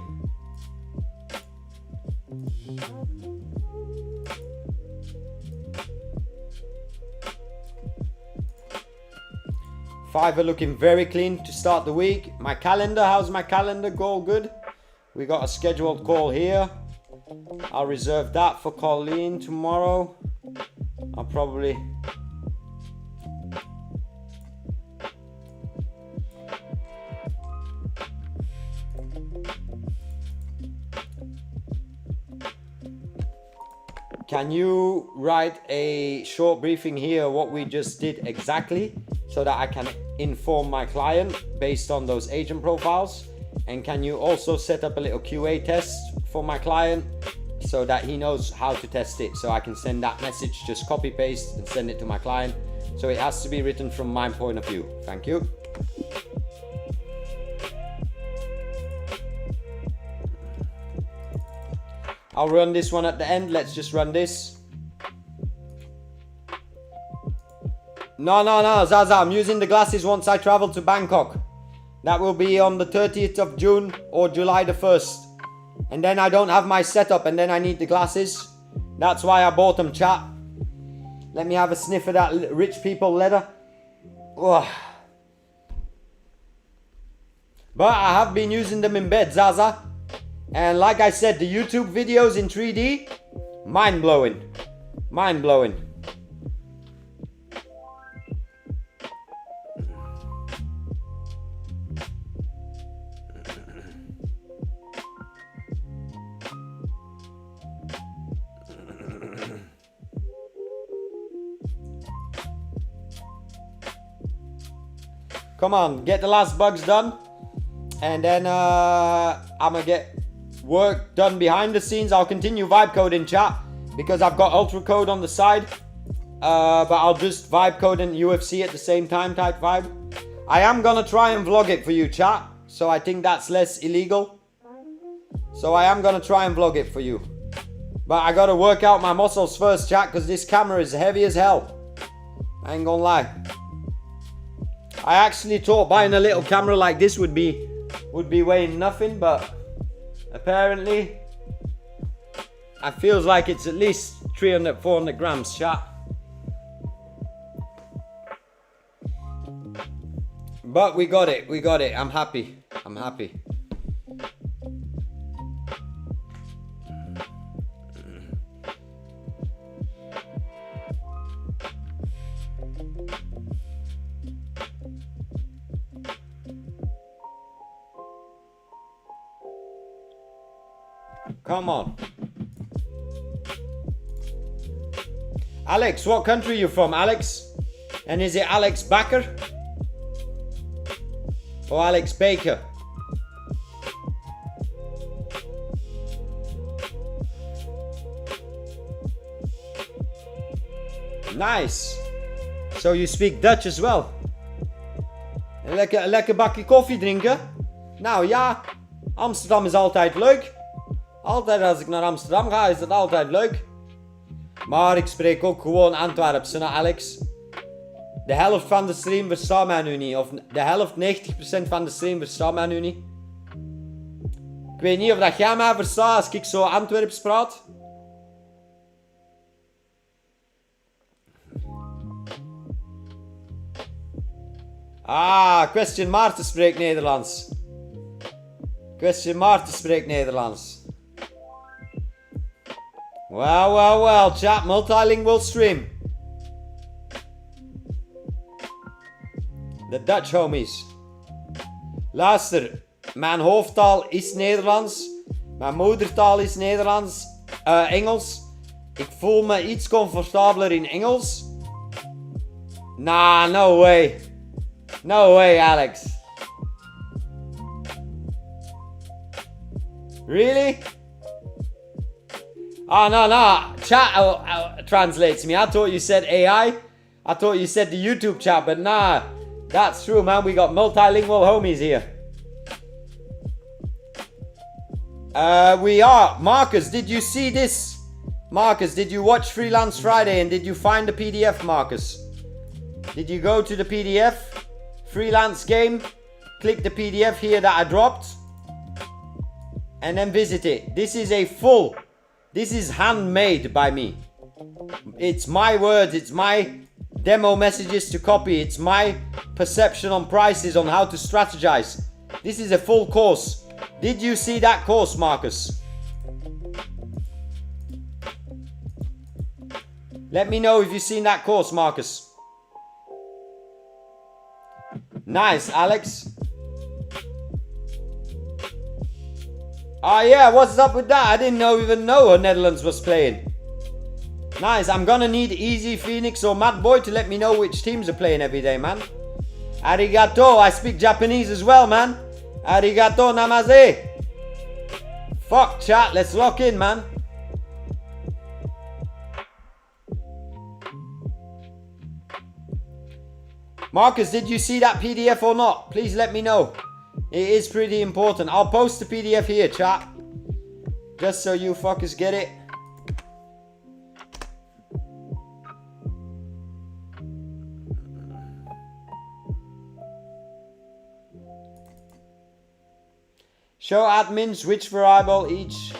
Fiverr looking very clean to start the week. My calendar, how's my calendar? All good. We got a scheduled call here. I'll reserve that for Colleen tomorrow. I'll probably... Can you write a short briefing here what we just did exactly so that I can inform my client based on those agent profiles? And can you also set up a little QA test for my client so that he knows how to test it, so I can send that message, just copy paste and send it to my client. So it has to be written from my point of view. Thank you. I'll run this one at the end. Let's just run this. No, Zaza, I'm using the glasses once I travel to Bangkok. That will be on the 30th of June or July the 1st. And then I don't have my setup and then I need the glasses. That's why I bought them, chat. Let me have a sniff of that rich people leather. Ugh. But I have been using them in bed, Zaza. And like I said, the YouTube videos in 3D, mind-blowing. Mind-blowing. Come on, get the last bugs done. And then I'm gonna get work done behind the scenes. I'll continue vibe coding, chat, because I've got ultra code on the side. But I'll just vibe code and UFC at the same time type vibe. I am gonna try and vlog it for you, chat. So I think that's less illegal. So I am gonna try and vlog it for you. But I gotta work out my muscles first, chat, because this camera is heavy as hell. I ain't gonna lie. I actually thought buying a little camera like this would be weighing nothing, but apparently it feels like it's at least 300, 400 grams, chat. But we got it, I'm happy. Come on. Alex, what country are you from, Alex? And is it Alex Backer? Or Alex Baker? Nice. So you speak Dutch as well? Een lekker bakje koffie drinken? Nou ja, Amsterdam is altijd leuk. Altijd als ik naar Amsterdam ga is het altijd leuk. Maar ik spreek ook gewoon Antwerps, hè, Alex. De helft van de stream verstaat mij nu niet. Of de helft, 90% van de stream verstaat mij nu niet. Ik weet niet of dat jij mij verstaat als ik zo Antwerps praat. Ah, Question Maarten spreekt Nederlands. Question Maarten spreekt Nederlands. Well, chat, multilingual stream. De Dutch homies. Luister, mijn hoofdtaal is Nederlands. Mijn moedertaal is Nederlands. Engels. Ik voel me iets comfortabeler in Engels. Nah, no way. No way, Alex. Really? Oh, no. Chat translates me. I thought you said AI. I thought you said the YouTube chat, but nah. That's true, man. We got multilingual homies here. We are. Marcus, did you see this? Marcus, did you watch Freelance Friday and did you find the PDF, Marcus? Did you go to the PDF? Freelance game? Click the PDF here that I dropped. And then visit it. This is handmade by me. It's my words, it's my demo messages to copy, it's my perception on prices, on how to strategize. This is a full course. Did you see that course, Marcus? Let me know if you've seen that course, Marcus. Nice, Alex. Oh yeah, what's up with that? I didn't even know Netherlands was playing. Nice, I'm gonna need Easy, Phoenix or Mad Boy to let me know which teams are playing every day, man. Arigato, I speak Japanese as well, man. Arigato namaze. Fuck chat, let's lock in, man. Marcus, did you see that PDF or not? Please let me know. It is pretty important. I'll post the PDF here, chat. Just so you fuckers get it. Show admins which variable each.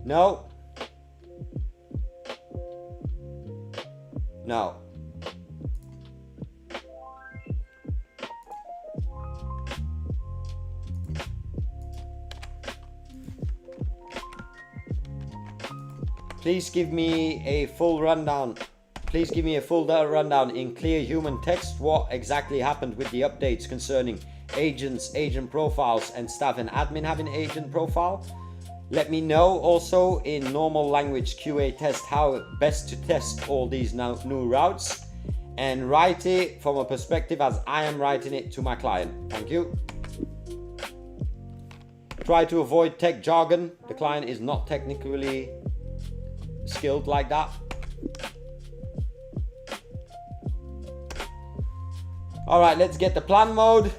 No. No. Please give me a full rundown. Please give me a full rundown in clear human text what exactly happened with the updates concerning agents, agent profiles, and staff and admin having agent profile. Let me know also in normal language QA test how best to test all these new routes, and write it from a perspective as I am writing it to my client. Thank you. Try to avoid tech jargon. The client is not technically skilled like that. All right, let's get the plan mode.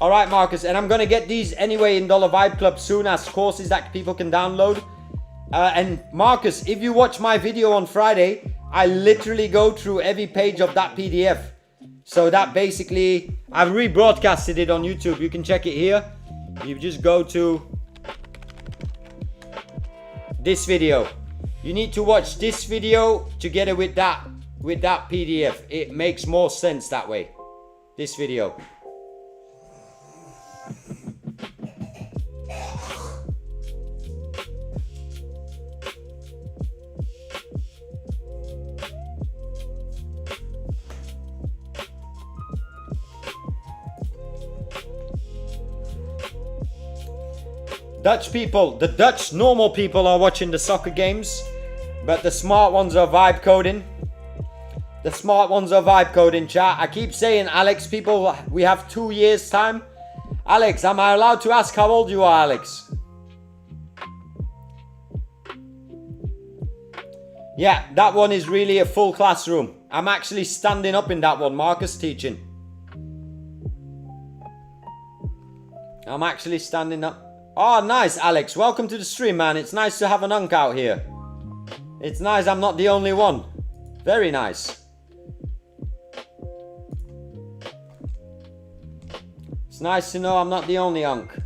All right, Marcus, and I'm gonna get these anyway in Dollar Vibe Club soon as courses that people can download. And Marcus, if you watch my video on Friday, I literally go through every page of that PDF. So that basically, I've rebroadcasted it on YouTube. You can check it here. You just go to this video. You need to watch this video together with that PDF. It makes more sense that way. This video. Dutch people, the Dutch normal people are watching the soccer games, but the smart ones are vibe coding. The smart ones are vibe coding, chat. I keep saying, Alex, people, we have 2 years time. Alex, am I allowed to ask how old you are, Alex? Yeah, that one is really a full classroom. I'm actually standing up in that one, Marcus, teaching. I'm actually standing up. Oh, nice, Alex. Welcome to the stream, man. It's nice to have an unk out here. It's nice I'm not the only one. Very nice. It's nice to know I'm not the only unk.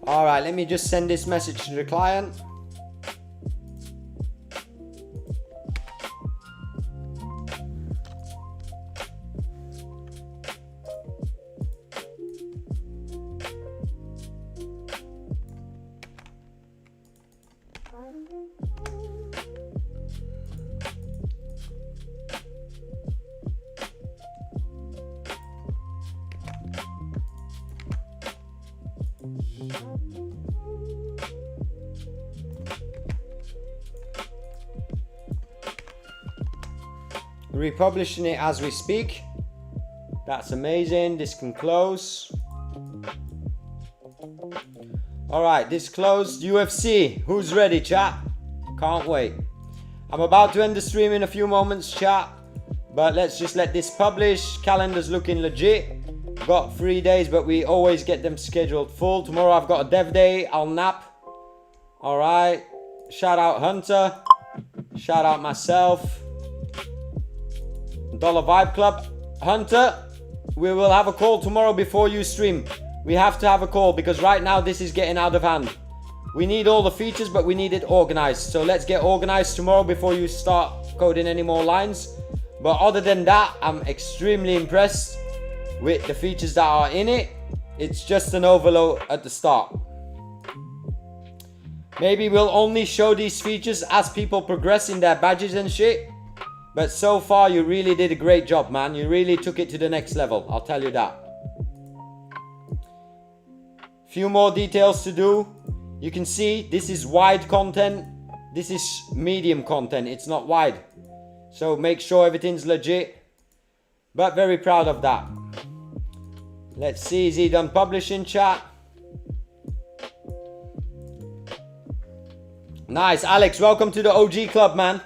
All right, let me just send this message to the client. Republishing it as we speak. That's amazing. This can close. Alright, this closed. UFC. Who's ready, chat? Can't wait. I'm about to end the stream in a few moments, chat. But let's just let this publish. Calendar's looking legit. Got 3 days, but we always get them scheduled full. Tomorrow I've got a dev day. I'll nap. Alright. Shout out Hunter. Shout out myself. Dollar Vibe Club. Hunter, we will have a call tomorrow before you stream. We have to have a call because right now this is getting out of hand. We need all the features, but we need it organized. So let's get organized tomorrow before you start coding any more lines. But other than that, I'm extremely impressed with the features that are in it. It's just an overload at the start. Maybe we'll only show these features as people progress in their badges and shit. But so far, you really did a great job, man. You really took it to the next level. I'll tell you that. Few more details to do. You can see this is wide content. This is medium content. It's not wide. So make sure everything's legit. But very proud of that. Let's see. Is he done publishing, chat? Nice. Alex, welcome to the OG club, man.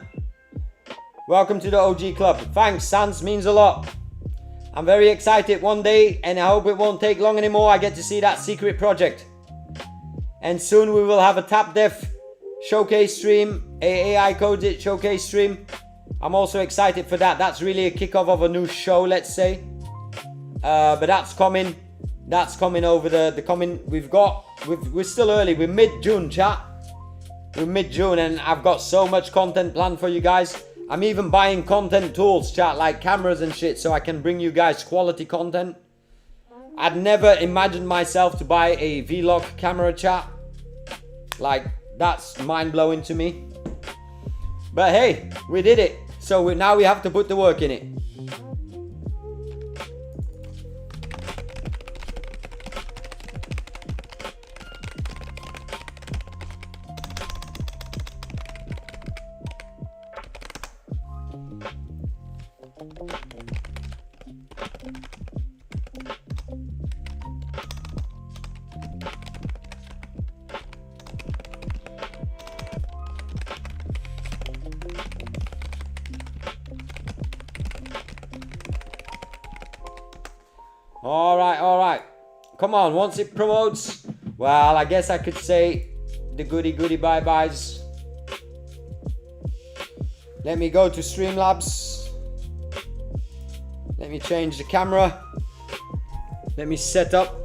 Welcome to the OG club. Thanks, Sans, means a lot. I'm very excited one day, and I hope it won't take long anymore. I get to see that secret project. And soon we will have a tap dev showcase stream, a AI Code It showcase stream. I'm also excited for that. That's really a kickoff of a new show, let's say. But that's coming. That's coming over the coming. We're still early. We're mid-June, chat. We're mid-June, and I've got so much content planned for you guys. I'm even buying content tools, chat, like cameras and shit, so I can bring you guys quality content. I'd never imagined myself to buy a vlog camera, chat. Like, that's mind-blowing to me. But hey, we did it. So now we have to put the work in it. Alright. Come on, once it promotes, well, I guess I could say the goody bye-byes. Let me go to Streamlabs. Let me change the camera. Let me set up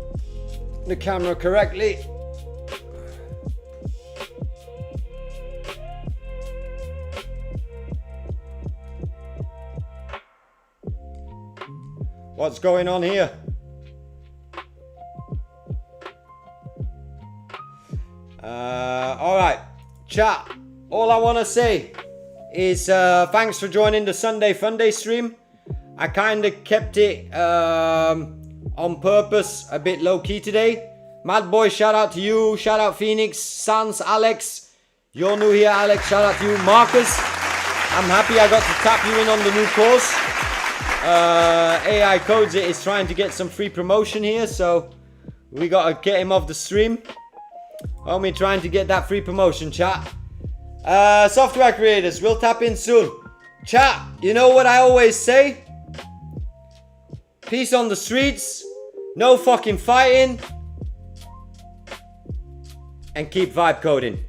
the camera correctly. What's going on here? Alright, chat. All I want to say is thanks for joining the Sunday Funday stream. I kind of kept it on purpose, a bit low key today. Mad Boy, shout out to you. Shout out Phoenix, Sans, Alex. You're new here, Alex. Shout out to you, Marcus. I'm happy I got to tap you in on the new course. AI Codes It is trying to get some free promotion here, so we gotta get him off the stream. Homie trying to get that free promotion, chat. Software creators, we'll tap in soon. Chat, you know what I always say? Peace on the streets, no fucking fighting, and keep vibe coding.